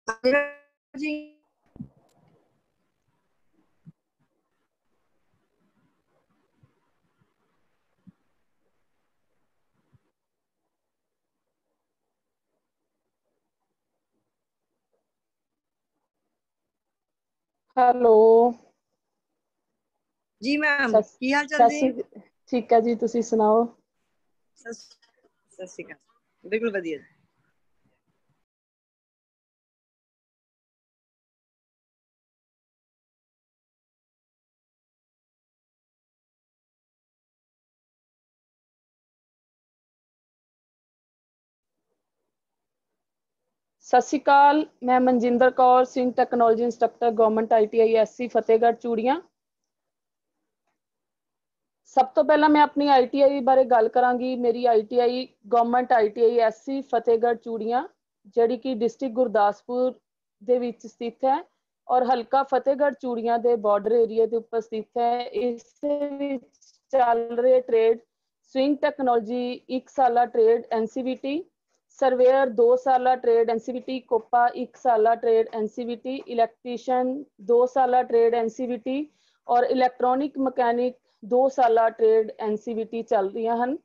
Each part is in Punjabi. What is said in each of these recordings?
जी हेलो जी मैम की हाल चाल जी? ठीक है जी, तुसी सुनाओ। सत श्री अकाल, बिल्कुल वधिया जी। सत श्री अकाल, मैं Manjinder Kaur Singh, technology instructor, government ITI SC Fatehgarh चूड़ियां। सब तो पहला मैं अपनी ITI बारे गल करांगी। मेरी ITI government ITI SC Fatehgarh चूड़ियां, जिहड़ी कि डिस्ट्रिक्ट गुरदासपुर दे विच स्थित है और हल्का फतेहगढ़ चूड़ियां दे बॉर्डर एरिया के उपर स्थित है। इस विच चल रहे ट्रेड स्विंग टैक्नोलॉजी 1 साला ट्रेड NCVT, सर्वेयर 2 साला ट्रेड NCVT, कोपा 1 साला ट्रेड NCVT, इलैक्ट्रीशियन 2 साला ट्रेड NCVT और इलैक्ट्रॉनिक मकैनिक 2 साला ट्रेड NCVT चल रही हैं।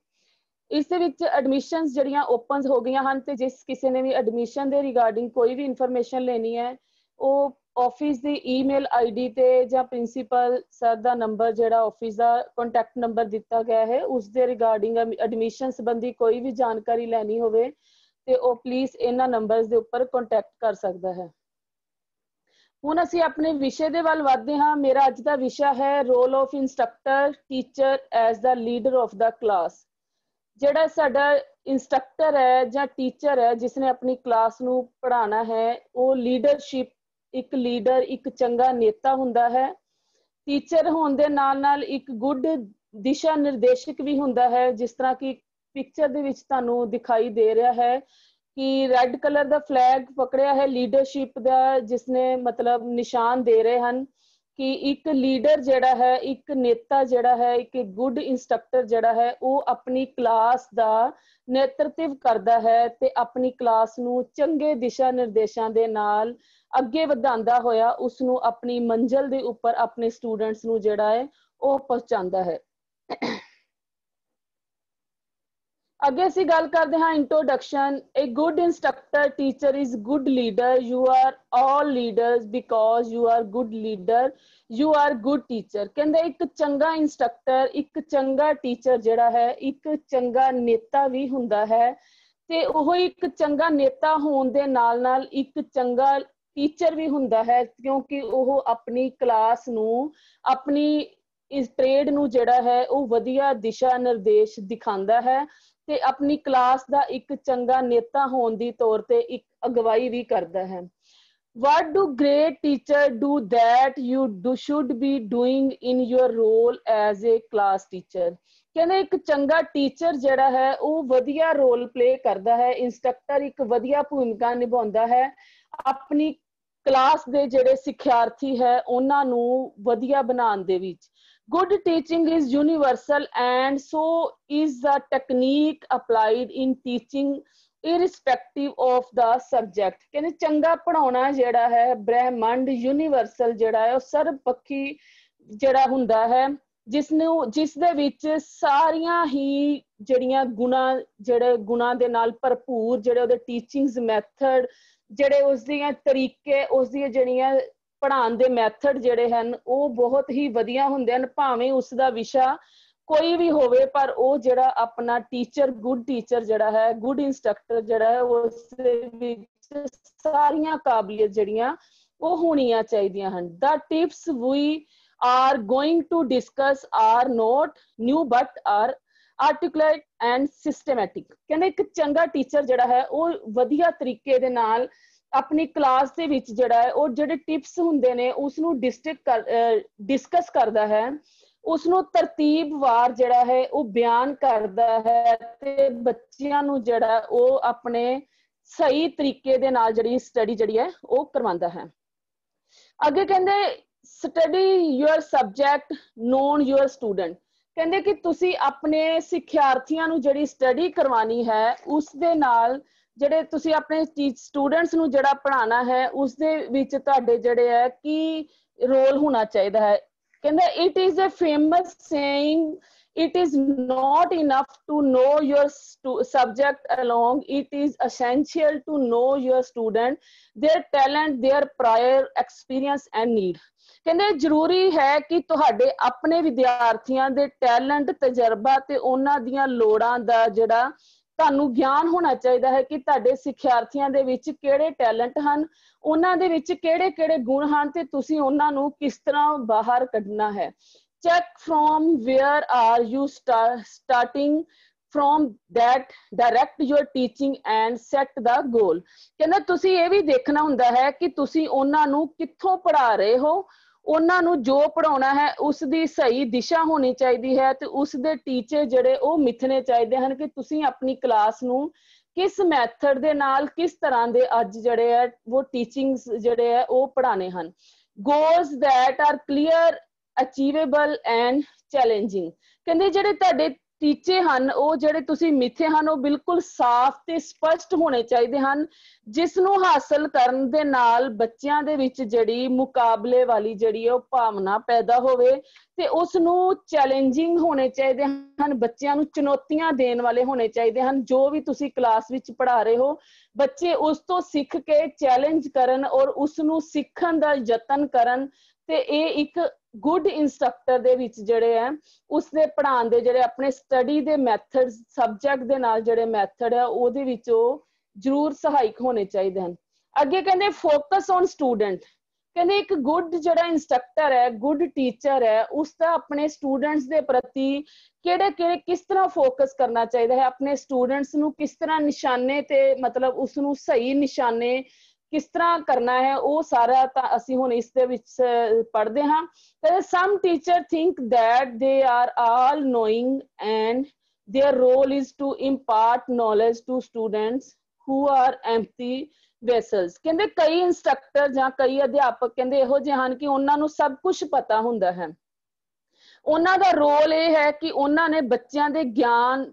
इस दे विच एडमिशनस जड़ियां ओपन हो गई हैं ते जिस किसी ने भी एडमिशन दे रिगार्डिंग कोई भी इंफॉर्मेशन लेनी है वो ऑफिस दी ईमेल ID ते जां प्रिंसीपल सर दा नंबर जिहड़ा ऑफिस दा कॉन्टैक्ट नंबर दिता गया है उस दे रिगार्डिंग एडमिशन संबंधी कोई भी जानकारी लैनी होवे ते ओ प्लीज इन्हां नंबर्स दे उपर कॉन्टैक्ट कर सकदा है। ਹੁਣ ਅਸੀਂ ਆਪਣੇ ਵਿਸ਼ੇ ਦੇ ਵੱਲ ਵਧਦੇ ਹਾਂ। ਮੇਰਾ ਅੱਜ ਦਾ ਵਿਸ਼ਾ ਹੈ role of instructor teacher as the leader of the class. ਜਿਹੜਾ ਸਾਡਾ ਇੰਸਟ੍ਰਕਟਰ ਹੈ ਜਾਂ ਟੀਚਰ ਹੈ ਜਿਸਨੇ ਆਪਣੀ ਕਲਾਸ ਨੂੰ ਪੜ੍ਹਾਉਣਾ ਹੈ ਉਹ ਲੀਡਰਸ਼ਿਪ, ਇੱਕ ਲੀਡਰ, ਇੱਕ ਚੰਗਾ ਨੇਤਾ ਹੁੰਦਾ ਹੈ। ਟੀਚਰ ਹੋਣ ਦੇ ਨਾਲ ਨਾਲ ਇੱਕ ਗੁੱਡ ਦਿਸ਼ਾ ਨਿਰਦੇਸ਼ਕ ਵੀ ਹੁੰਦਾ ਹੈ। ਜਿਸ ਤਰ੍ਹਾਂ ਕਿ ਪਿਕਚਰ ਦੇ ਵਿੱਚ ਤੁਹਾਨੂੰ ਦਿਖਾਈ ਦੇ ਰਿਹਾ ਹੈ कि रेड कलर का फ्लैग पकड़िया है लीडरशिप का, जिसने मतलब निशान दे रहे हैं कि एक लीडर जिहड़ा है, एक नेता जिहड़ा है, एक गुड इंस्ट्रक्टर जिहड़ा है वो अपनी क्लास का नेतृत्व करता है ते अपनी क्लास नूं चंगे दिशा निर्देशों के नाल अगे वधांदा होया उसनूं अपनी मंजिल दे उपर अपने स्टूडेंट्स नूं जिहड़ा है वो पहुंचांदा है। अगे असीं गल करते हैं introduction. A good instructor teacher is good leader. You are all leaders because you are good leader, you are good teacher. कहंदे एक चंगा इंस्ट्रक्टर, एक चंगा टीचर जिहड़ा है एक चंगा नेता भी हुंदा है ते ओह एक चंगा नेता होण दे नाल नाल एक चंगा टीचर भी हुंदा है क्योंकि ओह अपनी क्लास नूं, अपनी इस ट्रेड नूं जिहड़ा है वो वधिया दिशा निर्देश दिखांदा है ते अपनी क्लास का एक चंगा नेता होने की तौर पर एक अगवाई भी करता है। What do great teacher do that you should be doing in your role as a class teacher? कहने एक चंगा टीचर जिहड़ा है वो वधिया रोल प्ले करता है। इंस्ट्रक्टर एक वधिया भूमिका निभाता है अपनी क्लास दे जिहड़े सिख्यार्थी है उन्हां नूं वधिया बनाउण दे विच। Good teaching is universal and so is the technique applied in teaching irrespective of the subject। कहने चंगा पढ़ाउणा जिहड़ा है ब्रह्मंड यूनिवर्सल जिहड़ा है सर्व पक्षी जिहड़ा हुंदा है जिसनूं जिस दे विच सारियां ही जिहड़ियां जिहड़े गुणां दे नाल भरपूर जिहड़े उहदे टीचिंग्स मैथड जिहड़े उसदियां तरीके उसदियां जिहड़ियां पढ़ाने के मैथड जिहड़े हैं वो बहुत ही वधिया हुंदे हैं। भावें उसका विशा कोई भी होवे पर वो जिहड़ा अपना टीचर गुड टीचर जिहड़ा है गुड इंस्ट्रक्टर जिहड़ा है उस विच सारियां काबलियत जिहड़ियां वो होणियां चाहीदियां हन। The tips we are going to discuss are not new but are articulate and systematic. कहने एक चंगा टीचर जिहड़ा है वो वधिया तरीके दे नाल अपनी क्लास दे विच जिहड़ा है और जिहड़े टिप्स हुंदे ने उसनूं डिस्कस करदा है, उसनूं तरतीबवार जिहड़ा है वो बयान करदा है ते बच्चियां नूं जिहड़ा वो अपने सही तरीके दे नाल जिहड़ी स्टडी जिहड़ी है वो करवांदा है। अगे कहंदे study your subject known your student. कहंदे कि तुसी अपने सिख्यार्थियां नूं जिहड़ी स्टडी करवानी है उस दे नाल ਜਿਹੜੇ ਤੁਸੀਂ ਆਪਣੇ ਸਟੂਡੈਂਟਸ ਨੂੰ ਜਿਹੜਾ ਪੜ੍ਹਾਉਣਾ ਹੈ ਉਸਦੇ ਵਿੱਚ ਤੁਹਾਡੇ ਜਿਹੜੇ ਹੈ ਕੀ ਰੋਲ ਹੋਣਾ ਚਾਹੀਦਾ ਹੈ। ਕਹਿੰਦੇ it is a famous saying, it is not enough to know your subject alone, it is essential to know your student, their talent, their prior experience and need। ਕਹਿੰਦੇ ਜ਼ਰੂਰੀ ਹੈ ਕਿ ਤੁਹਾਡੇ ਆਪਣੇ ਵਿਦਿਆਰਥੀਆਂ ਦੇ ਟੈਲੈਂਟ, ਤਜਰਬਾ ਤੇ ਉਹਨਾਂ ਦੀਆਂ ਲੋੜਾਂ ਦਾ ਜਿਹੜਾ ਤੁਹਾਨੂੰ ਗਿਆਨ ਹੋਣਾ ਚਾਹੀਦਾ ਹੈ ਕਿ ਤੁਹਾਡੇ ਸਿੱਖਿਆਰਥੀਆਂ ਦੇ ਵਿੱਚ ਕਿਹੜੇ ਟੈਲੈਂਟ ਹਨ, ਉਹਨਾਂ ਦੇ ਵਿੱਚ ਕਿਹੜੇ ਕਿਹੜੇ ਗੁਣ ਹਨ ਤੇ ਤੁਸੀਂ ਉਹਨਾਂ ਨੂੰ ਕਿਸ ਤਰ੍ਹਾਂ ਬਾਹਰ ਕੱਢਣਾ ਹੈ। Check from where are you starting from that, direct your teaching and set the goal। ਕਹਿੰਦਾ ਤੁਸੀਂ ਇਹ ਵੀ ਦੇਖਣਾ ਹੁੰਦਾ ਹੈ ਕਿ ਤੁਸੀਂ ਉਹਨਾਂ ਨੂੰ ਕਿੱਥੋਂ ਪੜ੍ਹਾ ਰਹੇ ਹੋ, ਉਹਨਾਂ ਨੂੰ ਜੋ ਪੜ੍ਹਾਉਣਾ ਹੈ ਉਸ ਦੀ ਸਹੀ ਦਿਸ਼ਾ ਹੋਣੀ ਚਾਹੀਦੀ ਹੈ ਤੇ ਉਸ ਦੇ ਟੀਚੇ ਜਿਹੜੇ ਉਹ ਮਿਥਣੇ ਚਾਹੀਦੇ ਹਨ ਕਿ ਤੁਸੀਂ ਆਪਣੀ ਕਲਾਸ ਨੂੰ ਕਿਸ ਮੈਥਡ ਦੇ ਨਾਲ ਕਿਸ ਤਰ੍ਹਾਂ ਦੇ ਅੱਜ ਜਿਹੜੇ ਹੈ ਉਹ ਟੀਚਿੰਗਸ ਜਿਹੜੇ ਹੈ ਉਹ ਪੜ੍ਹਾਣੇ ਹਨ। goals that are clear, achievable and challenging. ਕਹਿੰਦੇ ਜਿਹੜੇ ਤੁਹਾਡੇ ਟੀਚੇ ਹਨ ਉਹ ਜਿਹੜੇ ਤੁਸੀਂ ਮਿੱਥੇ ਹਨ ਉਹ ਬਿਲਕੁਲ ਸਾਫ਼ ਤੇ ਸਪਸ਼ਟ ਹੋਣੇ ਚਾਹੀਦੇ ਹਨ, ਜਿਸ ਨੂੰ ਹਾਸਲ ਕਰਨ ਦੇ ਨਾਲ ਬੱਚਿਆਂ ਦੇ ਵਿੱਚ ਜਿਹੜੀ ਮੁਕਾਬਲੇ ਵਾਲੀ ਜਿਹੜੀ ਉਹ ਭਾਵਨਾ ਪੈਦਾ ਹੋਵੇ ਤੇ ਉਸ ਨੂੰ ਚੈਲੰਜਿੰਗ ਹੋਣੇ ਚਾਹੀਦੇ ਹਨ, ਬੱਚਿਆਂ ਨੂੰ ਚੁਣੌਤੀਆਂ ਦੇਣ ਵਾਲੇ ਹੋਣੇ ਚਾਹੀਦੇ ਹਨ। ਜੋ ਵੀ ਤੁਸੀਂ ਕਲਾਸ ਵਿੱਚ ਪੜ੍ਹਾ ਰਹੇ ਹੋ ਬੱਚੇ ਉਸ ਤੋਂ ਸਿੱਖ ਕੇ ਚੈਲੰਜ ਕਰਨ ਔਰ ਉਸ ਨੂੰ ਸਿੱਖਣ ਦਾ ਯਤਨ ਕਰਨ ਤੇ ਇਹ ਇੱਕ ਗੁੱਡ ਇੰਸਟਰਕਟਰ ਦੇ ਵਿੱਚ ਜਿਹੜੇ ਹੈ ਉਸਦੇ ਪੜ੍ਹਾਉਣ ਦੇ ਜਿਹੜੇ ਆਪਣੇ ਸਟੱਡੀ ਦੇ ਮੈਥਡ, ਸਬਜੈਕਟ ਦੇ ਨਾਲ ਜਿਹੜੇ ਮੈਥਡ ਹੈ ਉਹਦੇ ਵਿੱਚ ਉਹ ਜ਼ਰੂਰ ਸਹਾਇਕ ਹੋਣੇ ਚਾਹੀਦੇ ਹਨ। ਅੱਗੇ ਕਹਿੰਦੇ ਫੋਕਸ ਔਨ ਸਟੂਡੈਂਟ। ਕਹਿੰਦੇ ਇੱਕ ਗੁੱਡ ਜਿਹੜਾ ਇੰਸਟਰਕਟਰ ਹੈ, ਗੁੱਡ ਟੀਚਰ ਹੈ, ਉਸਦਾ ਆਪਣੇ ਸਟੂਡੈਂਟਸ ਦੇ ਪ੍ਰਤੀ ਕਿਹੜੇ ਕਿਸ ਤਰ੍ਹਾਂ ਫੋਕਸ ਕਰਨਾ ਚਾਹੀਦਾ ਹੈ, ਆਪਣੇ ਸਟੂਡੈਂਟਸ ਨੂੰ ਕਿਸ ਤਰ੍ਹਾਂ ਨਿਸ਼ਾਨੇ ਤੇ ਮਤਲਬ ਉਸ ਨੂੰ ਸਹੀ ਨਿਸ਼ਾਨੇ ਕਿਸ ਤਰ੍ਹਾਂ ਕਰਨਾ ਹੈ ਉਹ ਸਾਰਾ ਤਾਂ ਅਸੀਂ ਹੁਣ ਇਸ ਦੇ ਵਿੱਚ ਪੜ੍ਹਦੇ ਹਾਂ। some teacher think that they are all knowing and their role is to impart knowledge to students who are empty vessels। ਕਹਿੰਦੇ ਕਈ ਇੰਸਟਰਕਟਰ ਜਾਂ ਕਈ ਅਧਿਆਪਕ ਕਹਿੰਦੇ ਇਹੋ ਜਿਹੇ ਹਨ ਕਿ ਉਹਨਾਂ ਨੂੰ ਸਭ ਕੁਝ ਪਤਾ ਹੁੰਦਾ ਹੈ, ਉਹਨਾਂ ਦਾ ਰੋਲ ਇਹ ਹੈ ਕਿ ਉਹਨਾਂ ਨੇ ਬੱਚਿਆਂ ਦੇ ਗਿਆਨ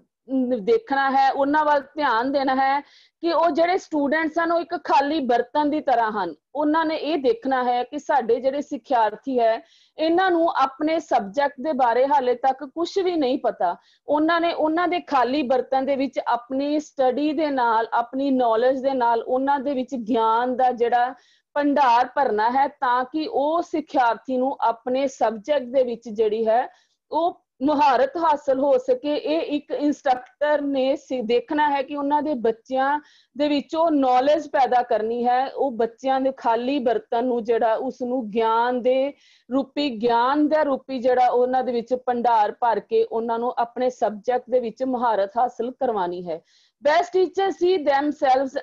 ਦੇਖਣਾ ਹੈ, ਉਹਨਾਂ ਵੱਲ ਧਿਆਨ ਦੇਣਾ ਹੈ ਕਿ ਉਹ ਜਿਹੜੇ ਸਟੂਡੈਂਟਸ ਹਨ ਉਹ ਇੱਕ ਖਾਲੀ ਬਰਤਨ ਦੀ ਤਰ੍ਹਾਂ ਹਨ। ਉਹਨਾਂ ਨੇ ਇਹ ਦੇਖਣਾ ਹੈ ਕਿ ਸਾਡੇ ਜਿਹੜੇ ਸਿੱਖਿਆਰਥੀ ਹੈ ਇਹਨਾਂ ਨੂੰ ਆਪਣੇ ਸਬਜੈਕਟ ਦੇ ਬਾਰੇ ਹਾਲੇ ਤੱਕ ਕੁਝ ਵੀ ਨਹੀਂ ਪਤਾ। ਉਹਨਾਂ ਨੇ ਉਹਨਾਂ ਦੇ ਖਾਲੀ ਬਰਤਨ ਦੇ ਵਿੱਚ ਆਪਣੀ ਸਟੱਡੀ ਦੇ ਨਾਲ, ਆਪਣੀ ਨੌਲੇਜ ਦੇ ਨਾਲ ਉਹਨਾਂ ਦੇ ਵਿੱਚ ਗਿਆਨ ਦਾ ਜਿਹੜਾ ਭੰਡਾਰ ਭਰਨਾ ਹੈ ਤਾਂ ਕਿ ਉਹ ਸਿੱਖਿਆਰਥੀ ਨੂੰ ਆਪਣੇ ਸਬਜੈਕਟ ਦੇ ਵਿੱਚ ਜਿਹੜੀ ਹੈ ਉਹ ਮੁਹਾਰਤ ਹਾਸਲ ਹੋ ਸਕੇ। ਇਹ ਇੱਕ ਇੰਸਟਰਕਟਰ ਨੇ ਦੇਖਣਾ ਹੈ ਕਿ ਉਹਨਾਂ ਦੇ ਬੱਚਿਆਂ ਦੇ ਵਿੱਚ ਉਹ ਨੌਲੇਜ ਪੈਦਾ ਕਰਨੀ ਹੈ, ਉਹ ਬੱਚਿਆਂ ਦੇ ਖਾਲੀ ਬਰਤਨ ਨੂੰ ਜਿਹੜਾ ਉਸ ਨੂੰ ਗਿਆਨ ਦੇ ਰੂਪੀ, ਗਿਆਨ ਦਾ ਰੂਪੀ ਜਿਹੜਾ ਉਹਨਾਂ ਦੇ ਵਿੱਚ ਭੰਡਾਰ ਭਰ ਕੇ ਉਹਨਾਂ ਨੂੰ ਆਪਣੇ ਸਬਜੈਕਟ ਦੇ ਵਿੱਚ ਮੁਹਾਰਤ ਹਾਸਲ ਕਰਵਾਉਣੀ ਹੈ। ਬੈਸਟ ਟੀਚਰ ਸੀ themselves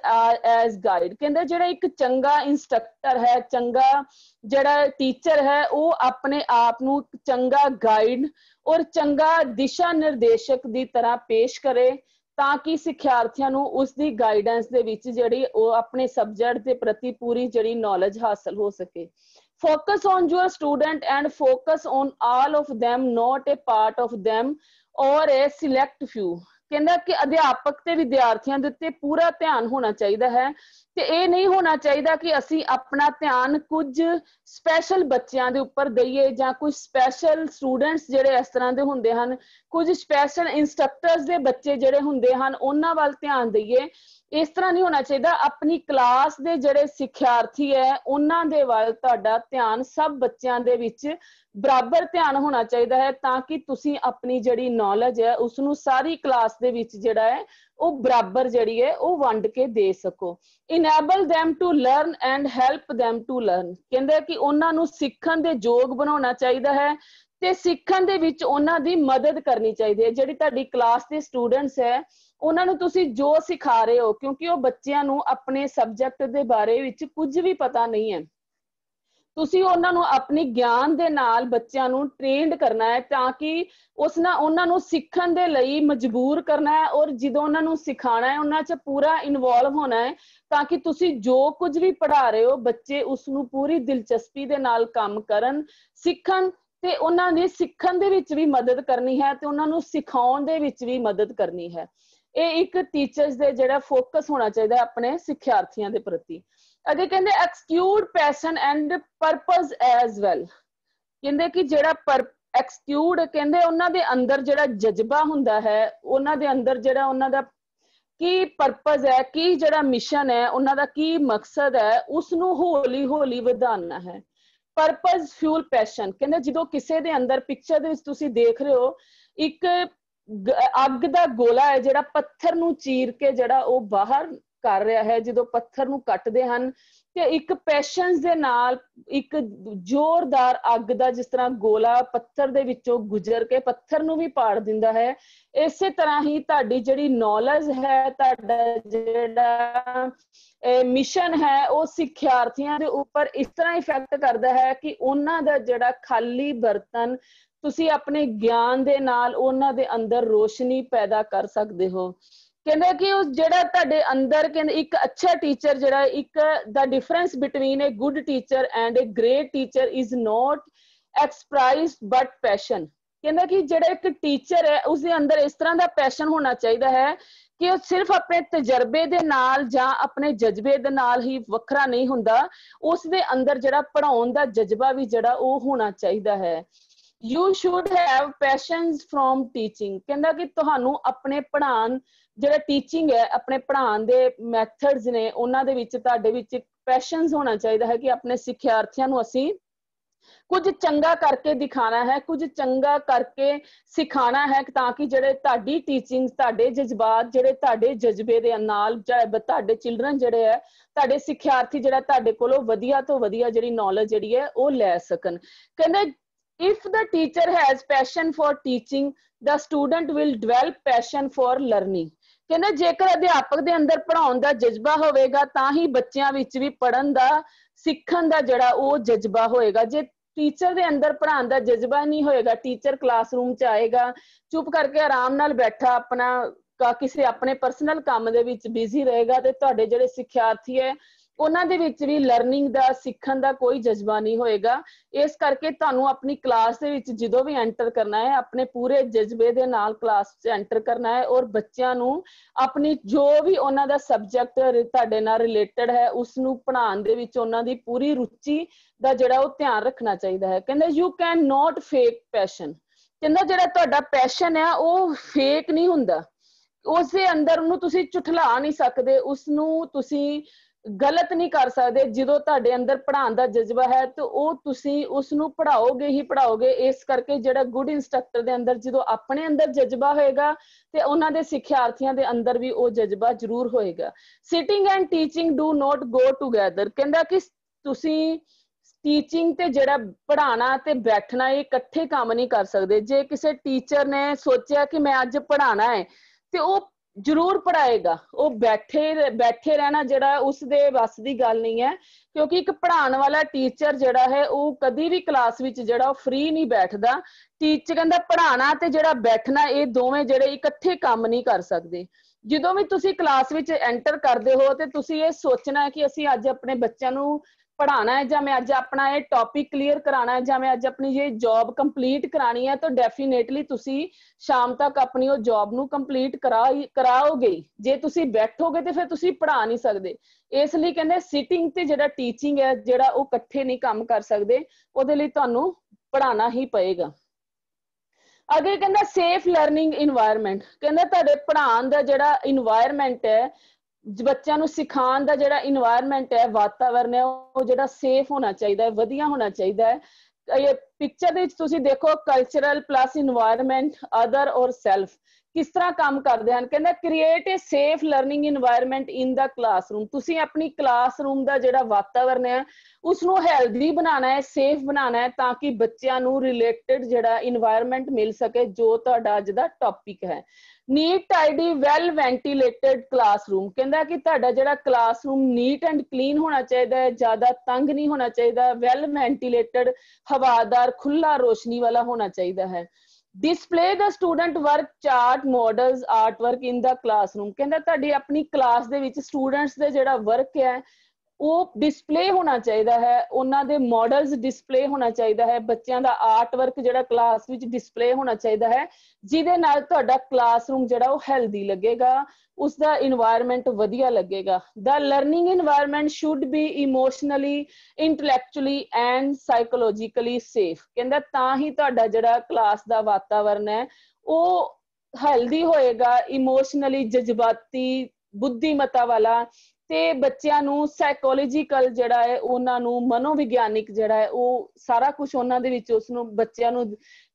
as guide। ਕਹਿੰਦੇ ਜਿਹੜਾ ਇੱਕ ਚੰਗਾ ਇੰਸਟਰਕਟਰ ਹੈ, ਚੰਗਾ ਜਿਹੜਾ ਟੀਚਰ ਹੈ ਉਹ ਆਪਣੇ ਆਪ ਨੂੰ ਚੰਗਾ ਗਾਈਡ ਔਰ ਚੰਗਾ ਦਿਸ਼ਾ ਨਿਰਦੇਸ਼ਕ ਦੀ ਤਰ੍ਹਾਂ ਪੇਸ਼ ਕਰੇ ਤਾਂ ਕਿ ਸਿੱਖਿਆਰਥੀਆਂ ਨੂੰ ਉਸਦੀ ਗਾਈਡੈਂਸ ਦੇ ਵਿੱਚ ਜਿਹੜੀ ਉਹ ਆਪਣੇ ਸਬਜੈਕਟ ਦੇ ਪ੍ਰਤੀ ਪੂਰੀ ਜਿਹੜੀ ਨੌਲੇਜ ਹਾਸਲ ਹੋ ਸਕੇ। Focus on your student and focus on all of them, not a part of them or a select few। ਕਹਿੰਦਾ ਕਿ ਅਧਿਆਪਕ ਤੇ ਵਿਦਿਆਰਥੀਆਂ ਦੇ ਉੱਤੇ ਪੂਰਾ ਧਿਆਨ ਹੋਣਾ ਚਾਹੀਦਾ ਹੈ ਤੇ ਇਹ ਨਹੀਂ ਹੋਣਾ ਚਾਹੀਦਾ ਕਿ ਅਸੀਂ ਆਪਣਾ ਧਿਆਨ ਕੁਝ ਸਪੈਸ਼ਲ ਬੱਚਿਆਂ ਦੇ ਉੱਪਰ ਦਈਏ ਜਾਂ ਕੁਝ ਸਪੈਸ਼ਲ ਸਟੂਡੈਂਟਸ ਜਿਹੜੇ ਇਸ ਤਰ੍ਹਾਂ ਦੇ ਹੁੰਦੇ ਹਨ, ਕੁਝ ਸਪੈਸ਼ਲ ਇੰਸਟਰਕਟਰਸ ਦੇ ਬੱਚੇ ਜਿਹੜੇ ਹੁੰਦੇ ਹਨ ਉਹਨਾਂ ਵੱਲ ਧਿਆਨ ਦਈਏ। ਇਸ ਤਰ੍ਹਾਂ ਨਹੀਂ ਹੋਣਾ ਚਾਹੀਦਾ। ਆਪਣੀ ਕਲਾਸ ਦੇ ਜਿਹੜੇ ਸਿੱਖਿਆਰਥੀ ਹੈ ਉਹਨਾਂ ਦੇ ਵੱਲ ਤੁਹਾਡਾ ਧਿਆਨ ਸਭ ਬੱਚਿਆਂ ਦੇ ਵਿੱਚ ਬਰਾਬਰ ਧਿਆਨ ਹੋਣਾ ਚਾਹੀਦਾ ਹੈ ਤਾਂ ਕਿ ਤੁਸੀਂ ਆਪਣੀ ਜਿਹੜੀ ਨੌਲੇਜ ਹੈ ਉਸਨੂੰ ਸਾਰੀ ਕਲਾਸ ਦੇ ਵਿੱਚ ਜਿਹੜਾ ਹੈ ਉਹ ਬਰਾਬਰ ਜਿਹੜੀ ਹੈ ਉਹ ਵੰਡ ਕੇ ਦੇ ਸਕੋ। Enable them to learn and help them to learn। ਕਹਿੰਦੇ ਕਿ ਉਹਨਾਂ ਨੂੰ ਸਿੱਖਣ ਦੇ ਯੋਗ ਬਣਾਉਣਾ ਚਾਹੀਦਾ ਹੈ ਤੇ ਸਿੱਖਣ ਦੇ ਵਿੱਚ ਉਹਨਾਂ ਦੀ ਮਦਦ ਕਰਨੀ ਚਾਹੀਦੀ ਹੈ। ਜਿਹੜੀ ਤੁਹਾਡੀ ਕਲਾਸ ਦੇ ਸਟੂਡੈਂਟਸ ਹੈ ਉਹਨਾਂ ਨੂੰ ਤੁਸੀਂ ਜੋ ਸਿਖਾ ਰਹੇ ਹੋ, ਕਿਉਂਕਿ ਉਹ ਬੱਚਿਆਂ ਨੂੰ ਆਪਣੇ ਸਬਜੈਕਟ ਦੇ ਬਾਰੇ ਵਿੱਚ ਕੁਝ ਵੀ ਪਤਾ ਨਹੀਂ ਹੈ, ਤੁਸੀਂ ਉਹਨਾਂ ਨੂੰ ਆਪਣੀ ਗਿਆਨ ਦੇ ਨਾਲ ਬੱਚਿਆਂ ਨੂੰ ਟ੍ਰੇਨਡ ਕਰਨਾ ਹੈ ਤਾਂ ਕਿ ਉਸ ਨਾਲ ਉਹਨਾਂ ਨੂੰ ਸਿੱਖਣ ਦੇ ਲਈ ਮਜਬੂਰ ਕਰਨਾ ਹੈ ਔਰ ਜਦੋਂ ਉਹਨਾਂ ਨੂੰ ਸਿਖਾਉਣਾ ਹੈ ਉਹਨਾਂ 'ਚ ਪੂਰਾ ਇਨਵੋਲਵ ਹੋਣਾ ਹੈ ਤਾਂ ਕਿ ਤੁਸੀਂ ਜੋ ਕੁਝ ਵੀ ਪੜ੍ਹਾ ਰਹੇ ਹੋ ਬੱਚੇ ਉਸ ਨੂੰ ਪੂਰੀ ਦਿਲਚਸਪੀ ਦੇ ਨਾਲ ਕੰਮ ਕਰਨ, ਸਿੱਖਣ ਤੇ ਉਹਨਾਂ ਦੀ ਸਿੱਖਣ ਦੇ ਵਿੱਚ ਵੀ ਮਦਦ ਕਰਨੀ ਹੈ ਤੇ ਉਹਨਾਂ ਨੂੰ ਸਿਖਾਉਣ ਦੇ ਵਿੱਚ ਵੀ ਮਦਦ ਕਰਨੀ ਹੈ। ये एक टीचर्स दे जेड़ा फोकस होना चाहिए अपने सिक्ख्यार्थियों के प्रति। अगे कहते excused passion and purpose as well. कहते कि जेड़ा एक्सक्यूड कहते उन्हां दे अंदर जेड़ा जज्बा हुंदा है, उन्हां दे अंदर जेड़ा उन्हां दा की परपज है, की जेड़ा मिशन है, उन्हां दा की मकसद है, उसनू हौली हौली वधाना है। परपज फ्यूल पैशन कहते जो किसी दे अंदर पिक्चर दे विच तुसी देख रहे हो एक अग दा गोला है जेड़ा पत्थर नू चीर के जेड़ा वो बाहर कर रहा है, जो पत्थर नू कटदे हन ते एक पैशनस दे नाल एक जोरदार अग दा जिस तरह गोला पत्थर दे विचों गुजर के पत्थर नू भी पाड़ दिंदा है, इसे तरह ही तुहाडी जिहड़ी नॉलेज है, तुहाडा जिहड़ा मिशन है, वो सिक्ख्यार्थियों के ऊपर इस तरह इफेक्ट करता है कि उन्हां दा जिहड़ा खाली बर्तन तुसी अपने ज्ञान दे नाल उन्हां दे अंदर रोशनी पैदा कर सकते हो। कहते कि उस जेड़ा तुहाडे अंदर कहते एक अच्छा टीचर जेड़ा एक the difference between a good teacher and a great teacher is not expertise but passion. कहते कि जेड़ा एक टीचर है उसके अंदर इस तरह का पैशन होना चाहिए है कि वो सिर्फ अपने तजर्बे दे नाल जां अपने जज्बे दे नाल ही वखरा नहीं हुंदा, उस दे अंदर जेड़ा पढ़ाउण दा जज्बा भी जेड़ा वो होना चाहिए है। You should have passions from teaching. कहता कि तुहानू अपने पढ़ान जेड़ा टीचिंग है, अपने पढ़ान दे मैथड्स ने उन्हां दे विच तुहाडे विच पैशनस होना चाहिए है कि अपने सिक्ख्यार्थियों नू असीं कुछ चंगा करके दिखाना है, कुछ चंगा करके सिखाना है, ताकि जेड़े तुहाडी टीचिंग तुहाडे जज्बात जेड़े तुहाडे जज्बे दे नाल तुहाडे चिल्ड्रन जेड़े है तुहाडे सिक्ख्यार्थी जेड़ा तुहाडे कोलों वधिया तो वधिया जेड़ी नॉलेज जेड़ी है वो लै सकन। कहंदे if the teacher has passion for teaching the student will develop passion for learning। कहंदे जेकर अध्यापक दे अंदर पढ़ाउण दा जज्बा होवेगा तां ही बच्चियां विच भी पढ़न दा सिੱਖਣ दा जेड़ा वो जज्बा होएगा। जे टीचर दे अंदर पढ़ाउण दा जज्बा नहीं होएगा, टीचर क्लासरूम च आएगा चुप करके आराम नाल बैठा अपना किसी अपने पर्सनल काम दे विच बिजी रहेगा ते तुहाडे जेड़े सिक्ख्यार्थी है उन्हां दे विच भी लर्निंग दा सिੱਖਣ दा कोई जज्बा नहीं होएगा। इस करके तुहानू अपनी क्लास दे विच जदों भी एंटर करना है अपने पूरे जज्बे दे नाल क्लास च एंटर करना है और बच्चियां नू अपनी जो भी उन्हां दा सबजैक्ट तुहाडे नाल रिलेटेड है उसनू पढ़ाउण दे विच उन्हां दी पूरी रुचि दा जेड़ा वो ध्यान रखना चाहिए है। कहंदे you can not fake passion. कहंदा जेड़ा तुहाडा पैशन है वो फेक नहीं हुंदा, उसके अंदर उन्नू तुसी झुठला नहीं सकदे, उसनू तुसी गलत नहीं कर सकते। जो तुहाडे अंदर पढ़ाउण दा जज्बा है तो वो तुसी उसनू पढ़ाओगे ही पढ़ाओगे। इस करके जेड़ा गुड इंस्ट्रक्टर दे अंदर जो अपने अंदर जज्बा होएगा ते उन्हां दे सिक्ख्यार्थियों दे अंदर भी वो जज्बा जरूर होएगा। Sitting and teaching do not go together. कहंदा कि तुसी टीचिंग ते जेड़ा पढ़ाना ते बैठना ये इकट्ठे काम नहीं कर सकते। जे किसी टीचर ने सोचा कि मैं अज पढ़ाना है तो वो जरूर पढ़ाएगा, वो बैठे रहना जेड़ा उसदे बस दी गल नहीं है, क्योंकि एक पढ़ाने वाला टीचर जेड़ा है वो कभी भी क्लास विच जेड़ा फ्री नहीं बैठदा। टीचर कहंदा पढ़ाना ते जेड़ा बैठना ये दोवें जेड़े इकट्ठे काम नहीं कर सकते। जदों भी तुसी क्लास विच एंटर करदे हो ते तुसी ये सोचना है कि असीं अज अपने बच्चों नू पढ़ाना है, जां मैं अज अपना ये टॉपिक क्लीयर कराना है, जां मैं अज अपनी ये जॉब कंप्लीट करानी है, तो डेफिनेटली तुसी शाम तक अपनी वो जॉब नू कंप्लीट कराओगे। जे तुसी बैठोगे तो फिर तुसी पढ़ा नहीं सकते। इसलिए कहंदे सिटिंग ते जेड़ा टीचिंग है जेड़ा वो इकट्ठे नहीं काम कर सकते, उहदे लई तुहानू पढ़ाना ही पएगा। अगे कहंदा सेफ लर्निंग इन्वायरमेंट। कहंदा तुहाडे पढ़ाउण दा जेड़ा इन्वायरमेंट है, बच्चों नू सिखाउण दा जेड़ा इन्वायरमेंट है, वातावरण है, वो जेड़ा सेफ होना चाहिए, वधिया होना चाहिए है। ये पिक्चर दे तुसी देखो कल्चरल प्लस इन्वायरमेंट अदर और सेल्फ किस तरह काम करते हैं। कहंदा create a safe learning environment in the classroom. तुसी अपनी क्लासरूम दा जेड़ा वातावरण है उसनू हेल्दी बनाना है, सेफ बनाना है, ताकि बच्चों नू रिलेटेड जेड़ा इन्वायरमेंट मिल सके जो तुहाडा अज दा टॉपिक है। Neat tidy well ventilated classroom. कहंदा कि तुहाडा जेड़ा क्लासरूम नीट एंड क्लीन होना चाहिए है, ज्यादा तंग नहीं होना चाहिए, वैल वेंटिलेटेड हवादार खुला रोशनी वाला होना चाहिए है। Display the student work chart models art work in the classroom. कहंदा तुहाडी अपनी class they which students they जेड़ा वर्क है ਉਹ ਡਿਸਪਲੇ ਹੋਣਾ ਚਾਹੀਦਾ ਹੈ, ਉਹਨਾਂ ਦੇ ਮਾਡਲਸ ਡਿਸਪਲੇ ਹੋਣਾ ਚਾਹੀਦਾ ਹੈ, ਬੱਚਿਆਂ ਦਾ ਆਰਟ ਵਰਕ ਜਿਹੜਾ ਕਲਾਸ ਵਿੱਚ ਡਿਸਪਲੇ ਹੋਣਾ ਚਾਹੀਦਾ ਹੈ, ਜਿਹਦੇ ਨਾਲ ਤੁਹਾਡਾ ਕਲਾਸਰੂਮ ਜਿਹੜਾ ਉਹ ਹੈਲਦੀ ਲੱਗੇਗਾ, ਉਸਦਾ ਇਨਵਾਇਰਨਮੈਂਟ ਵਧੀਆ ਲੱਗੇਗਾ। The learning environment should be emotionally, intellectually and psychologically safe। ਕਹਿੰਦਾ ਤਾਂ ਹੀ ਤੁਹਾਡਾ ਜਿਹੜਾ ਕਲਾਸ ਦਾ ਵਾਤਾਵਰਨ ਹੈ ਉਹ ਹੈਲਦੀ ਹੋਏਗਾ, ਇਮੋਸ਼ਨਲੀ ਜਜ਼ਬਾਤੀ ਬੁੱਧੀਮਤਾ ਵਾਲਾ, ਤੇ ਬੱਚਿਆਂ ਨੂੰ ਸਾਈਕੋਲੋਜੀਕਲ ਜਿਹੜਾ ਹੈ ਉਹਨਾਂ ਨੂੰ ਮਨੋਵਿਗਿਆਨਿਕ ਜਿਹੜਾ ਹੈ ਉਹ ਸਾਰਾ ਕੁਝ ਉਹਨਾਂ ਦੇ ਵਿੱਚ ਉਸਨੂੰ ਬੱਚਿਆਂ ਨੂੰ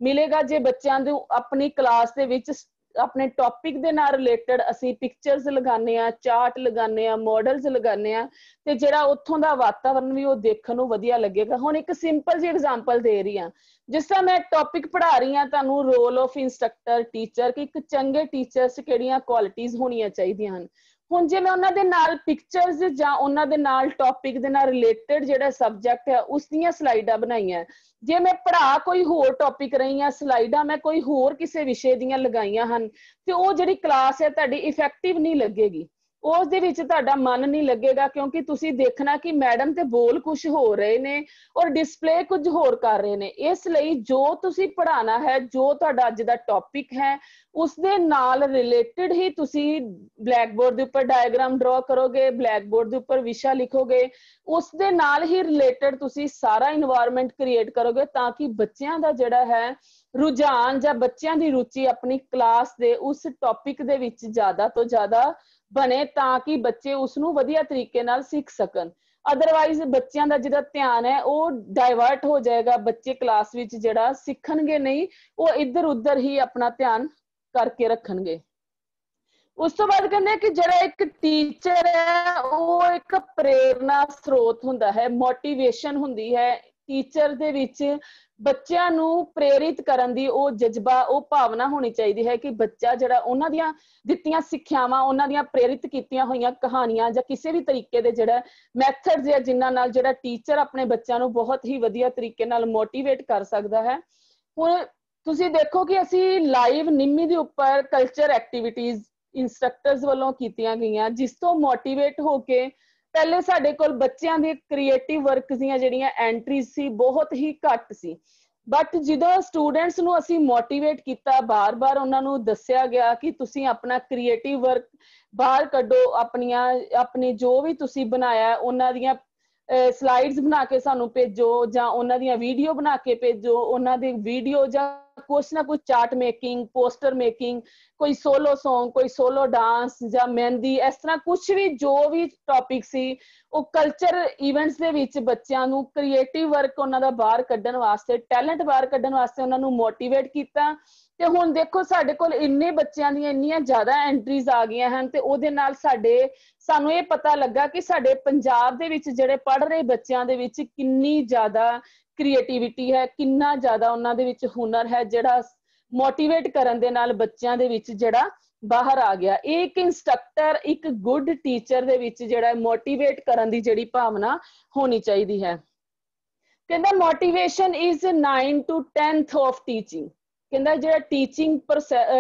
ਮਿਲੇਗਾ। ਜੇ ਬੱਚਿਆਂ ਨੂੰ ਆਪਣੀ ਕਲਾਸ ਦੇ ਵਿੱਚ ਆਪਣੇ ਟੌਪਿਕ ਦੇ ਨਾਲ ਰਿਲੇਟਡ ਅਸੀਂ ਪਿਕਚਰਸ ਲਗਾਉਂਦੇ ਆ, ਚਾਰਟ ਲਗਾਉਂਦੇ ਆ, ਮਾਡਲਸ ਲਗਾਉਂਦੇ ਆ, ਤੇ ਜਿਹੜਾ ਉੱਥੋਂ ਦਾ ਵਾਤਾਵਰਨ ਵੀ ਉਹ ਦੇਖਣ ਨੂੰ ਵਧੀਆ ਲੱਗੇਗਾ। ਹੁਣ ਇੱਕ ਸਿੰਪਲ ਜਿਹੀ ਐਗਜ਼ਾਮਪਲ ਦੇ ਰਹੀ ਹਾਂ, ਜਿਸ ਤਰ੍ਹਾਂ ਮੈਂ ਟੌਪਿਕ ਪੜ੍ਹਾ ਰਹੀ ਹਾਂ ਤੁਹਾਨੂੰ ਰੋਲ ਆਫ ਇੰਸਟਰਕਟਰ ਟੀਚਰ, ਕਿ ਇੱਕ ਚੰਗੇ ਟੀਚਰ 'ਚ ਕਿਹੜੀਆਂ ਕੁਆਲਿਟੀਜ਼ ਹੋਣੀਆਂ ਚਾਹੀਦੀਆਂ ਹਨ। ਹੁਣ ਜੇ ਮੈਂ ਉਹਨਾਂ ਦੇ ਨਾਲ ਪਿਕਚਰਸ ਜਾਂ ਉਹਨਾਂ ਦੇ ਨਾਲ ਟੌਪਿਕ ਦੇ ਨਾਲ ਰਿਲੇਟਡ ਜਿਹੜਾ ਸਬਜੈਕਟ ਹੈ ਉਸ ਦੀਆਂ ਸਲਾਈਡਾਂ ਬਣਾਈਆਂ, ਜੇ ਮੈਂ ਪੜ੍ਹਾ ਕੋਈ ਹੋਰ ਟੌਪਿਕ ਰਹੀ ਹਾਂ, ਸਲਾਈਡਾਂ ਮੈਂ ਕੋਈ ਹੋਰ ਕਿਸੇ ਵਿਸ਼ੇ ਦੀਆਂ ਲਗਾਈਆਂ ਹਨ, ਤੇ ਉਹ ਜਿਹੜੀ ਕਲਾਸ ਹੈ ਤੁਹਾਡੀ ਇਫੈਕਟਿਵ ਨਹੀਂ ਲੱਗੇਗੀ, ਉਸ ਦੇ ਵਿੱਚ ਤੁਹਾਡਾ ਮਨ ਨਹੀਂ ਲੱਗੇਗਾ, ਕਿਉਂਕਿ ਤੁਸੀਂ ਦੇਖਣਾ ਕਿ ਮੈਡਮ ਤੇ ਬੋਲ ਕੁਝ ਹੋ ਰਹੇ ਨੇ ਔਰ ਡਿਸਪਲੇ ਕੁਝ ਹੋਰ ਕਰ ਰਹੇ ਨੇ। ਇਸ ਲਈ ਜੋ ਤੁਸੀਂ ਪੜ੍ਹਾਉਣਾ ਹੈ, ਜੋ ਤੁਹਾਡਾ ਅੱਜ ਦਾ ਟੌਪਿਕ ਹੈ, ਉਸ ਦੇ ਨਾਲ ਰਿਲੇਟਡ ਹੀ ਤੁਸੀਂ ਬਲੈਕ ਬੋਰਡ ਦੇ ਉੱਪਰ ਡਾਇਗਰਾਮ ਡਰਾ ਕਰੋਗੇ, ਬਲੈਕ ਬੋਰਡ ਦੇ ਉੱਪਰ ਵਿਸ਼ਾ ਲਿਖੋਗੇ, ਉਸ ਦੇ ਨਾਲ ਹੀ ਰਿਲੇਟਡ ਤੁਸੀਂ ਸਾਰਾ ਇਨਵਾਇਰਨਮੈਂਟ ਕ੍ਰੀਏਟ ਕਰੋਗੇ, ਤਾਂ ਕਿ ਬੱਚਿਆਂ ਦਾ ਜਿਹੜਾ ਹੈ ਰੁਝਾਨ ਜਾਂ ਬੱਚਿਆਂ ਦੀ ਰੁਚੀ ਆਪਣੀ ਕਲਾਸ ਦੇ ਉਸ ਟੌਪਿਕ ਦੇ ਵਿੱਚ ਜ਼ਿਆਦਾ ਤੋਂ ਜ਼ਿਆਦਾ ਬਣੇ, ਤਾਂ ਕਿ ਬੱਚੇ ਉਸ ਨੂੰ ਵਧੀਆ ਤਰੀਕੇ ਨਾਲ ਸਿੱਖ ਸਕਣ। ਅਦਰਵਾਈਜ਼ ਬੱਚਿਆਂ ਦਾ ਜਿਹੜਾ ਧਿਆਨ ਹੈ ਉਹ ਡਾਇਵਰਟ ਹੋ ਜਾਏਗਾ, ਬੱਚੇ ਕਲਾਸ ਵਿੱਚ ਜਿਹੜਾ ਸਿੱਖਣਗੇ ਨਹੀਂ, ਉਹ ਇੱਧਰ ਉੱਧਰ ਹੀ ਆਪਣਾ ਧਿਆਨ ਕਰਕੇ ਰੱਖਣਗੇ। ਉਸ ਤੋਂ ਬਾਅਦ ਕਹਿੰਦੇ ਕਿ ਜਿਹੜਾ ਇੱਕ ਟੀਚਰ ਹੈ ਉਹ ਇੱਕ ਪ੍ਰੇਰਨਾ ਸਰੋਤ ਹੁੰਦਾ ਹੈ, ਮੋਟੀਵੇਸ਼ਨ ਹੁੰਦੀ ਹੈ ਟੀਚਰ ਦੇ ਵਿੱਚ। ਬੱਚਿਆਂ ਨੂੰ ਪ੍ਰੇਰਿਤ ਕਰਨ ਦੀ ਉਹ ਜਜ਼ਬਾ, ਉਹ ਭਾਵਨਾ ਹੋਣੀ ਚਾਹੀਦੀ ਹੈ ਕਿ ਬੱਚਾ ਜਿਹੜਾ ਉਹਨਾਂ ਦੀਆਂ ਦਿੱਤੀਆਂ ਸਿੱਖਿਆਵਾਂ, ਉਹਨਾਂ ਦੀਆਂ ਪ੍ਰੇਰਿਤ ਕੀਤੀਆਂ ਹੋਈਆਂ ਕਹਾਣੀਆਂ ਜਾਂ ਕਿਸੇ ਵੀ ਤਰੀਕੇ ਦੇ ਜਿਹੜਾ ਮੈਥਡਸ ਹੈ ਜਿਨ੍ਹਾਂ ਨਾਲ ਜਿਹੜਾ ਟੀਚਰ ਆਪਣੇ ਬੱਚਿਆਂ ਨੂੰ ਬਹੁਤ ਹੀ ਵਧੀਆ ਤਰੀਕੇ ਨਾਲ ਮੋਟੀਵੇਟ ਕਰ ਸਕਦਾ ਹੈ। ਹੁਣ ਤੁਸੀਂ ਦੇਖੋ ਕਿ ਅਸੀਂ ਲਾਈਵ ਨਿੰਮੀ ਦੇ ਉੱਪਰ ਕਲਚਰ ਐਕਟੀਵਿਟੀਜ਼ ਇੰਸਟਰਕਟਰਸ ਵੱਲੋਂ ਕੀਤੀਆਂ ਗਈਆਂ, ਜਿਸ ਤੋਂ ਮੋਟੀਵੇਟ ਹੋ ਕੇ ਪਹਿਲੇ ਸਾਡੇ ਕੋਲ ਬੱਚਿਆਂ ਦੇ ਕ੍ਰੀਏਟਿਵ ਵਰਕ ਦੀਆਂ ਜਿਹੜੀਆਂ ਐਂਟਰੀਜ਼ ਸੀ ਬਹੁਤ ਹੀ ਘੱਟ ਸੀ, ਬਟ ਜਦੋਂ ਸਟੂਡੈਂਟਸ ਨੂੰ ਅਸੀਂ ਮੋਟੀਵੇਟ ਕੀਤਾ, ਬਾਰ-ਬਾਰ ਉਹਨਾਂ ਨੂੰ ਦੱਸਿਆ ਗਿਆ ਕਿ ਤੁਸੀਂ ਆਪਣਾ ਕ੍ਰੀਏਟਿਵ ਵਰਕ ਬਾਹਰ ਕੱਢੋ, ਆਪਣੀ ਜੋ ਵੀ ਤੁਸੀਂ ਬਣਾਇਆ ਉਹਨਾਂ ਦੀਆਂ ਸਲਾਈਡਸ ਬਣਾ ਕੇ ਸਾਨੂੰ ਭੇਜੋ, ਜਾਂ ਉਹਨਾਂ ਦੀਆਂ ਵੀਡੀਓ ਬਣਾ ਕੇ ਭੇਜੋ, ਉਹਨਾਂ ਦੀ ਵੀਡੀਓ ਜਾਂ ਕੁਛ ਨਾ ਕੁਛ ਚਾਰਟ ਮੇਕਿੰਗ, ਪੋਸਟਰ ਮੇਕਿੰਗ, ਕੋਈ ਸੋਲੋ ਸੌਂਗ, ਕੋਈ ਸੋਲੋ ਡਾਂਸ ਜਾਂ ਮਹਿੰਦੀ, ਇਸ ਤਰ੍ਹਾਂ ਕੁਛ ਵੀ ਜੋ ਵੀ ਟੌਪਿਕ ਸੀ ਉਹ ਕਲਚਰ ਇਵੈਂਟਸ ਦੇ ਵਿੱਚ ਬੱਚਿਆਂ ਨੂੰ ਕ੍ਰੀਏਟਿਵ ਵਰਕ ਉਹਨਾਂ ਦਾ ਬਾਹਰ ਕੱਢਣ ਵਾਸਤੇ, ਟੈਲੈਂਟ ਬਾਹਰ ਕੱਢਣ ਵਾਸਤੇ ਉਹਨਾਂ ਨੂੰ ਮੋਟੀਵੇਟ ਕੀਤਾ। ਤੇ ਹੁਣ ਦੇਖੋ ਸਾਡੇ ਕੋਲ ਇੰਨੇ ਬੱਚਿਆਂ ਦੀਆਂ ਇੰਨੀਆਂ ਜ਼ਿਆਦਾ ਐਂਟਰੀਜ਼ ਆ ਗਈਆਂ ਹਨ, ਤੇ ਉਹਦੇ ਨਾਲ ਸਾਨੂੰ ਇਹ ਪਤਾ ਲੱਗਾ ਕਿ ਸਾਡੇ ਪੰਜਾਬ ਦੇ ਵਿੱਚ ਜਿਹੜੇ ਪੜ੍ਹ ਰਹੇ ਬੱਚਿਆਂ ਦੇ ਵਿੱਚ ਕਿੰਨੀ ਜ਼ਿਆਦਾ ਕ੍ਰੀਏਟੀਵਿਟੀ ਹੈ, ਕਿੰਨਾ ਜ਼ਿਆਦਾ ਉਹਨਾਂ ਦੇ ਵਿੱਚ ਹੁਨਰ ਹੈ, ਜਿਹੜਾ ਮੋਟੀਵੇਟ ਕਰਨ ਦੇ ਨਾਲ ਬੱਚਿਆਂ ਦੇ ਵਿੱਚ ਜਿਹੜਾ ਬਾਹਰ ਆ ਗਿਆ। ਇਹ ਇੱਕ ਇੰਸਟਰਕਟਰ, ਇੱਕ ਗੁੱਡ ਟੀਚਰ ਦੇ ਵਿੱਚ ਜਿਹੜਾ ਮੋਟੀਵੇਟ ਕਰਨ ਦੀ ਜਿਹੜੀ ਭਾਵਨਾ ਹੋਣੀ ਚਾਹੀਦੀ ਹੈ। ਕਹਿੰਦਾ motivation is 9 to 10th of teaching. ਕਹਿੰਦਾ ਜਿਹੜਾ ਟੀਚਿੰਗ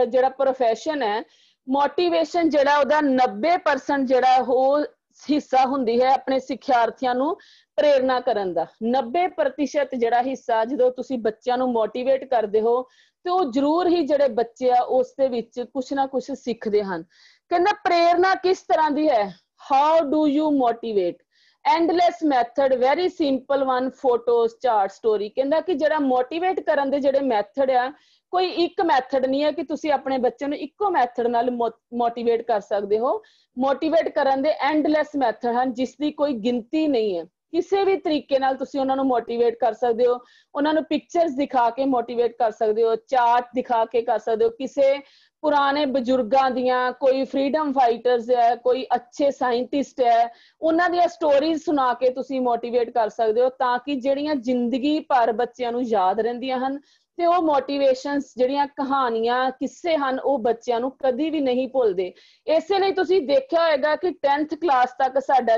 ਜਿਹੜਾ ਪ੍ਰੋਫੈਸ਼ਨ ਹੈ, ਮੋਟੀਵੇਸ਼ਨ ਜਿਹੜਾ ਉਹਦਾ 90% ਜਿਹੜਾ ਉਹ ਹਿੱਸਾ ਹੁੰਦੀ ਹੈ ਆਪਣੇ ਸਿੱਖਿਆਰਥੀਆਂ ਨੂੰ ਪ੍ਰੇਰਨਾ ਕਰਨ ਦਾ। 90% ਜਿਹੜਾ ਹਿੱਸਾ ਜਦੋਂ ਤੁਸੀਂ ਬੱਚਿਆਂ ਨੂੰ ਮੋਟੀਵੇਟ ਕਰਦੇ ਹੋ ਤੇ ਉਹ ਜ਼ਰੂਰ ਹੀ ਜਿਹੜੇ ਬੱਚੇ ਆ ਉਸ ਦੇ ਵਿੱਚ ਕੁਛ ਨਾ ਕੁਛ ਸਿੱਖਦੇ ਹਨ। ਕਹਿੰਦਾ ਪ੍ਰੇਰਨਾ ਕਿਸ ਤਰ੍ਹਾਂ ਦੀ ਹੈ? How do you motivate? Endless method, very simple one, photos, chart, story. ਕਹਿੰਦਾ ਕਿ ਜਿਹੜਾ ਮੋਟੀਵੇਟ ਕਰਨ ਦੇ ਜਿਹੜੇ ਮੈਥਡ ਆ, ਕੋਈ ਇੱਕ ਮੈਥਡ ਨਹੀਂ ਹੈ ਕਿ ਤੁਸੀਂ ਆਪਣੇ ਬੱਚੇ ਨੂੰ ਇੱਕੋ ਮੈਥਡ ਨਾਲ ਮੋਟੀਵੇਟ ਕਰ ਸਕਦੇ ਹੋ। ਮੋਟੀਵੇਟ ਕਰਨ ਦੇ ਐਂਡਲੈਸ ਮੈਥਡ ਹਨ ਜਿਸ ਦੀ ਕੋਈ ਗਿਣਤੀ ਨਹੀਂ ਹੈ। ਕਿਸੇ ਵੀ ਤਰੀਕੇ ਨਾਲ ਤੁਸੀਂ ਉਹਨਾਂ ਨੂੰ ਮੋਟੀਵੇਟ ਕਰ ਸਕਦੇ ਹੋ। ਉਹਨਾਂ ਨੂੰ ਪਿਕਚਰਸ ਦਿਖਾ ਕੇ ਮੋਟੀਵੇਟ ਕਰ ਸਕਦੇ ਹੋ, ਚਾਰਟ ਦਿਖਾ ਕੇ ਕਰ ਸਕਦੇ ਹੋ, ਕਿਸੇ ਪੁਰਾਣੇ ਬਜ਼ੁਰਗਾਂ ਦੀਆਂ, ਕੋਈ ਫਰੀडम ਫਾਈਟਰਸ ਹੈ, ਕੋਈ ਅੱਛੇ ਸਾਇੰਟਿਸਟ ਹੈ, ਉਹਨਾਂ ਦੀਆਂ ਸਟੋਰੀਜ਼ ਸੁਣਾ ਕੇ ਤੁਸੀਂ ਮੋਟੀਵੇਟ ਕਰ ਸਕਦੇ ਹੋ, ਤਾਂ ਕਿ ਜਿਹੜੀਆਂ ਜ਼ਿੰਦਗੀ ਭਰ ਬੱਚਿਆਂ ਨੂੰ ਯਾਦ ਰਹਿੰਦੀਆਂ ਹਨ। ਤੇ ਉਹ ਮੋਟੀਵੇਸ਼ਨਸ ਜਿਹੜੀਆਂ ਕਹਾਣੀਆਂ, ਕਿੱਸੇ ਹਨ, ਉਹ ਬੱਚਿਆਂ ਨੂੰ ਕਦੀ ਵੀ ਨਹੀਂ ਭੁੱਲਦੇ। ਇਸੇ ਲਈ ਤੁਸੀਂ ਦੇਖਿਆ ਹੋਏਗਾ ਕਿ 10th ਕਲਾਸ ਤੱਕ ਸਾਡਾ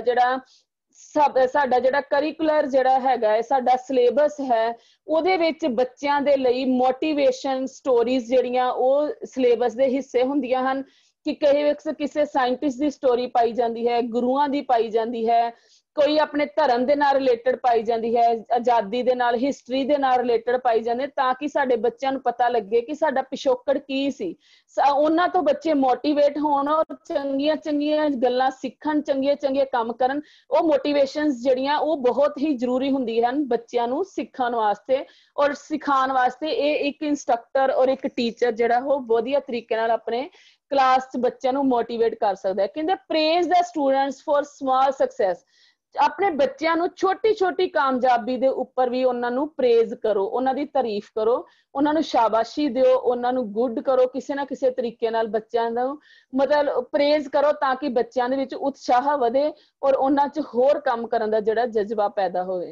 ਜਿਹੜਾ ਕਰਿਕੂਲਰ ਜਿਹੜਾ ਹੈਗਾ ਹੈ, ਸਾਡਾ ਸਿਲੇਬਸ ਹੈ, ਉਹਦੇ ਵਿੱਚ ਬੱਚਿਆਂ ਦੇ ਲਈ ਮੋਟੀਵੇਸ਼ਨ ਸਟੋਰੀਜ਼ ਜਿਹੜੀਆਂ ਉਹ ਸਿਲੇਬਸ ਦੇ ਹਿੱਸੇ ਹੁੰਦੀਆਂ ਹਨ। ਕਿ ਕਿਸੇ ਸਾਇੰਟਿਸਟ ਦੀ ਸਟੋਰੀ ਪਾਈ ਜਾਂਦੀ ਹੈ, ਗੁਰੂਆਂ ਦੀ ਪਾਈ ਜਾਂਦੀ ਹੈ, कोई अपने धर्म दे नाल रिलेटेड पाई जाती है, आजादी दे नाल, हिस्टरी दे नाल रिलेटेड पाई जाती, ताकि साडे बच्चों नूं पता लगे कि साडा पिछोकड़ की सी। उन्हां तो बच्चे मोटिवेट होण और चंगियां चंगियां गल्लां सीखण, चंगियां चंगियां काम करन। वो मोटिवेशनस जिहड़ियां वो बहुत ही जरूरी हुंदियां हन बच्चों नूं सीखण वास्ते और सिखाण वास्ते। ये एक इंस्ट्रक्टर और एक टीचर जिहड़ा वो वधिया तरीके नाल अपने क्लास च बच्चों नूं मोटिवेट कर सकदा है। कहंदे praise the students for small success. अपने बच्चों नूं छोटी छोटी कामयाबी दे उपर भी उन्हां नूं प्रेज करो, उन्हां दी तारीफ करो, उन्हां नूं शाबाशी दिओ, उन्हां नूं गुड करो किसी ना किसी तरीके नाल। बच्चों नूं मतलब प्रेज करो ताकि बच्चों दे विच उत्साह वधे और उन्हां च होर काम करन दा जिहड़ा जज्बा पैदा होवे।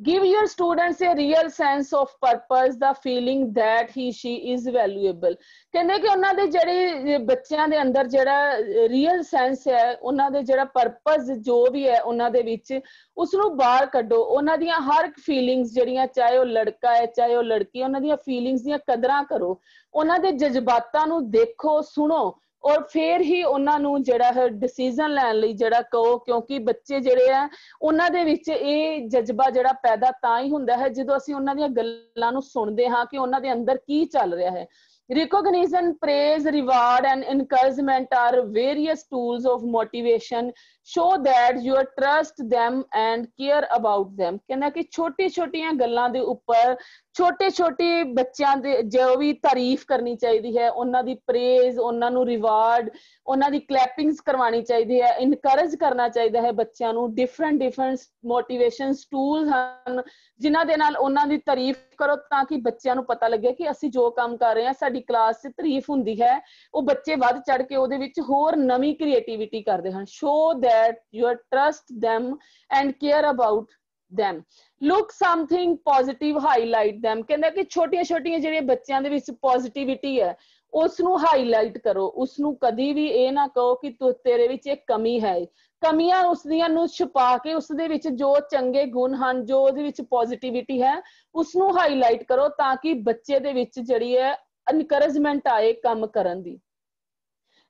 Give your students a real sense of purpose, the feeling that he she is valuable। कहंदे कि उन्हां दे ਜਿਹੜੇ ਬੱਚਿਆਂ ਦੇ ਅੰਦਰ ਜਿਹੜਾ ਰੀਅਲ ਸੈਂਸ ਹੈ, ਉਹਨਾਂ ਦੇ ਜਿਹੜਾ ਪਰਪਸ ਜੋ ਵੀ ਹੈ ਉਹਨਾਂ ਦੇ ਵਿੱਚ, ਉਸ ਨੂੰ ਬਾਹਰ ਕੱਢੋ। ਉਹਨਾਂ ਦੀਆਂ ਹਰ ਇੱਕ ਫੀਲਿੰਗਸ ਜਿਹੜੀਆਂ, ਚਾਹੇ ਉਹ ਲੜਕਾ ਹੈ ਚਾਹੇ ਉਹ ਲੜਕੀ, ਉਹਨਾਂ ਦੀਆਂ ਫੀਲਿੰਗਸ ਦੀਆਂ ਕਦਰਾਂ ਕਰੋ, ਉਹਨਾਂ ਦੇ ਜਜ਼ਬਾਤਾਂ ਨੂੰ ਦੇਖੋ, ਸੁਣੋ और फिर ही उन्होंने जिहड़ा है डिसीजन लैण लई जिहड़ा कहो। क्योंकि बच्चे जिहड़े आ उन्हां दे विच इह जज्बा जिहड़ा पैदा तां ही हुंदा है जदों असीं उन्हां दीयां गल्लां नूं सुणदे हां कि उन्हां दे अंदर की चल रिहा है। Recognition, praise, reward and encouragement are various tools of motivation, show that you trust them and care about them। कहना कि छोटी छोटियां गल्लां दे उपर छोटे छोटे बच्चों दे जो भी तारीफ करनी चाहिए है, उन्हां दी प्रेज, उन्हां नूं रिवार्ड, उन्हां दी क्लैपिंग्स करवानी चाहिए है, इनकरेज करना चाहिए है बच्चों नूं। डिफरेंट डिफरेंट मोटिवेशन टूल्स हैं जिन्हां दे नाल उन्हां दी तारीफ करो ताकि बच्चों नूं पता लगे कि असीं जो काम कर रहे हैं साडी क्लास च तारीफ हुंदी है। वो बच्चे वध चढ़ के उहदे विच होर नवीं क्रिएटिविटी करदे हन। Show that you trust them and care about them, look something positive, highlight them। कहंदा कि छोटियां छोटियां जिहड़ियां बच्चों दे विच पॉजिटिविटी है उसनूं हाईलाइट करो। उसनूं कदी भी ये ना कहो कि तू तेरे विच एक कमी है। कमियां उसदियां नूं छुपा के उस दे विच जो चंगे गुण हैं, जो उहदे विच पॉजिटिविटी है, उसनूं हाईलाइट करो ताकि बच्चे दे विच जिहड़ी है एनकरेजमेंट आए काम करन दी।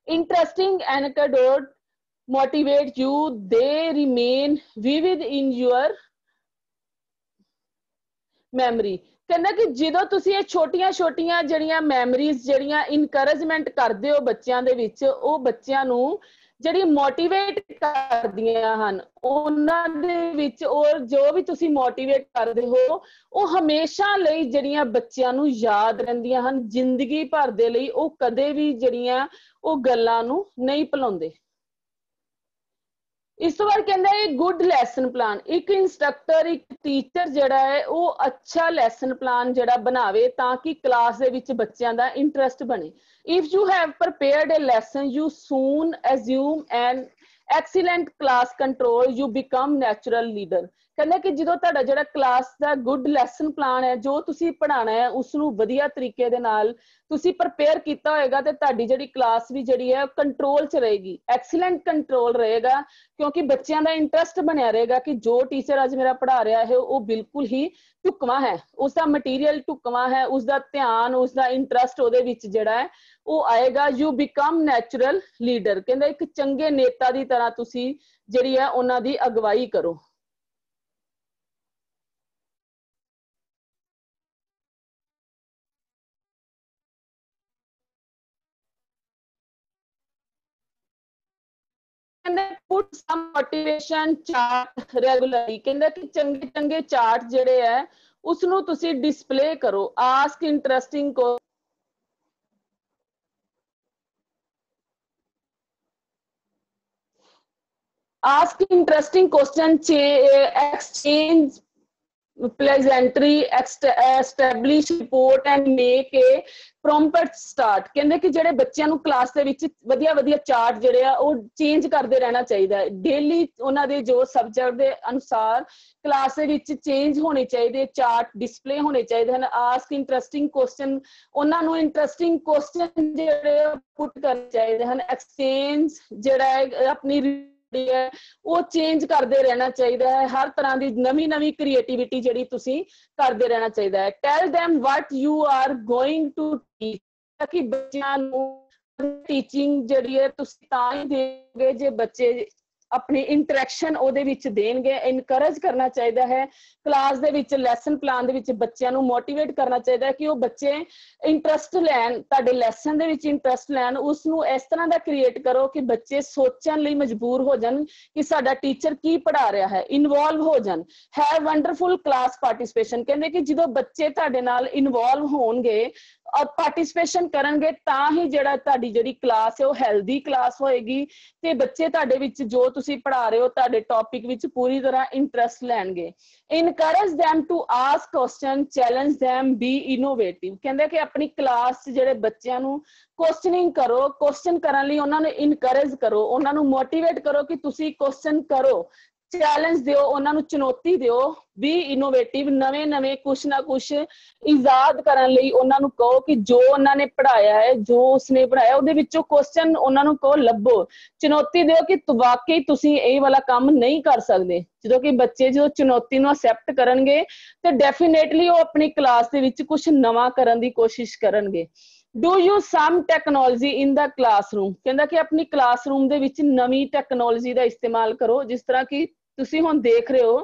Interesting anecdote motivate you, they remain vivid in your memory। कहना कि ਜਦੋਂ ਤੁਸੀਂ ਇਹ ਛੋਟੀਆਂ ਛੋਟੀਆਂ ਜਿਹੜੀਆਂ ਮੈਮਰੀਜ਼ ਜਿਹੜੀਆਂ ਇਨਕਰੇਜਮੈਂਟ ਕਰਦੇ ਹੋ ਬੱਚਿਆਂ ਦੇ ਵਿੱਚ, ਉਹ ਬੱਚਿਆਂ ਨੂੰ ਜਿਹੜੀ ਮੋਟੀਵੇਟ ਕਰਦੀਆਂ ਹਨ ਉਹਨਾਂ ਦੇ ਵਿੱਚ, ਔਰ ਜੋ ਵੀ ਤੁਸੀਂ ਮੋਟੀਵੇਟ ਕਰਦੇ ਹੋ ਉਹ ਹਮੇਸ਼ਾ ਲਈ ਜਿਹੜੀਆਂ ਬੱਚਿਆਂ ਨੂੰ ਯਾਦ ਰਹਿੰਦੀਆਂ ਹਨ ਜ਼ਿੰਦਗੀ ਭਰ ਦੇ ਲਈ। ਉਹ ਕਦੇ ਵੀ ਜਿਹੜੀਆਂ ਉਹ ਗੱਲਾਂ ਨੂੰ ਨਹੀਂ ਭੁਲਾਉਂਦੇ। इस तो बाद कहंदा है गुड लैसन प्लान। एक इंस्ट्रक्टर, एक टीचर जिहड़ा है वो अच्छा लैसन प्लान जिहड़ा बनावे ताकि क्लास दे विच बच्चों दा इंटरेस्ट बने। If you have prepared A lesson you soon assume an excellent class control, you become natural leader। कहंदा कि ਜਦੋਂ ਤੁਹਾਡਾ ਜਿਹੜਾ ਕਲਾਸ ਦਾ ਗੁੱਡ ਲੈਸਨ ਪਲਾਨ ਹੈ, ਜੋ ਤੁਸੀਂ ਪੜ੍ਹਾਉਣਾ ਹੈ ਉਸ ਨੂੰ ਵਧੀਆ ਤਰੀਕੇ ਦੇ ਨਾਲ ਤੁਸੀਂ ਪ੍ਰਪੇਅਰ ਕੀਤਾ ਹੋਏਗਾ ਤੇ ਤੁਹਾਡੀ ਜਿਹੜੀ ਕਲਾਸ ਵੀ ਜਿਹੜੀ ਹੈ ਕੰਟਰੋਲ 'ਚ ਰਹੇਗੀ, ਐਕਸੀਲੈਂਟ ਕੰਟਰੋਲ ਰਹੇਗਾ। ਕਿਉਂਕਿ ਬੱਚਿਆਂ ਦਾ ਇੰਟਰਸਟ ਬਣਿਆ ਰਹੇਗਾ ਕਿ ਜੋ ਟੀਚਰ ਅੱਜ ਮੇਰਾ ਪੜ੍ਹਾ ਰਿਹਾ ਹੈ ਉਹ ਬਿਲਕੁਲ ਹੀ ਢੁਕਵਾਂ ਹੈ, ਉਸਦਾ ਮਟੀਰੀਅਲ ਢੁਕਵਾਂ ਹੈ, ਉਸਦਾ ਧਿਆਨ, ਉਸਦਾ ਇੰਟਰਸਟ ਉਹਦੇ ਵਿੱਚ ਜਿਹੜਾ ਹੈ ਉਹ ਆਏਗਾ। You become natural leader. ਕਹਿੰਦਾ ਇੱਕ ਚੰਗੇ ਨੇਤਾ ਦੀ ਤਰ੍ਹਾਂ ਤੁਸੀਂ ਜਿਹੜੀ ਹੈ ਉਹਨਾਂ ਦੀ ਅਗਵਾਈ ਕਰੋ। put some motivation chart regularly। ਕਹਿੰਦਾ ਕਿ ਚੰਗੇ ਚੰਗੇ ਚਾਰਟ ਜਿਹੜੇ ਹੈ ਉਸ ਨੂੰ ਤੁਸੀਂ ਡਿਸਪਲੇ ਕਰੋ। Ask interesting question, exchange pleasantry, establish report and make a prompt start। ਕਹਿੰਦੇ ਕਿ ਜਿਹੜੇ ਬੱਚਿਆਂ ਨੂੰ ਕਲਾਸ ਦੇ ਵਿੱਚ ਵਧੀਆ ਵਧੀਆ ਚਾਰਟ ਜਿਹੜੇ ਆ ਉਹ ਚੇਂਜ ਕਰਦੇ ਰਹਿਣਾ ਚਾਹੀਦਾ ਹੈ। ਡੇਲੀ ਉਹਨਾਂ ਦੇ ਜੋ ਸਬਜੈਕਟ ਦੇ ਅਨੁਸਾਰ ਕਲਾਸ ਦੇ ਵਿੱਚ ਚੇਂਜ ਹੋਣੇ ਚਾਹੀਦੇ, ਚਾਰਟ ਡਿਸਪਲੇ ਹੋਣੇ ਚਾਹੀਦੇ ਹਨ। ਆਸਕ ਇੰਟਰਸਟਿੰਗ ਕੁਐਸਚਨ, ਉਹਨਾਂ ਨੂੰ ਇੰਟਰਸਟਿੰਗ ਕੁਐਸਚਨ ਜਿਹੜੇ ਪੁੱਟ ਕਰਨੇ ਚਾਹੀਦੇ ਹਨ। ਐਕਸਚੇਂਜ ਜਿਹੜਾ ਹੈ ਆਪਣੀ है वो चेंज करते रहना चाहिए है। हर तरह की नवी नवी क्रिएटिविटी जिहड़ी तुसी करते रहना चाहिए है। Tell them what you are going to teach, ताकि बच्चों नूं टीचिंग जिहड़ी है तुसी तां ही देओगे जे बच्चे अपनी इंटरैक्शन ਉਹਦੇ ਵਿੱਚ ਦੇਣਗੇ ਇਨਕਰੇਜ ਕਰਨਾ ਚਾਹੀਦਾ ਹੈ ਕਲਾਸ ਦੇ ਵਿੱਚ ਲੈਸਨ ਪਲਾਨ ਦੇ ਵਿੱਚ ਬੱਚਿਆਂ ਨੂੰ ਮੋਟੀਵੇਟ ਕਰਨਾ ਚਾਹੀਦਾ ਹੈ ਕਿ ਉਹ ਬੱਚੇ ਇੰਟਰਸਟ ਲੈਣ ਤੁਹਾਡੇ ਲੈਸਨ ਦੇ ਵਿੱਚ ਇੰਟਰਸਟ ਲੈਣ ਉਸ ਨੂੰ ਇਸ ਤਰ੍ਹਾਂ ਦਾ ਕ੍ਰੀਏਟ ਕਰੋ ਕਿ ਬੱਚੇ ਸੋਚਣ ਲਈ ਮਜਬੂਰ ਹੋ ਜਾਣ ਕਿ ਸਾਡਾ ਟੀਚਰ ਕੀ ਪੜ੍ਹਾ ਰਿਹਾ ਹੈ ਇਨਵੋਲਵ ਹੋ ਜਾਣ ਹੈਵ ਵੰਡਰਫੁਲ ਕਲਾਸ ਪਾਰਟਿਸਿਪੇਸ਼ਨ ਕਹਿੰਦੇ ਕਿ ਜਦੋਂ ਬੱਚੇ ਤੁਹਾਡੇ ਨਾਲ ਇਨਵੋਲਵ ਹੋਣਗੇ ਪਾਰਟਿਸਿਪੇਸ਼ਨ ਕਰਨਗੇ ਤਾਂ ਹੀ ਜਿਹੜਾ ਤੁਹਾਡੀ ਜਿਹੜੀ ਕਲਾਸ ਹੈ ਉਹ ਹੈਲਦੀ ਕਲਾਸ ਹੋਏਗੀ ਤੇ ਬੱਚੇ ਤੁਹਾਡੇ ਵਿੱਚ ਜੋ ਤੁਸੀਂ ਪੜ੍ਹਾ ਰਹੇ ਹੋ ਤੁਹਾਡੇ ਟੌਪਿਕ ਵਿੱਚ ਪੂਰੀ ਤਰ੍ਹਾਂ ਇੰਟਰਸਟ ਲੈਣਗੇ encourage them to ask question challenge them be innovative ਕਹਿੰਦੇ ਕਿ ਆਪਣੀ ਕਲਾਸ 'ਚ ਜਿਹੜੇ ਬੱਚਿਆਂ ਨੂੰ ਕੁਐਸਚਨਿੰਗ ਕਰੋ ਕੁਐਸਚਨ ਕਰਨ ਲਈ ਉਹਨਾਂ ਨੂੰ ਇਨਕਰੇਜ ਕਰੋ ਉਹਨਾਂ ਨੂੰ ਮੋਟੀਵੇਟ ਕਰੋ ਕਿ ਤੁਸੀਂ ਕੁਐਸਚਨ ਕਰੋ ਚੈਲੰਜ ਦਿਓ ਉਹਨਾਂ ਨੂੰ ਚੁਣੌਤੀ ਦਿਓ ਵੀ ਇਨੋਵੇਟਿਵ ਨਵੇਂ ਕੁਛ ਨਾ ਕੁਛ ਇਜਾਦ ਕਰਨ ਲਈ ਉਹਨਾਂ ਨੂੰ ਕਹੋ ਕਿ ਜੋ ਉਹਨਾਂ ਨੇ ਪੜ੍ਹਾਇਆ ਹੈ ਜੋ ਉਸਨੇ ਪੜ੍ਹਾਇਆ ਉਹਦੇ ਵਿੱਚੋਂ ਕੁਐਸਚਨ ਉਹਨਾਂ ਨੂੰ ਕਹੋ ਲੱਭੋ ਚੁਣੌਤੀ ਦਿਓ ਕਿ ਵਾਕਈ ਤੁਸੀਂ ਇਹ ਵਾਲਾ ਕੰਮ ਨਹੀਂ ਕਰ ਸਕਦੇ ਜਦੋਂ ਕਿ ਬੱਚੇ ਜਦੋਂ ਚੁਣੌਤੀ ਨੂੰ ਅਸੈਪਟ ਕਰਨਗੇ ਤੇ ਡੈਫੀਨੇਟਲੀ ਉਹ ਆਪਣੀ ਕਲਾਸ ਦੇ ਵਿੱਚ ਕੁਛ ਨਵਾਂ ਕਰਨ ਦੀ ਕੋਸ਼ਿਸ਼ ਕਰਨਗੇ Do use some technology in the classroom ਕਹਿੰਦਾ ਕਿ ਆਪਣੀ ਕਲਾਸਰੂਮ ਦੇ ਵਿੱਚ ਨਵੀਂ ਟੈਕਨੋਲੋਜੀ ਦਾ ਇਸਤੇਮਾਲ ਕਰੋ ਜਿਸ ਤਰ੍ਹਾਂ ਕਿ ਤੁਸੀਂ ਹੁਣ ਦੇਖ ਰਹੇ ਹੋ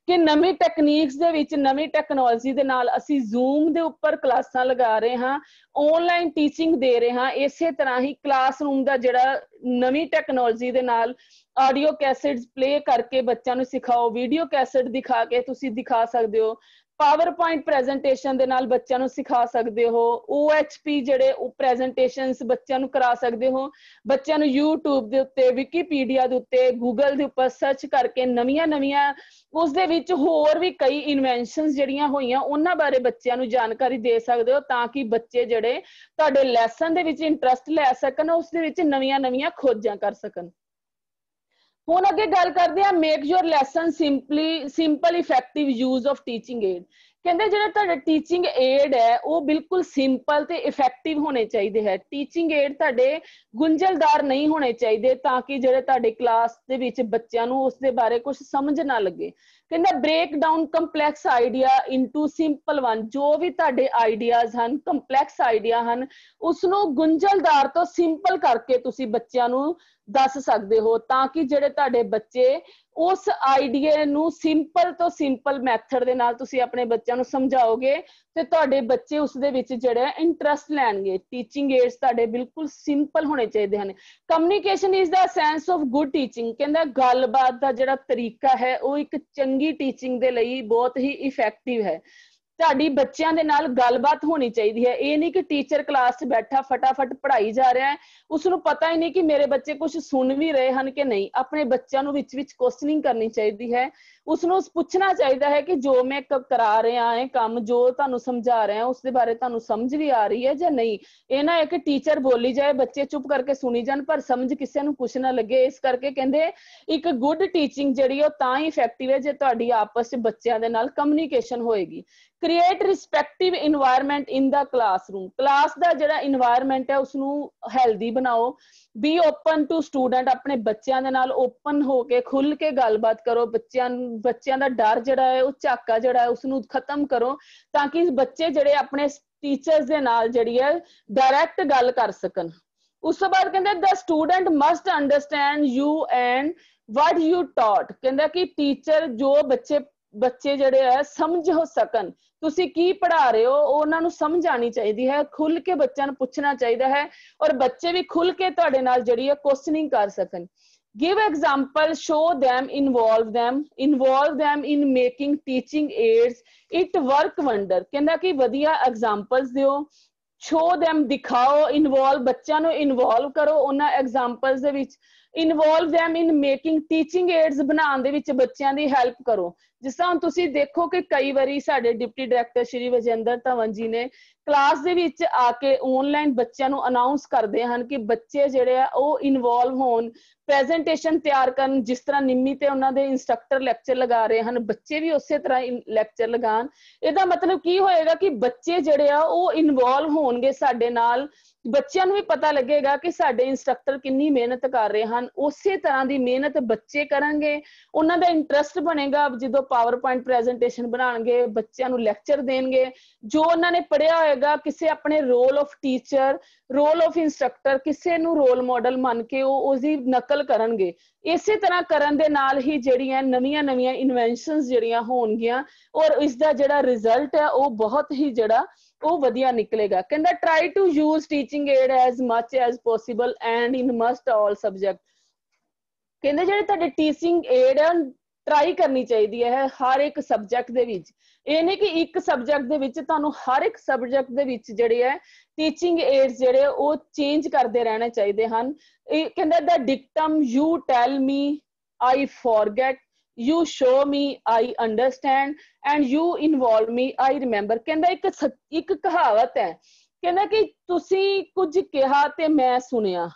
ਕਿ ਨਵੀਂ ਟੈਕਨੀਕਸ ਦੇ ਵਿੱਚ ਨਵੀਂ ਟੈਕਨੋਲੋਜੀ ਦੇ ਨਾਲ ਅਸੀਂ ਜ਼ੂਮ ਦੇ ਉੱਪਰ ਕਲਾਸਾਂ ਲਗਾ ਰਹੇ ਹਾਂ ਆਨਲਾਈਨ ਟੀਚਿੰਗ ਦੇ ਰਹੇ ਹਾਂ ਇਸੇ ਤਰ੍ਹਾਂ ਹੀ ਕਲਾਸਰੂਮ ਦਾ ਜਿਹੜਾ ਨਵੀਂ ਟੈਕਨੋਲੋਜੀ ਦੇ ਨਾਲ ਆਡੀਓ ਕੈਸੇਟਸ ਪਲੇ ਕਰਕੇ ਬੱਚਿਆਂ ਨੂੰ ਸਿਖਾਓ ਵੀਡੀਓ ਕੈਸੇਟ ਦਿਖਾ ਕੇ ਤੁਸੀਂ ਦਿਖਾ ਸਕਦੇ ਹੋ PowerPoint ਪ੍ਰੈਜੈਂਟੇਸ਼ਨ ਦੇ ਨਾਲ ਬੱਚਿਆਂ ਨੂੰ ਸਿਖਾ ਸਕਦੇ ਹੋ OHP ਜਿਹੜੇ ਪ੍ਰੈਜੈਂਟੇਸ਼ਨਸ ਬੱਚਿਆਂ ਨੂੰ ਕਰਾ ਸਕਦੇ ਹੋ ਬੱਚਿਆਂ ਨੂੰ YouTube ਦੇ ਉੱਤੇ ਵਿਕੀਪੀਡੀਆ ਦੇ ਉੱਤੇ Google ਦੇ ਉੱਪਰ ਸਰਚ ਕਰਕੇ ਨਵੀਆਂ ਉਸ ਦੇ ਵਿੱਚ ਹੋਰ ਵੀ ਕਈ ਇਨਵੈਂਸ਼ਨਸ ਜਿਹੜੀਆਂ ਹੋਈਆਂ ਉਹਨਾਂ ਬਾਰੇ ਬੱਚਿਆਂ ਨੂੰ ਜਾਣਕਾਰੀ ਦੇ ਸਕਦੇ ਹੋ ਤਾਂ ਕਿ ਬੱਚੇ ਜਿਹੜੇ ਤੁਹਾਡੇ ਲੈਸਨ ਦੇ ਵਿੱਚ ਇੰਟਰਸਟ ਲੈ ਸਕਣ ਉਸ ਦੇ ਵਿੱਚ ਨਵੀਆਂ ਖੋਜਾਂ ਕਰ ਸਕਣ ਹੁਣ ਅੱਗੇ ਗੱਲ ਕਰਦੇ ਆ make your lesson simple effective use of teaching aid ਕਹਿੰਦੇ ਜਿਹੜਾ ਤੁਹਾਡਾ ਟੀਚਿੰਗ ਏਡ ਹੈ ਉਹ ਬਿਲਕੁਲ ਸਿੰਪਲ ਤੇ ਇਫੈਕਟਿਵ ਹੋਣੇ ਚਾਹੀਦੇ ਹੈ ਟੀਚਿੰਗ ਏਡ ਤੁਹਾਡੇ ਗੁੰਝਲਦਾਰ ਨਹੀਂ ਹੋਣੇ ਚਾਹੀਦੇ ਤਾਂ ਕਿ ਜਿਹੜੇ ਤੁਹਾਡੇ ਕਲਾਸ ਦੇ ਵਿੱਚ ਬੱਚਿਆਂ ਨੂੰ ਉਸ ਦੇ ਬਾਰੇ ਕੁਝ ਸਮਝ ਨਾ ਲੱਗੇ ਕਹਿੰਦਾ break down complex idea into simple one ਜੋ ਵੀ ਤੁਹਾਡੇ ਆਈਡੀਆਜ਼ ਹਨ ਕੰਪਲੈਕਸ ਆਈਡੀਆ ਹਨ ਉਸ ਨੂੰ ਗੁੰਝਲਦਾਰ ਤੋਂ ਸਿੰਪਲ ਕਰਕੇ ਤੁਸੀਂ ਬੱਚਿਆਂ ਨੂੰ ਦੱਸ ਸਕਦੇ ਹੋ ਤਾਂ ਕਿ ਜਿਹੜੇ ਤੁਹਾਡੇ ਬੱਚੇ ਉਸ ਆਈਡੀਆ ਨੂੰ ਸਿੰਪਲ ਤੋਂ ਸਿੰਪਲ ਮੈਥਡ ਦੇ ਨਾਲ ਤੁਸੀਂ ਆਪਣੇ ਬੱਚਿਆਂ ਨੂੰ ਸਮਝਾਓਗੇ ਤੇ ਤੁਹਾਡੇ ਬੱਚੇ ਉਸ ਦੇ ਵਿੱਚ ਜਿਹੜਾ ਇੰਟਰਸਟ ਲੈਣਗੇ ਟੀਚਿੰਗ ਏਡਸ ਤੁਹਾਡੇ ਬਿਲਕੁਲ ਸਿੰਪਲ ਹੋਣੇ ਚਾਹੀਦੇ ਹਨ communication is the sense of good teaching ਕਹਿੰਦਾ ਗੱਲਬਾਤ ਦਾ ਜਿਹੜਾ ਤਰੀਕਾ ਹੈ ਉਹ ਇੱਕ ਚੰਗੀ ਟੀਚਿੰਗ ਦੇ ਲਈ ਬਹੁਤ ਹੀ ਇਫੈਕਟਿਵ ਹੈ ਤੁਹਾਡੀ ਬੱਚਿਆਂ ਦੇ ਨਾਲ ਗੱਲਬਾਤ ਹੋਣੀ ਚਾਹੀਦੀ ਹੈ ਇਹ ਨਹੀਂ ਕਿ ਟੀਚਰ ਕਲਾਸ 'ਚ ਬੈਠਾ ਫਟਾਫਟ ਪੜ੍ਹਾਈ ਜਾ ਰਿਹਾ ਹੈ ਉਸਨੂੰ ਪਤਾ ਹੀ ਨਹੀਂ ਕਿ ਮੇਰੇ ਬੱਚੇ ਕੁਝ ਸੁਣ ਵੀ ਰਹੇ ਹਨ ਕਿ ਨਹੀਂ ਆਪਣੇ ਬੱਚਿਆਂ ਨੂੰ ਵਿੱਚ ਕੁਐਸਚਨਿੰਗ ਕਰਨੀ ਚਾਹੀਦੀ ਹੈ ਉਸਨੂੰ ਪੁੱਛਣਾ ਚਾਹੀਦਾ ਹੈ ਕਿ ਜੋ ਮੈਂ ਕਰਾ ਰਿਹਾ ਹਾਂ ਕੰਮ ਜੋ ਤੁਹਾਨੂੰ ਸਮਝਾ ਰਿਹਾ ਉਸ ਦੇ ਬਾਰੇ ਤੁਹਾਨੂੰ ਸਮਝ ਵੀ ਆ ਰਹੀ ਹੈ ਜਾਂ ਨਹੀਂ ਇਹ ਨਾ ਹੈ ਕਿ ਟੀਚਰ ਬੋਲੀ ਜਾਏ ਬੱਚੇ ਚੁੱਪ ਕਰਕੇ ਸੁਣੀ ਜਾਣ ਪਰ ਸਮਝ ਕਿਸੇ ਨੂੰ ਕੁਛ ਨਾ ਲੱਗੇ ਇਸ ਕਰਕੇ ਕਹਿੰਦੇ ਇੱਕ ਗੁੱਡ ਟੀਚਿੰਗ ਜਿਹੜੀ ਉਹ ਤਾਂ ਹੀ ਇਫੈਕਟਿਵ ਹੈ ਜੇ ਤੁਹਾਡੀ ਆਪਸ 'ਚ ਬੱਚਿਆਂ ਦੇ ਨਾਲ ਕਮਿਊਨੀਕੇਸ਼ਨ ਹੋਏਗੀ create respective environment in the classroom class ਦਾ ਜਿਹੜਾ environment ਹੈ ਉਸਨੂੰ healthy ਬਣਾਓ be open to student ਆਪਣੇ ਬੱਚਿਆਂ ਦੇ ਨਾਲ open ਹੋ ਕੇ ਖੁੱਲ ਕੇ ਗੱਲਬਾਤ ਕਰੋ ਬੱਚਿਆਂ ਦਾ ਡਰ ਜਿਹੜਾ ਹੈ ਉਹ ਝਾਕਾ ਜਿਹੜਾ ਹੈ ਉਸਨੂੰ ਖਤਮ ਕਰੋ ਤਾਂ ਕਿ ਬੱਚੇ ਜਿਹੜੇ ਆਪਣੇ ਟੀਚਰਸ ਦੇ ਨਾਲ ਜਿਹੜੀ ਹੈ ਡਾਇਰੈਕਟ ਗੱਲ ਕਰ ਸਕਣ ਉਸ ਤੋਂ ਬਾਅਦ ਕਹਿੰਦੇ the student must understand you and what you taught ਕਹਿੰਦਾ ਕਿ ਟੀਚਰ ਜੋ ਬੱਚੇ ਜਿਹੜੇ ਹੈ ਸਮਝ ਹੋ ਸਕਣ ਤੁਸੀਂ ਕੀ ਪੜ੍ਹਾ ਰਹੇ ਹੋ ਉਹਨਾਂ ਨੂੰ ਸਮਝ ਆਣੀ ਚਾਹੀਦੀ ਹੈ ਖੁੱਲ ਕੇ ਬੱਚਿਆਂ ਨੂੰ ਪੁੱਛਣਾ ਚਾਹੀਦਾ ਹੈ ਔਰ ਬੱਚੇ ਵੀ ਖੁੱਲ ਕੇ ਤੁਹਾਡੇ ਨਾਲ ਜਿਹੜੀ ਹੈ ਕੁਐਸਚਨਿੰਗ ਕਰ ਸਕਣ give example show them involve them in making teaching aids it work wonder ਕਹਿੰਦਾ ਕਿ ਵਧੀਆ examples ਦਿਓ show them ਦਿਖਾਓ involve ਬੱਚਿਆਂ ਨੂੰ involve ਕਰੋ ਉਹਨਾਂ examples ਦੇ ਵਿੱਚ involve them in making teaching aids ਬਣਾਉਣ ਦੇ ਵਿੱਚ ਬੱਚਿਆਂ ਦੀ ਹੈਲਪ ਕਰੋ ਜਿਸ ਤਰ੍ਹਾਂ ਤੁਸੀਂ ਦੇਖੋ ਕਿ ਕਈ ਵਾਰੀ ਸਾਡੇ ਡਿਪਟੀ ਡਾਇਰੈਕਟਰ ਸ਼੍ਰੀ ਵਿਜੇਂਦਰ ਧਵਨ ਜੀ ਨੇ ਕਲਾਸ ਦੇ ਵਿੱਚ ਆ ਕੇ ਆਨਲਾਈਨ ਬੱਚਿਆਂ ਨੂੰ ਅਨਾਉਂਸ ਕਰਦੇ ਹਨ ਕਿ ਬੱਚੇ ਜਿਹੜੇ ਆ ਉਹ ਇਨਵੋਲਵ ਹੋਣ ਪ੍ਰੈਜੈਂਟੇਸ਼ਨ ਤਿਆਰ ਕਰਨ ਜਿਸ ਤਰ੍ਹਾਂ ਨਿੰਮੀ ਤੇ ਉਹਨਾਂ ਦੇ ਇੰਸਟ੍ਰਕਟਰ ਲੈਕਚਰ ਲਗਾ ਰਹੇ ਹਨ ਬੱਚੇ ਵੀ ਉਸੇ ਤਰ੍ਹਾਂ ਲੈਕਚਰ ਲਗਾਉਣ ਇਹਦਾ ਮਤਲਬ ਕੀ ਹੋਏਗਾ ਕਿ ਬੱਚੇ ਜਿਹੜੇ ਆ ਉਹ ਇਨਵੋਲਵ ਹੋਣਗੇ ਸਾਡੇ ਨਾਲ ਬੱਚਿਆਂ ਨੂੰ ਵੀ ਪਤਾ ਲੱਗੇਗਾ ਕਿ ਸਾਡੇ ਇੰਸਟ੍ਰਕਟਰ ਕਿੰਨੀ ਮਿਹਨਤ ਕਰ ਰਹੇ ਹਨ ਉਸੇ ਤਰ੍ਹਾਂ ਦੀ ਮਿਹਨਤ ਬੱਚੇ ਕਰਨਗੇ ਉਹਨਾਂ ਦਾ ਇੰਟਰਸਟ ਬਣੇਗਾ ਜਦੋਂ PowerPoint ਪ੍ਰੈਜੈਂਟੇਸ਼ਨ ਬਣਾਉਣਗੇ ਬੱਚਿਆਂ ਨੂੰ ਲੈਕਚਰ ਦੇਣਗੇ ਜੋ ਉਹਨਾਂ ਨੇ ਪੜ੍ਹਿਆ ਹੋਏਗਾ ਕਿਸੇ ਆਪਣੇ role of teacher role of instructor ਕਿਸੇ ਨੂੰ ਰੋਲ ਮਾਡਲ ਮੰਨ ਕੇ ਉਹ ਉਸਦੀ ਨਕਲ ਕਰਨਗੇ। ਇਸੇ ਤਰ੍ਹਾਂ ਕਰਨ ਦੇ ਨਾਲ ਹੀ ਜਿਹੜੀਆਂ ਨਵੀਆਂ ਇਨਵੈਂਸ਼ਨਸ ਜਿਹੜੀਆਂ ਹੋਣਗੀਆਂ ਔਰ ਇਸ ਦਾ ਜਿਹੜਾ ਰਿਜ਼ਲਟ ਹੈ ਉਹ ਬਹੁਤ ਹੀ ਜਿਹੜਾ ਉਹ ਵਧੀਆ ਨਿਕਲੇਗਾ। ਕਹਿੰਦਾ try to use teaching aid as much as possible and in must all subject. ਕਹਿੰਦੇ ਜਿਹੜੇ ਤੁਹਾਡੇ ਟੀਚਿੰਗ ਏਡ ਹੈ ਟਰਾਈ ਕਰਨੀ ਚਾਹੀਦੀ ਹੈ ਹਰ ਇੱਕ ਸਬਜੈਕਟ ਦੇ ਵਿੱਚ। ਇਹ ਨਹੀਂ ਕਿ ਇੱਕ ਸਬਜੈਕਟ ਦੇ ਵਿੱਚ, ਤੁਹਾਨੂੰ ਹਰ ਇੱਕ ਸਬਜੈਕਟ ਦੇ ਵਿੱਚ ਜਿਹੜੇ ਹੈ ਟੀਚਿੰਗ ਏਡਸ ਜਿਹੜੇ ਉਹ ਚੇਂਜ ਕਰਦੇ ਰਹਿਣੇ ਚਾਹੀਦੇ ਹਨ। ਇਹ ਕਹਿੰਦਾ ਦਾ dictum you tell me I forget, you show me I understand and you involve me I remember. ਕਹਿੰਦਾ ਇੱਕ ਕਹਾਵਤ ਹੈ, ਕਹਿੰਦਾ ਕਿ ਤੁਸੀਂ ਕੁਝ ਕਿਹਾ ਤੇ ਮੈਂ ਸੁਣਿਆ,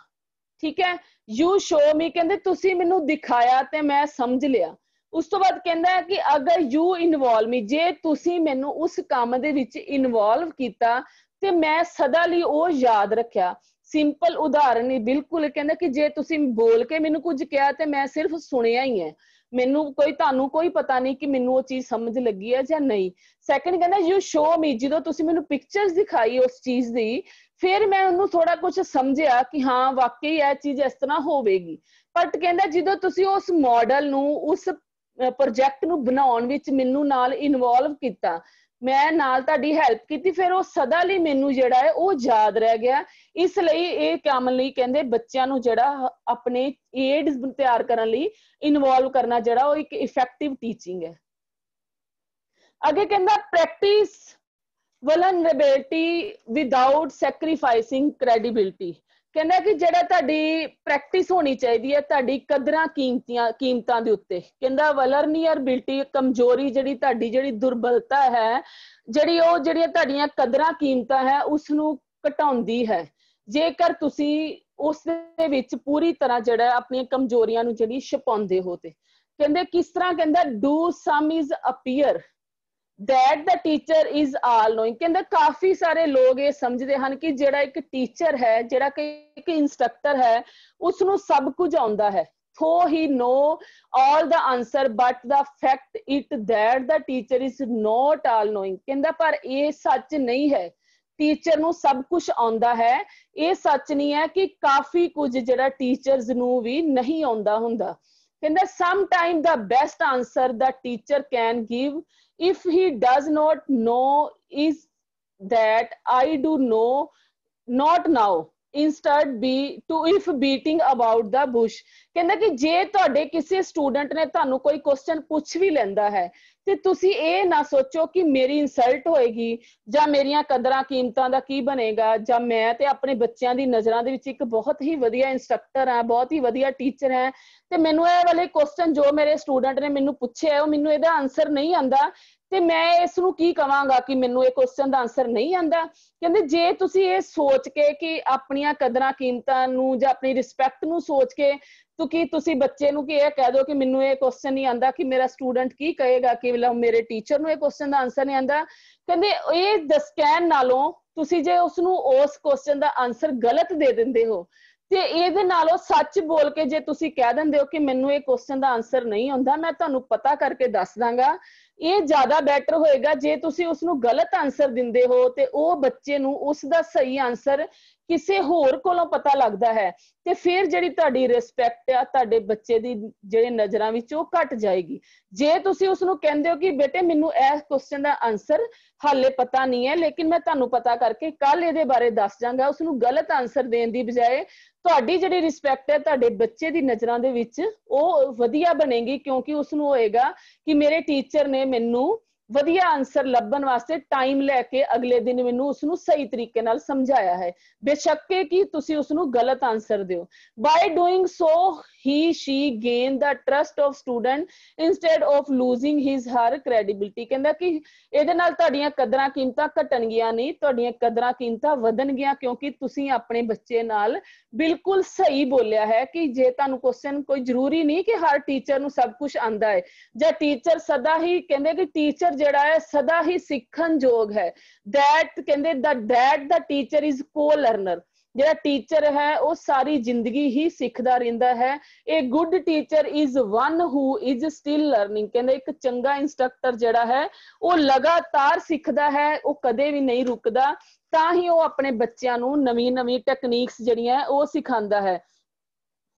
ਠੀਕ ਹੈ। ਯੂ ਸ਼ੋ ਮੀ ਕਹਿੰਦੇ ਤੁਸੀਂ ਮੈਨੂੰ ਦਿਖਾਇਆ ਤੇ ਮੈਂ ਸਮਝ ਲਿਆ। ਉਸ ਤੋਂ ਬਾਅਦ ਕਹਿੰਦਾ ਹੈ ਕਿ ਅਗਰ ਯੂ ਇਨਵੋਲਵ ਮੀ, ਜੇ ਤੁਸੀਂ ਮੈਨੂੰ ਉਸ ਕੰਮ ਦੇ ਵਿੱਚ ਇਨਵੋਲਵ ਕੀਤਾ ਤੇ ਮੈਂ ਸਦਾ ਲਈ ਉਹ ਯਾਦ ਰੱਖਿਆ। ਸਿੰਪਲ ਉਦਾਹਰਨ ਹੀ ਬਿਲਕੁਲ, ਕਹਿੰਦਾ ਕਿ ਜੇ ਤੁਸੀਂ ਬੋਲ ਕੇ ਮੈਨੂੰ ਕੁਝ ਕਿਹਾ ਤੇ ਮੈਂ ਸਿਰਫ ਸੁਣਿਆ ਹੀ ਹੈ, ਮੈਨੂੰ ਤੁਹਾਨੂੰ ਕੋਈ ਪਤਾ ਨਹੀਂ ਕਿ ਮੈਨੂੰ ਉਹ ਚੀਜ਼ ਸਮਝ ਲੱਗੀ ਹੈ ਜਾਂ ਨਹੀਂ। ਸੈਕੰਡ ਕਹਿੰਦਾ ਯੂ ਸ਼ੋ ਮੀ, ਜਦੋਂ ਤੁਸੀਂ ਮੈਨੂੰ ਪਿਕਚਰਸ ਦਿਖਾਈ ਉਸ ਚੀਜ਼ ਦੀ, ਫਿਰ ਮੈਂ ਉਹਨੂੰ ਥੋੜਾ ਕੁਝ ਸਮਝਿਆ ਕਿ ਹਾਂ ਵਾਕਈ ਇਹ ਚੀਜ਼ ਇਸ ਤਰ੍ਹਾਂ ਹੋਵੇਗੀ। ਬਟ ਕਹਿੰਦਾ ਜਦੋਂ ਤੁਸੀਂ ਉਸ ਮਾਡਲ ਨੂੰ, ਉਸ ਪ੍ਰੋਜੈਕਟ ਨੂੰ ਬਣਾਉਣ ਵਿੱਚ ਮੈਨੂੰ ਨਾਲ ਇਨਵੋਲਵ ਕੀਤਾ, ਮੈਂ ਨਾਲ ਤੁਹਾਡੀ ਹੈਲਪ ਕੀਤੀ, ਫਿਰ ਉਹ ਸਦਾ ਲਈ ਮੈਨੂੰ ਜਿਹੜਾ ਹੈ ਉਹ ਯਾਦ ਰਹਿ ਗਿਆ। ਇਸ ਲਈ ਇਹ ਕੰਮ ਲਈ ਕਹਿੰਦੇ ਬੱਚਿਆਂ ਨੂੰ ਜਿਹੜਾ ਆਪਣੇ ਏਡਸ ਤਿਆਰ ਕਰਨ ਲਈ ਇਨਵੋਲਵ ਕਰਨਾ ਜਿਹੜਾ ਉਹ ਇੱਕ ਇਫੈਕਟਿਵ ਟੀਚਿੰਗ ਹੈ। ਅੱਗੇ ਕਹਿੰਦਾ ਪ੍ਰੈਕਟਿਸ ਵਲਨਰੇਬਿਲਿਟੀ ਵਿਦਾਊਟ ਸੈਕਰੀਫਾਈਸਿੰਗ ਕ੍ਰੈਡੀਬਿਲਿਟੀ। ਕਹਿੰਦਾ ਕਿ ਜਿਹੜਾ ਤੁਹਾਡੀ ਪ੍ਰੈਕਟਿਸ ਹੋਣੀ ਚਾਹੀਦੀ ਹੈ ਤੁਹਾਡੀ ਕਦਰਾਂ ਕੀਮਤਾਂ ਦੇ ਉੱਤੇ। ਕਹਿੰਦਾ ਵਲਨਰੇਬਿਲਿਟੀ ਕਮਜ਼ੋਰੀ ਜਿਹੜੀ ਤੁਹਾਡੀ ਜਿਹੜੀ ਦੁਰਬਲਤਾ ਹੈ, ਜਿਹੜੀਆਂ ਤੁਹਾਡੀਆਂ ਕਦਰਾਂ ਕੀਮਤਾਂ ਹੈ ਉਸ ਨੂੰ ਘਟਾਉਂਦੀ ਹੈ ਜੇਕਰ ਤੁਸੀਂ ਉਸ ਦੇ ਵਿੱਚ ਪੂਰੀ ਤਰ੍ਹਾਂ ਜਿਹੜਾ ਆਪਣੀਆਂ ਕਮਜ਼ੋਰੀਆਂ ਨੂੰ ਜਿਹੜੀ ਛੁਪਾਉਂਦੇ ਹੋ। ਤੇ ਕਹਿੰਦੇ ਕਿਸ ਤਰ੍ਹਾਂ, ਕਹਿੰਦਾ do sum is appear that the teacher is all knowing। ਕਹਿੰਦਾ ਕਾਫੀ ਸਾਰੇ ਲੋਕ ਇਹ ਸਮਝਦੇ ਹਨ ਕਿ ਜਿਹੜਾ ਇੱਕ ਟੀਚਰ ਹੈ, ਜਿਹੜਾ ਕਿ ਇੱਕ ਇੰਸਟ੍ਰਕਟਰ ਹੈ, ਉਸ ਨੂੰ ਸਭ ਕੁਝ ਆਉਂਦਾ ਹੈ। though he know all the answer but the fact it that the teacher is not all knowing। ਕਹਿੰਦਾ ਪਰ ਇਹ ਸੱਚ ਨਹੀਂ ਹੈ ਟੀਚਰ ਨੂੰ ਸਭ ਕੁਝ ਆਉਂਦਾ ਹੈ। ਇਹ ਸੱਚ ਨਹੀਂ ਹੈ ਕਿ ਕਾਫੀ ਕੁਝ ਜਿਹੜਾ ਟੀਚਰਸ ਨੂੰ ਵੀ ਨਹੀਂ ਆਉਂਦਾ ਹੁੰਦਾ। ਕਹਿੰਦਾ sometime the best answer the teacher can give if he does not know is that I do know not now instead be to if beating about the bush। ਕਹਿੰਦਾ ਕਿ ਜੇ ਤੁਹਾਡੇ ਕਿਸੇ ਸਟੂਡੈਂਟ ਨੇ ਤੁਹਾਨੂੰ ਕੋਈ ਕੁਐਸਚਨ ਪੁੱਛ ਵੀ ਲੈਂਦਾ ਹੈ ਤੇ ਤੁਸੀਂ ਇਹ ਨਾ ਸੋਚੋ ਕਿ ਮੇਰੀ ਇਨਸਲਟ ਹੋਏਗੀ ਜਾਂ ਮੇਰੀਆਂ ਕਦਰਾਂ ਕੀਮਤਾਂ ਦਾ ਕੀ ਬਣੇਗਾ, ਜਾਂ ਮੈਂ ਤੇ ਆਪਣੇ ਬੱਚਿਆਂ ਦੀ ਨਜ਼ਰਾਂ ਦੇ ਵਿੱਚ ਇੱਕ ਬਹੁਤ ਹੀ ਵਧੀਆ ਇੰਸਟ੍ਰਕਟਰ ਹਾਂ, ਬਹੁਤ ਹੀ ਵਧੀਆ ਟੀਚਰ ਹੈ, ਤੇ ਮੈਨੂੰ ਇਹ ਵਾਲੇ ਕੁਐਸਚਨ ਜੋ ਮੇਰੇ ਸਟੂਡੈਂਟ ਨੇ ਮੈਨੂੰ ਪੁੱਛਿਆ ਉਹ ਮੈਨੂੰ ਇਹਦਾ ਆਨਸਰ ਨਹੀਂ ਆਂਦਾ ਤੇ ਮੈਂ ਇਸ ਨੂੰ ਕੀ ਕਵਾਂਗਾ ਕਿ ਮੈਨੂੰ ਇਹ ਕੁਐਸਚਨ ਦਾ ਆਨਸਰ ਨਹੀਂ ਆਂਦਾ। ਕਹਿੰਦੇ ਜੇ ਤੁਸੀਂ ਇਹ ਸੋਚ ਕੇ ਕਿ ਆਪਣੀਆਂ ਕਦਰਾਂ ਕੀਮਤਾਂ ਨੂੰ ਜਾਂ ਆਪਣੀ ਰਿਸਪੈਕਟ ਨੂੰ ਸੋਚ ਕੇ ਕਿ ਤੁਸੀਂ ਬੱਚੇ ਨੂੰ ਕਿ ਇਹ ਕਹਿ ਦਿਓ ਕਿ ਮੈਨੂੰ ਇਹ ਕੁਐਸਚਨ ਨਹੀਂ ਆਂਦਾ ਕਿ ਮੇਰਾ ਸਟੂਡੈਂਟ ਕੀ ਕਹੇਗਾ ਕਿ ਮੇਰੇ ਟੀਚਰ ਨੂੰ ਇਹ ਕੁਐਸਚਨ ਦਾ ਆਨਸਰ ਨਹੀਂ ਆਂਦਾ। ਕਹਿੰਦੇ ਇਹ ਕਹਿਣ ਨਾਲੋਂ ਤੁਸੀਂ ਜੇ ਉਸਨੂੰ ਉਸ ਕੁਐਸਚਨ ਦਾ ਆਨਸਰ ਗਲਤ ਦੇ ਦਿੰਦੇ ਹੋ ਤੇ ਇਹਦੇ ਨਾਲੋਂ ਸੱਚ ਬੋਲ ਕੇ ਜੇ ਤੁਸੀਂ ਕਹਿ ਦਿੰਦੇ ਹੋ ਕਿ ਮੈਨੂੰ ਇਹ ਕੁਐਸਚਨ ਦਾ ਆਨਸਰ ਨਹੀਂ ਆਉਂਦਾ, ਮੈਂ ਤੁਹਾਨੂੰ ਪਤਾ ਕਰਕੇ ਦੱਸ ਦਾਂਗਾ, ਇਹ ਜ਼ਿਆਦਾ ਬੈਟਰ ਹੋਏਗਾ। ਜੇ ਤੁਸੀਂ ਉਸਨੂੰ ਗਲਤ ਆਨਸਰ ਦਿੰਦੇ ਹੋ ਤੇ ਉਹ ਬੱਚੇ ਨੂੰ ਉਸ ਦਾ ਸਹੀ ਆਨਸਰ ਕਿਸੇ ਹੋਰ ਕੋਲੋਂ ਪਤਾ ਲੱਗਦਾ ਹੈ ਤੇ ਫਿਰ ਜਿਹੜੀ ਤੁਹਾਡੀ ਰਿਸਪੈਕਟ ਆ ਤੁਹਾਡੇ ਬੱਚੇ ਦੀ ਜਿਹੜੇ ਨਜ਼ਰਾਂ ਵਿੱਚ ਉਹ ਘਟ ਜਾਏਗੀ। ਜੇ ਤੁਸੀਂ ਉਸਨੂੰ ਕਹਿੰਦੇ ਹੋ ਕਿ ਬੇਟੇ ਮੈਨੂੰ ਇਹ ਕੁਐਸਚਨ ਦਾ ਆਨਸਰ ਹਾਲੇ ਪਤਾ ਨਹੀਂ ਹੈ ਲੇਕਿਨ ਮੈਂ ਤੁਹਾਨੂੰ ਪਤਾ ਕਰਕੇ ਕੱਲ ਇਹਦੇ ਬਾਰੇ ਦੱਸ ਜਾਵਾਂਗਾ, ਉਸਨੂੰ ਗਲਤ ਆਨਸਰ ਦੇਣ ਦੀ ਬਜਾਏ ਤੁਹਾਡੀ ਜਿਹੜੀ ਰਿਸਪੈਕਟ ਹੈ ਤੁਹਾਡੇ ਬੱਚੇ ਦੀ ਨਜ਼ਰਾਂ ਦੇ ਵਿੱਚ ਉਹ ਵਧੀਆ ਬਣੇਗੀ, ਕਿਉਂਕਿ ਉਸਨੂੰ ਹੋਏਗਾ ਕਿ ਮੇਰੇ ਟੀਚਰ ਨੇ ਮੈਨੂੰ ਵਧੀਆ ਆਨਸਰ ਲੱਭਣ ਵਾਸਤੇ ਟਾਈਮ ਲੈ ਕੇ ਅਗਲੇ ਦਿਨ ਮੈਨੂੰ ਉਸਨੂੰ ਸਹੀ ਤਰੀਕੇ ਨਾਲ ਸਮਝਾਇਆ ਹੈ, ਬੇਸ਼ੱਕੇ ਕਿ ਤੁਸੀਂ ਉਸਨੂੰ ਗਲਤ ਆਨਸਰ ਦਿਓ। By doing so he she gain the trust of student instead of losing his her credibility। ਕਹਿੰਦਾ ਕਿ ਇਹਦੇ ਨਾਲ ਤੁਹਾਡੀਆਂ ਕਦਰਾਂ ਕੀਮਤਾਂ ਘਟਣਗੀਆਂ ਨਹੀਂ, ਤੁਹਾਡੀਆਂ ਕਦਰਾਂ ਕੀਮਤਾਂ ਵਧਣਗੀਆਂ, ਕਿਉਂਕਿ ਤੁਸੀਂ ਆਪਣੇ ਬੱਚੇ ਨਾਲ ਬਿਲਕੁਲ ਸਹੀ ਬੋਲਿਆ ਹੈ ਕਿ ਜੇ ਤੁਹਾਨੂੰ ਕੁਐਸਚਨ ਕੋਈ ਜ਼ਰੂਰੀ ਨਹੀਂ ਕਿ ਹਰ ਟੀਚਰ ਨੂੰ ਸਭ ਕੁਝ ਆਂਦਾ ਹੈ, ਜਾਂ ਟੀਚਰ ਸਦਾ ਹੀ ਕਹਿੰਦੇ ਕਿ ਟੀਚਰ ਜਿਹੜਾ ਹੈ ਸਦਾ ਹੀ ਸਿੱਖਣ ਯੋਗ ਹੈ। that ਕਹਿੰਦੇ that the teacher is co-learner। ਜਿਹੜਾ ਟੀਚਰ ਹੈ ਉਹ ਸਾਰੀ ਜ਼ਿੰਦਗੀ ਹੀ ਸਿੱਖਦਾ ਰਹਿੰਦਾ ਹੈ। A good teacher is one who is still learning। ਕਹਿੰਦੇ ਇੱਕ ਚੰਗਾ ਇੰਸਟ੍ਰਕਟਰ ਜਿਹੜਾ ਹੈ ਉਹ ਲਗਾਤਾਰ ਸਿੱਖਦਾ ਹੈ, ਉਹ ਕਦੇ ਵੀ ਨਹੀਂ ਰੁਕਦਾ, ਤਾਂ ਹੀ ਉਹ ਆਪਣੇ ਬੱਚਿਆਂ ਨੂੰ ਨਵੀਂ ਟੈਕਨੀਕਸ ਜਿਹੜੀਆਂ ਉਹ ਸਿਖਾਉਂਦਾ ਹੈ।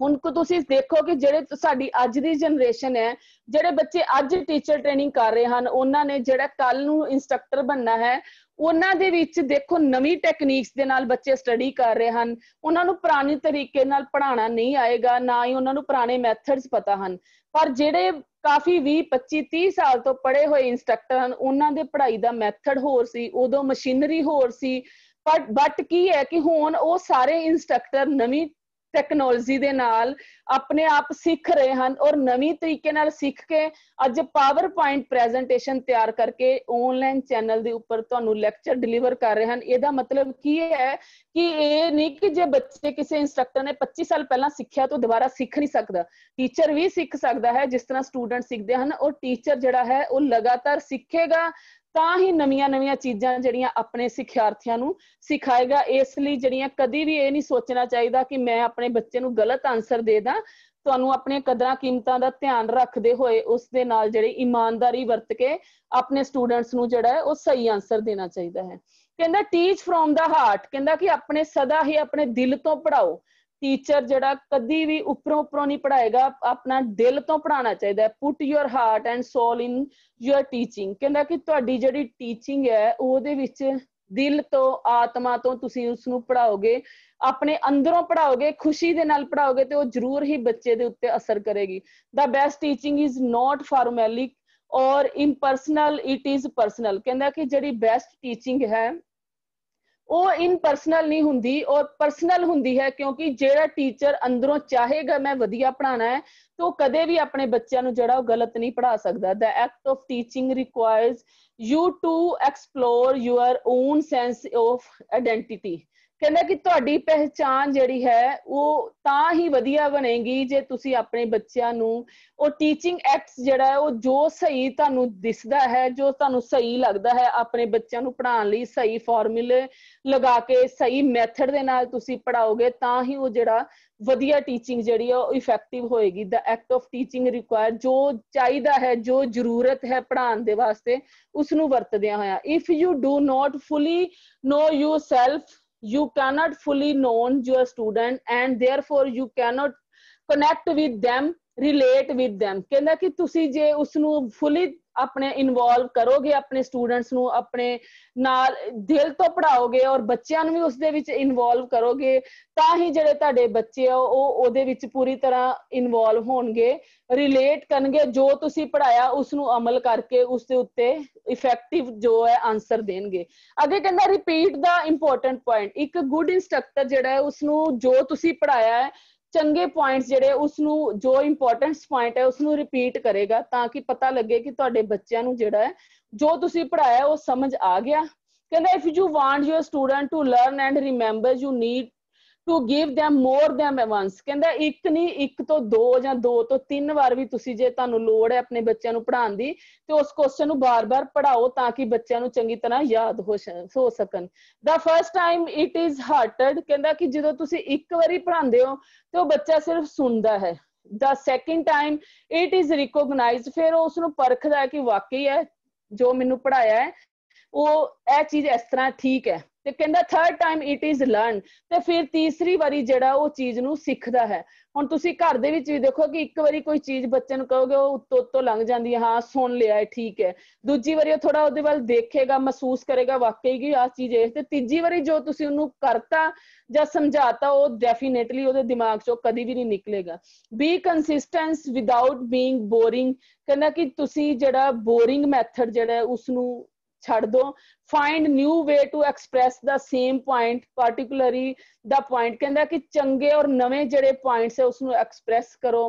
ਹੁਣ ਤੁਸੀਂ ਦੇਖੋ ਕਿ ਜਿਹੜੇ ਸਾਡੀ ਅੱਜ ਦੀ ਜਨਰੇਸ਼ਨ ਹੈ, ਜਿਹੜੇ ਬੱਚੇ ਅੱਜ ਟੀਚਰ ਟ੍ਰੇਨਿੰਗ ਕਰ ਰਹੇ ਹਨ, ਉਹਨਾਂ ਨੇ ਜਿਹੜਾ ਕੱਲ ਨੂੰ ਇੰਸਟ੍ਰਕਟਰ ਬਣਨਾ ਹੈ, ਉਹਨਾਂ ਦੇ ਵਿੱਚ ਦੇਖੋ ਨਵੀਂ ਟੈਕਨੀਕਸ ਦੇ ਨਾਲ ਬੱਚੇ ਸਟੱਡੀ ਕਰ ਰਹੇ ਹਨ। ਉਹਨਾਂ ਨੂੰ ਪੁਰਾਣੇ ਤਰੀਕੇ ਨਾਲ ਪੜ੍ਹਾਉਣਾ ਨਹੀਂ ਆਏਗਾ, ਨਾ ਹੀ ਉਹਨਾਂ ਨੂੰ ਪੁਰਾਣੇ ਮੈਥਡਸ ਪਤਾ ਹਨ। ਪਰ ਜਿਹੜੇ ਕਾਫੀ 20, 25, 30 ਸਾਲ ਤੋਂ ਪੜ੍ਹੇ ਹੋਏ ਇੰਸਟ੍ਰਕਟਰ ਹਨ, ਉਹਨਾਂ ਦੇ ਪੜ੍ਹਾਈ ਦਾ ਮੈਥਡ ਹੋਰ ਸੀ, ਉਦੋਂ ਮਸ਼ੀਨਰੀ ਹੋਰ ਸੀ। ਬਟ ਕੀ ਹੈ ਕਿ ਹੁਣ ਉਹ ਸਾਰੇ ਇੰਸਟ੍ਰਕਟਰ ਨਵੀਂ ਟੈਕਨੋਲੋਜੀ ਦੇ ਨਾਲ ਆਪਣੇ ਆਪ ਸਿੱਖ ਰਹੇ ਹਨ, ਔਰ ਨਵੀਂ ਤਰੀਕੇ ਨਾਲ ਸਿੱਖ ਕੇ ਅੱਜ ਪਾਵਰ ਪੁਆਇੰਟ ਪ੍ਰੈਜੈਂਟੇਸ਼ਨ ਤਿਆਰ ਕਰਕੇ ਆਨਲਾਈਨ ਚੈਨਲ ਦੇ ਉੱਪਰ ਤੁਹਾਨੂੰ ਲੈਕਚਰ ਡਿਲੀਵਰ ਕਰ ਰਹੇ ਹਨ। ਇਹਦਾ ਮਤਲਬ ਕੀ ਹੈ ਕਿ ਇਹ ਨਹੀਂ ਕਿ ਜੇ ਬੱਚੇ ਕਿਸੇ ਇੰਸਟ੍ਰਕਟਰ ਨੇ 25 ਸਾਲ ਪਹਿਲਾਂ ਸਿੱਖਿਆ ਤਾਂ ਦੁਬਾਰਾ ਸਿੱਖ ਨਹੀਂ ਸਕਦਾ, ਟੀਚਰ ਵੀ ਸਿੱਖ ਸਕਦਾ ਹੈ ਜਿਸ ਤਰ੍ਹਾਂ ਸਟੂਡੈਂਟ ਸਿੱਖਦੇ ਹਨ। ਔਰ ਟੀਚਰ ਜਿਹੜਾ ਹੈ ਉਹ ਲਗਾਤਾਰ ਸਿੱਖੇਗਾ, ਤਾਂ ਹੀ ਨਵੀਆਂ ਚੀਜ਼ਾਂ ਜਿਹੜੀਆਂ ਆਪਣੇ ਸਿੱਖਿਆਰਥੀਆਂ ਨੂੰ ਸਿਖਾਏਗਾ। ਇਸ ਲਈ ਜਿਹੜੀਆਂ ਕਦੀ ਵੀ ਇਹ ਨਹੀਂ ਸੋਚਣਾ ਚਾਹੀਦਾ ਕਿ ਮੈਂ ਆਪਣੇ ਬੱਚੇ ਨੂੰ ਗਲਤ ਆਨਸਰ ਦੇ ਦਾਂ। ਤੁਹਾਨੂੰ ਆਪਣੀਆਂ ਕਦਰਾਂ ਕੀਮਤਾਂ ਦਾ ਧਿਆਨ ਰੱਖਦੇ ਹੋਏ ਉਸ ਦੇ ਨਾਲ ਜਿਹੜੀ ਇਮਾਨਦਾਰੀ ਵਰਤ ਕੇ ਆਪਣੇ ਸਟੂਡੈਂਟਸ ਨੂੰ ਜਿਹੜਾ ਹੈ ਉਹ ਸਹੀ ਆਨਸਰ ਦੇਣਾ ਚਾਹੀਦਾ ਹੈ। ਕਹਿੰਦਾ ਟੀਚ ਫਰੋਮ ਦਾ ਹਾਰਟ, ਕਹਿੰਦਾ ਕਿ ਆਪਣੇ ਸਦਾ ਹੀ ਆਪਣੇ ਦਿਲ ਤੋਂ ਪੜ੍ਹਾਓ। ਟੀਚਰ ਜਿਹੜਾ ਕਦੀ ਵੀ ਉੱਪਰੋਂ ਨਹੀਂ ਪੜ੍ਹਾਏਗਾ, ਆਪਣਾ ਦਿਲ ਤੋਂ ਪੜ੍ਹਾਉਣਾ ਚਾਹੀਦਾ ਹੈ। Put your heart and soul in your teaching. ਕਹਿੰਦਾ ਕਿ ਤੁਹਾਡੀ ਜਿਹੜੀ ਟੀਚਿੰਗ ਹੈ ਉਹਦੇ ਵਿੱਚ ਦਿਲ ਤੋਂ, ਆਤਮਾ ਤੋਂ ਤੁਸੀਂ ਉਸਨੂੰ ਪੜ੍ਹਾਓਗੇ, ਆਪਣੇ ਅੰਦਰੋਂ ਪੜ੍ਹਾਓਗੇ, ਖੁਸ਼ੀ ਦੇ ਨਾਲ ਪੜ੍ਹਾਓਗੇ, ਤੇ ਉਹ ਜ਼ਰੂਰ ਹੀ ਬੱਚੇ ਦੇ ਉੱਤੇ ਅਸਰ ਕਰੇਗੀ। ਦਾ ਬੈਸਟ ਟੀਚਿੰਗ ਇਜ਼ ਨੋਟ ਫਾਰਮੈਲਿਕ ਔਰ ਇੰਪਰਸਨਲ, ਇਟ ਇਜ਼ ਪਰਸਨਲ। ਕਹਿੰਦਾ ਕਿ ਜਿਹੜੀ ਬੈਸਟ ਟੀਚਿੰਗ ਹੈ ਉਹ ਇਨਪਰਸਨਲ ਨਹੀਂ ਹੁੰਦੀ, ਔਰ ਪਰਸਨਲ ਹੁੰਦੀ ਹੈ, ਕਿਉਂਕਿ ਜਿਹੜਾ ਟੀਚਰ ਅੰਦਰੋਂ ਚਾਹੇਗਾ ਮੈਂ ਵਧੀਆ ਪੜ੍ਹਾਉਣਾ ਹੈ ਤਾਂ ਉਹ ਕਦੇ ਵੀ ਆਪਣੇ ਬੱਚਿਆਂ ਨੂੰ ਜਿਹੜਾ ਉਹ ਗਲਤ ਨਹੀਂ ਪੜ੍ਹਾ ਸਕਦਾ। The act of teaching requires you to explore your own sense of identity। ਕਹਿੰਦਾ ਕਿ ਤੁਹਾਡੀ ਪਹਿਚਾਣ ਜਿਹੜੀ ਹੈ ਉਹ ਤਾਂ ਹੀ ਵਧੀਆ ਬਣੇਗੀ ਜੇ ਤੁਸੀਂ ਆਪਣੇ ਬੱਚਿਆਂ ਨੂੰ ਉਹ ਟੀਚਿੰਗ ਐਕਟਸ ਜਿਹੜਾ ਹੈ ਉਹ ਜੋ ਸਹੀ ਤੁਹਾਨੂੰ ਦਿਸਦਾ ਹੈ, ਜੋ ਤੁਹਾਨੂੰ ਸਹੀ ਲੱਗਦਾ ਹੈ, ਆਪਣੇ ਬੱਚਿਆਂ ਨੂੰ ਪੜ੍ਹਾਉਣ ਲਈ ਸਹੀ ਫਾਰਮੂਲੇ ਲਗਾ ਕੇ ਸਹੀ ਮੈਥਡ ਦੇ ਨਾਲ ਤੁਸੀਂ ਪੜ੍ਹਾਓਗੇ, ਤਾਂ ਹੀ ਉਹ ਜਿਹੜਾ ਵਧੀਆ ਟੀਚਿੰਗ ਜਿਹੜੀ ਹੈ ਉਹ ਇਫੈਕਟਿਵ ਹੋਏਗੀ। ਦਾ ਐਕਟ ਆਫ ਟੀਚਿੰਗ ਰਿਕੁਆਇਰ, ਜੋ ਚਾਹੀਦਾ ਹੈ, ਜੋ ਜ਼ਰੂਰਤ ਹੈ ਪੜ੍ਹਾਉਣ ਦੇ ਵਾਸਤੇ, ਉਸਨੂੰ ਵਰਤਦਿਆਂ ਹੋਇਆ। If you do not fully know yourself, you cannot fully know your student and therefore you cannot connect with them, relate with them। ਕਹਿੰਦਾ ਕਿ ਤੁਸੀਂ ਜੇ ਉਸਨੂੰ fully ਆਪਣੇ ਇਨਵੋਲਵ ਕਰੋਗੇ, ਆਪਣੇ ਸਟੂਡੈਂਟਸ ਨੂੰ ਆਪਣੇ ਨਾਲ ਦਿਲ ਤੋਂ ਪੜ੍ਹਾਓਗੇ ਔਰ ਬੱਚਿਆਂ ਨੂੰ ਵੀ ਉਸਦੇ ਵਿੱਚ ਇਨਵੋਲਵ ਕਰੋਗੇ, ਤਾਂ ਹੀ ਜਿਹੜੇ ਤੁਹਾਡੇ ਬੱਚੇ ਆ ਉਹ ਉਹਦੇ ਵਿੱਚ ਪੂਰੀ ਤਰ੍ਹਾਂ ਇਨਵੋਲਵ ਹੋਣਗੇ, ਰਿਲੇਟ ਕਰਨਗੇ, ਜੋ ਤੁਸੀਂ ਪੜ੍ਹਾਇਆ ਉਸਨੂੰ ਅਮਲ ਕਰਕੇ ਉਸ ਦੇ ਉੱਤੇ ਇਫੈਕਟਿਵ ਜੋ ਹੈ ਆਨਸਰ ਦੇਣਗੇ। ਅੱਗੇ ਕਹਿੰਦਾ ਰਿਪੀਟ ਦਾ ਇੰਪੋਰਟੈਂਟ ਪੁਆਇੰਟ। ਇੱਕ ਗੁੱਡ ਇੰਸਟ੍ਰਕਟਰ ਜਿਹੜਾ ਹੈ ਉਸਨੂੰ ਜੋ ਤੁਸੀਂ ਪੜ੍ਹਾਇਆ ਹੈ, ਚੰਗੇ ਪੁਆਇੰਟਸ ਜਿਹੜੇ ਉਸਨੂੰ, ਜੋ ਇੰਪੋਰਟੈਂਸ ਪੁਆਇੰਟ ਹੈ ਉਸਨੂੰ ਰਿਪੀਟ ਕਰੇਗਾ, ਤਾਂ ਕਿ ਪਤਾ ਲੱਗੇ ਕਿ ਤੁਹਾਡੇ ਬੱਚਿਆਂ ਨੂੰ ਜਿਹੜਾ ਹੈ ਜੋ ਤੁਸੀਂ ਪੜ੍ਹਾਇਆ ਉਹ ਸਮਝ ਆ ਗਿਆ। ਕਹਿੰਦਾ if you want your student to learn and remember you need to give them more than once। ਕਹਿੰਦਾ ਇੱਕ ਨਹੀਂ, ਇੱਕ ਤੋਂ ਦੋ ਜਾਂ 2 ਤੋਂ 3 ਵਾਰ ਵੀ ਤੁਸੀਂ, ਜੇ ਤੁਹਾਨੂੰ ਲੋੜ ਹੈ ਆਪਣੇ ਬੱਚਿਆਂ ਨੂੰ ਪੜ੍ਹਾਉਣ ਦੀ, ਤੇ ਉਸ ਕੁਐਸਚਨ ਨੂੰ ਬਾਰ-ਬਾਰ ਪੜ੍ਹਾਓ ਤਾਂ ਕਿ ਬੱਚਿਆਂ ਨੂੰ ਚੰਗੀ ਤਰ੍ਹਾਂ ਯਾਦ ਹੋ ਸਕਣ। The first time it is hearted. ਕਹਿੰਦਾ ਕਿ ਜਦੋਂ ਤੁਸੀਂ ਇੱਕ ਵਾਰੀ ਪੜ੍ਹਾਉਂਦੇ ਹੋ ਤੇ ਉਹ ਬੱਚਾ ਸਿਰਫ ਸੁਣਦਾ ਹੈ। ਦਾ ਸੈਕਿੰਡ ਟਾਈਮ ਇਟ ਇਜ਼ ਰਿਕੋਗਨਾਈਜ਼ਡ, ਫਿਰ ਉਹ ਉਸਨੂੰ ਪਰਖਦਾ ਹੈ ਕਿ ਵਾਕਈ ਹੈ ਜੋ ਮੈਨੂੰ ਪੜ੍ਹਾਇਆ ਹੈ ਉਹ ਇਹ ਚੀਜ਼ ਇਸ ਤਰ੍ਹਾਂ ਠੀਕ ਹੈ। ਤੇ ਕਹਿੰਦਾ third time it is learn, ਤੇ ਫਿਰ ਤੀਸਰੀ ਵਾਰੀ ਜਿਹੜਾ ਉਹ ਚੀਜ਼ ਨੂੰ ਸਿੱਖਦਾ ਹੈ। ਹੁਣ ਤੁਸੀਂ ਘਰ ਦੇ ਵਿੱਚ ਵੀ ਦੇਖੋ ਕਿ ਇੱਕ ਵਾਰੀ ਕੋਈ ਚੀਜ਼ ਬੱਚੇ ਨੂੰ ਕਹੋਗੇ ਉਹ ਉੱਤੋਂ ਲੰਘ ਜਾਂਦੀ ਹੈ, ਹਾਂ ਸੁਣ ਲਿਆ ਹੈ ਠੀਕ ਹੈ। ਦੂਜੀ ਵਾਰੀ ਉਹ ਥੋੜਾ ਉਹਦੇ ਵੱਲ ਦੇਖੇਗਾ, ਮਹਿਸੂਸ ਕਰੇਗਾ ਵਾਕਈ ਕਿ ਆਹ ਚੀਜ਼ ਇਹ, ਤੇ ਤੀਜੀ ਵਾਰੀ ਜੋ ਤੁਸੀਂ ਉਹਨੂੰ ਕਰਤਾ ਜਾਂ ਸਮਝਾਤਾ ਉਹ ਡੈਫੀਨੇਟਲੀ ਉਹਦੇ ਦਿਮਾਗ ਚੋਂ ਕਦੀ ਵੀ ਨਹੀਂ ਨਿਕਲੇਗਾ। Be consistence without being boring. ਕਹਿੰਦਾ ਕਿ ਤੁਸੀਂ ਜਿਹੜਾ ਬੋਰਿੰਗ ਮੈਥਡ ਜਿਹੜਾ ਹੈ ਉਸਨੂੰ ਛੱਡ ਦੋ। find new way to express the same point, particularly the point। ਕਹਿੰਦਾ ਕਿ ਚੰਗੇ ਔਰ ਨਵੇਂ ਜਿਹੜੇ ਪੁਆਇੰਟਸ ਹੈ ਉਸਨੂੰ ਐਕਸਪ੍ਰੈਸ ਕਰੋ।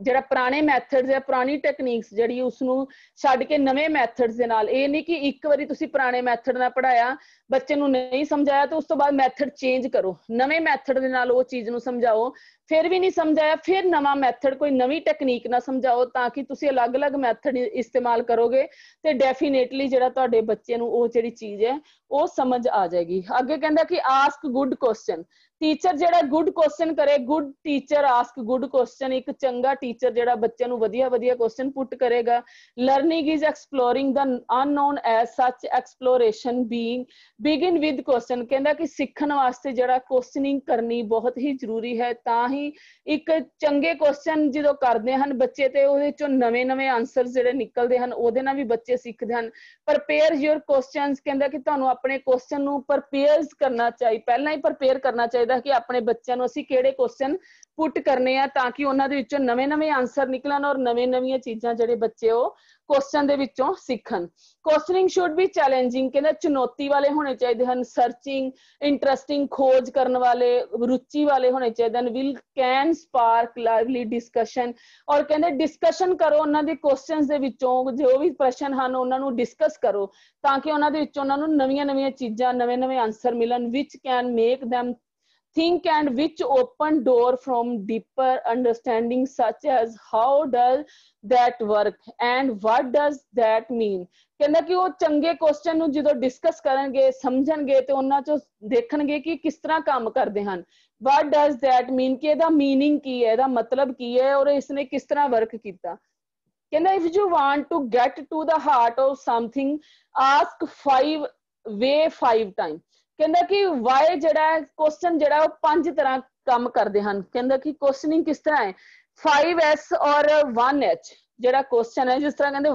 ਜਿਹੜਾ ਪੁਰਾਣੇ ਮੈਥਡਸ ਹੈ, ਪੁਰਾਣੀ ਟੈਕਨੀਕਸ ਜਿਹੜੀ ਉਸਨੂੰ ਛੱਡ ਕੇ ਨਵੇਂ ਮੈਥਡਸ ਦੇ ਨਾਲ, ਇਹ ਨਹੀਂ ਕਿ ਇੱਕ ਵਾਰੀ ਤੁਸੀਂ ਪੁਰਾਣੇ ਮੈਥਡ ਨਾਲ ਪੜ੍ਹਾਇਆ, ਬੱਚੇ ਨੂੰ ਨਹੀਂ ਸਮਝਾਇਆ ਤਾਂ ਉਸ ਤੋਂ ਬਾਅਦ ਮੈਥਡ ਚੇਂਜ ਕਰੋ, ਨਵੇਂ ਮੈਥਡ ਦੇ ਨਾਲ ਉਹ ਚੀਜ਼ ਨੂੰ ਸਮਝਾਓ। फिर भी नहीं समझ आया, फिर नवा मैथड कोई नवी टेक्निक ना समझाओ, ताकि तुसी अलग अलग मैथड इस्तेमाल करोगे तो डेफिनेटली ਜਿਹੜਾ ਤੁਹਾਡੇ ਬੱਚੇ ਨੂੰ ਉਹ ਜਿਹੜੀ ਚੀਜ਼ ਹੈ ਉਹ ਸਮਝ ਆ ਜਾਏਗੀ। ਅੱਗੇ ਕਹਿੰਦਾ ਕਿ ਆਸਕ ਗੁੱਡ ਕੁਐਸਚਨ, ਟੀਚਰ ਜਿਹੜਾ ਗੁੱਡ ਕੁਐਸਚਨ ਕਰੇ, good teacher ask good question, ਇੱਕ ਚੰਗਾ ਟੀਚਰ ਜਿਹੜਾ ਬੱਚਿਆਂ ਨੂੰ ਵਧੀਆ ਵਧੀਆ ਕੁਐਸਚਨ ਪੁੱਟ ਕਰੇਗਾ। Learning is exploring the unknown as such, exploration being begin with question, ਕਹਿੰਦਾ ਕਿ ਸਿੱਖਣ ਵਾਸਤੇ ਜਿਹੜਾ ਕੁਐਸਚਨਿੰਗ ਕਰਨੀ ਬਹੁਤ ਹੀ ਜ਼ਰੂਰੀ ਹੈ, ਤਾਂ ਹੀ ਇੱਕ ਚੰਗੇ ਕੁਐਸਚਨ ਜਦੋਂ ਕਰਦੇ ਹਨ ਬੱਚੇ ਤੇ ਉਹਦੇ ਚੋਂ ਨਵੇਂ ਨਵੇਂ ਆਨਸਰ ਜਿਹੜੇ ਨਿਕਲਦੇ ਹਨ ਉਹਦੇ ਨਾਲ ਵੀ ਬੱਚੇ ਸਿੱਖਦੇ ਹਨ। ਪ੍ਰਪੇਅਰ ਯੂਰ ਕੁਐਸਚਨਸ, ਕਹਿੰਦਾ ਕਿ ਤੁਹਾਨੂੰ ਆਪਣੇ ਕੁਐਸਚਨ ਨੂੰ ਪ੍ਰਪੇਅਰ ਕਰਨਾ ਚਾਹੀਦਾ, ਪਹਿਲਾਂ ਹੀ ਪ੍ਰਪੇਅਰ ਕਰਨਾ ਚਾਹੀਦਾ ਕਿ ਆਪਣੇ ਬੱਚਿਆਂ ਨੂੰ ਅਸੀਂ ਕਿਹੜੇ ਕੁਐਸਚਨ ਪੁੱਟ ਕਰਨੇ ਆ, ਤਾਂ ਕਿ ਉਹਨਾਂ ਦੇ ਵਿੱਚੋਂ ਨਵੇਂ ਨਵੇਂ ਆਨਸਰ ਨਿਕਲਣ ਔਰ ਨਵੇਂ ਨਵੀਆਂ ਚੀਜ਼ਾਂ ਜਿਹੜੇ ਬੱਚੇ ਉਹ ਕੁਐਸਚਨ ਦੇ ਵਿੱਚੋਂ ਸਿੱਖਣ। ਕੁਐਸਚਨਿੰਗ ਸ਼ੁੱਡ ਬੀ ਚੈਲੰਜਿੰਗ, ਕਹਿੰਦਾ ਚੁਣੌਤੀ ਵਾਲੇ ਹੋਣੇ ਚਾਹੀਦੇ ਹਨ, ਸਰਚਿੰਗ ਇੰਟਰਸਟਿੰਗ, ਖੋਜ ਕਰਨ ਵਾਲੇ, ਰੁਚੀ ਵਾਲੇ ਹੋਣੇ ਚਾਹੀਦੇ ਹਨ। Will can spark lively discussion, ਔਰ ਕਹਿੰਦੇ ਡਿਸਕਸ਼ਨ ਕਰੋ ਉਹਨਾਂ ਦੇ ਕੁਐਸਚਨਸ ਦੇ ਵਿੱਚੋਂ, ਜੋ ਵੀ ਪ੍ਰਸ਼ਨ ਹਨ ਉਹਨਾਂ ਨੂੰ ਡਿਸਕਸ ਕਰੋ ਤਾਂ ਕਿ ਉਹਨਾਂ ਦੇ ਵਿੱਚੋਂ ਉਹਨਾਂ ਨੂੰ ਨਵੀਆਂ ਨਵੀਆਂ ਚੀਜ਼ਾਂ, ਨਵੇਂ ਨਵੇਂ ਆਨਸਰ ਮਿਲਣ। Which can make them think and which open door from deeper understanding, such as how does that work and what does that mean, ਕਹਿੰਦਾ ਕਿ ਉਹ ਚੰਗੇ ਕੁਐਸਚਨ ਨੂੰ ਜਦੋਂ ਡਿਸਕਸ ਕਰਨਗੇ, ਸਮਝਣਗੇ ਤੇ ਉਹਨਾਂ ਚੋਂ ਦੇਖਣਗੇ ਕਿ ਕਿਸ ਤਰ੍ਹਾਂ ਕੰਮ ਕਰਦੇ ਹਨ। what does that mean, ਕਿ ਇਹਦਾ ਮੀਨਿੰਗ ਕੀ ਹੈ, ਇਹਦਾ ਮਤਲਬ ਕੀ ਹੈ ਔਰ ਇਸਨੇ ਕਿਸ ਤਰ੍ਹਾਂ ਵਰਕ ਕੀਤਾ। ਕਹਿੰਦਾ if you want to get to the heart of something, ask five times, ਕਹਿੰਦਾ ਕਿ ਵਾਈ ਜਿਹੜਾ ਕੁਐਸਚਨ ਜਿਹੜਾ ਉਹ 5 ਤਰ੍ਹਾਂ ਕੰਮ ਕਰਦੇ ਹਨ। ਕਹਿੰਦਾ ਕਿ ਕੁਐਸਚਨਿੰਗ ਕਿਸ ਤਰ੍ਹਾਂ ਹੈ, 5S ਔਰ 1H ਜਿਹੜਾ ਕੁਐਸਚਨ ਹੈ, ਜਿਸ ਤਰ੍ਹਾਂ ਕਹਿੰਦੇ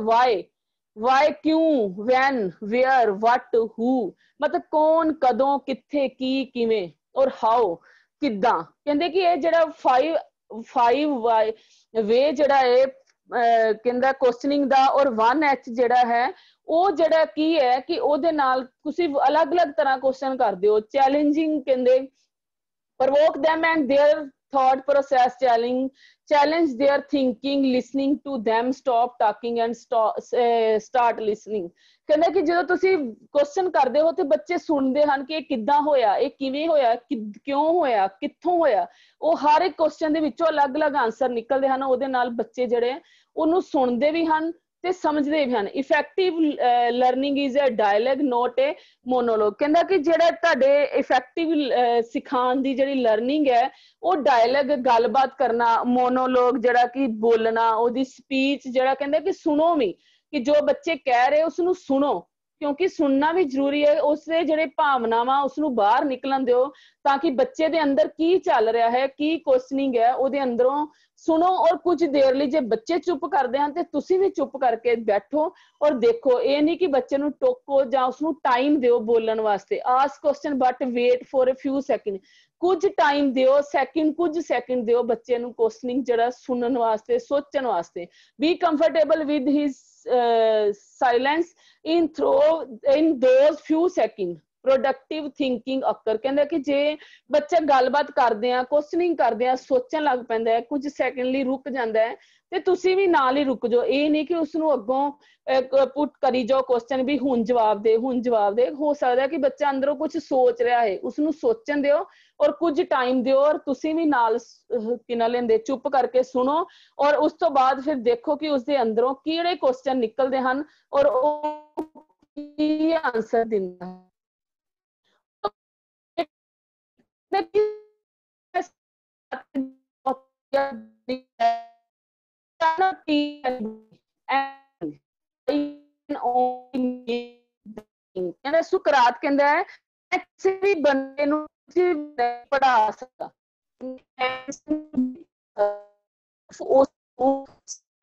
ਵਾਈ ਕਿਉਂ, ਵੈਨ, ਵੇਅਰ, ਵਟ, ਹੂ, ਮਤਲਬ ਕੌਣ, ਕਦੋਂ, ਕਿੱਥੇ, ਕੀ, ਕਿਵੇਂ, ਔਰ ਹਾਊ, ਕਿੱਦਾਂ। ਕਹਿੰਦੇ ਕਿ ਇਹ ਜਿਹੜਾ 5 ਵੇ ਜਿਹੜਾ ਹੈ ਕਹਿੰਦਾ ਕੁਐਸਚਨਿੰਗ ਦਾ, ਔਰ 1H ਜਿਹੜਾ ਹੈ ਉਹ ਜਿਹੜਾ ਕੀ ਹੈ ਕਿ ਉਹਦੇ ਨਾਲ ਤੁਸੀਂ ਅਲੱਗ ਅਲੱਗ ਤਰ੍ਹਾਂ ਕੁਐਸਚਨ ਕਰਦੇ ਹੋ। ਚੈਲੰਜਿੰਗ, ਕਹਿੰਦੇ provoke them and their thought process, challenge their thinking, listening to them, stop talking and start listening, ਕਹਿੰਦਾ ਕਿ ਜਦੋਂ ਤੁਸੀਂ ਕੁਐਸਚਨ ਕਰਦੇ ਹੋ ਤੇ ਬੱਚੇ ਸੁਣਦੇ ਹਨ ਕਿ ਇਹ ਕਿੱਦਾਂ ਹੋਇਆ, ਇਹ ਕਿਵੇਂ ਹੋਇਆ, ਕਿਉਂ ਹੋਇਆ, ਕਿੱਥੋਂ ਹੋਇਆ, ਉਹ ਹਰ ਇੱਕ ਕੁਐਸਚਨ ਦੇ ਵਿੱਚੋਂ ਅਲੱਗ ਅਲੱਗ ਆਨਸਰ ਨਿਕਲਦੇ ਹਨ। ਉਹਦੇ ਨਾਲ ਬੱਚੇ ਜਿਹੜੇ ਉਹਨੂੰ ਸੁਣਦੇ ਵੀ ਹਨ ਤੇ ਸਮਝਦੇ ਵੀ ਹਨ। Effective learning is a dialogue not a monologue, ਕਹਿੰਦਾ ਕਿ ਜਿਹੜਾ ਤੁਹਾਡੇ ਇਫੈਕਟਿਵ ਸਿਖਾਉਣ ਦੀ ਜਿਹੜੀ ਲਰਨਿੰਗ ਹੈ ਉਹ ਡਾਇਲੌਗ, ਗੱਲਬਾਤ ਕਰਨਾ, ਮੋਨੋਲੋਗ ਜਿਹੜਾ ਕਿ ਬੋਲਣਾ, ਉਹਦੀ ਸਪੀਚ ਜਿਹੜਾ ਕਹਿੰਦਾ ਕਿ ਸੁਣੋ ਵੀ, ਕਿ ਜੋ ਬੱਚੇ ਕਹਿ ਰਹੇ ਉਸਨੂੰ ਸੁਣੋ, ਕਿਉਂਕਿ ਸੁਣਨਾ ਵੀ ਜ਼ਰੂਰੀ ਹੈ। ਉਸਦੇ ਜਿਹੜੇ ਭਾਵਨਾਵਾਂ ਉਸਨੂੰ ਬਾਹਰ ਨਿਕਲਣ ਦਿਓ ਤਾਂ ਕਿ ਬੱਚੇ ਦੇ ਅੰਦਰ ਕੀ ਚੱਲ ਰਿਹਾ ਹੈ, ਕੀ ਕੁਐਸਚਨਿੰਗ ਹੈ ਉਹਦੇ ਅੰਦਰੋਂ ਸੁਣੋ। ਔਰ ਕੁਝ ਦੇਰ ਲਈ ਜੇ ਬੱਚੇ ਚੁੱਪ ਕਰਦੇ ਹਨ ਤੇ ਤੁਸੀਂ ਵੀ ਚੁੱਪ ਕਰਕੇ ਬੈਠੋ ਔਰ ਦੇਖੋ। ਇਹ ਨਹੀਂ ਕਿ ਬੱਚੇ ਨੂੰ ਟੋਕੋ ਜਾਂ ਉਸਨੂੰ ਟਾਈਮ ਦਿਓ ਬੋਲਣ ਵਾਸਤੇ। Ask question but wait for a few second, ਕੁਝ ਟਾਈਮ ਦਿਓ, ਕੁਝ ਸੈਕਿੰਡ ਦਿਓ ਬੱਚੇ ਨੂੰ ਕੁਐਸਚਨਿੰਗ ਜਿਹੜਾ ਸੁਣਨ ਵਾਸਤੇ, ਸੋਚਣ ਵਾਸਤੇ। Be comfortable with his silence in those few seconds productive thinking occur, ਕਹਿੰਦਾ ਕਿ ਜੇ ਬੱਚਾ ਗੱਲਬਾਤ ਕਰਦੇ ਆ, ਕੁਐਸਚਨਿੰਗ ਕਰਦੇ ਆ, ਸੋਚਣ ਲੱਗ ਪੈਂਦਾ ਹੈ, ਕੁਝ ਸੈਕਿੰਡ ਲਈ ਰੁਕ ਜਾਂਦਾ ਹੈ ਤੇ ਤੁਸੀਂ ਵੀ ਨਾਲ ਹੀ ਰੁਕ ਜਾਓ। ਇਹ ਨਹੀਂ ਕਿ ਉਸਨੂੰ ਅੱਗੋਂ ਪੁੱਟ ਕਰੀ ਜਾਓ ਕੁਐਸਚਨ ਵੀ ਹੁਣ ਜਵਾਬ ਦੇ, ਹੁਣ ਜਵਾਬ ਦੇ। ਹੋ ਸਕਦਾ ਕਿ ਬੱਚਾ ਅੰਦਰੋਂ ਕੁਝ ਸੋਚ ਰਿਹਾ ਹੈ, ਉਸਨੂੰ ਸੋਚਣ ਦਿਓ ਔਰ ਕੁਝ ਟਾਈਮ ਦਿਓ ਔਰ ਤੁਸੀਂ ਵੀ ਨਾਲ ਕਿਨਾ ਲੈਂਦੇ ਚੁੱਪ ਕਰਕੇ ਸੁਣੋ ਔਰ ਉਸ ਤੋਂ ਬਾਅਦ ਫਿਰ ਦੇਖੋ ਕਿ ਉਸਦੇ ਅੰਦਰੋਂ ਕਿਹੜੇ ਕੁਐਸਚਨ ਨਿਕਲਦੇ ਹਨ ਔਰ ਉਹ ਕੀ ਆਨਸਰ ਦਿੰਦਾ ਹੈ। ਕਹਿੰਦਾ ਸੁਕਰਾਤ ਕਹਿੰਦਾ ਹੈ ਕਿਸੇ ਵੀ ਬੰਦੇ ਨੂੰ ਪੜ੍ਹਾ ਸਕਦਾ,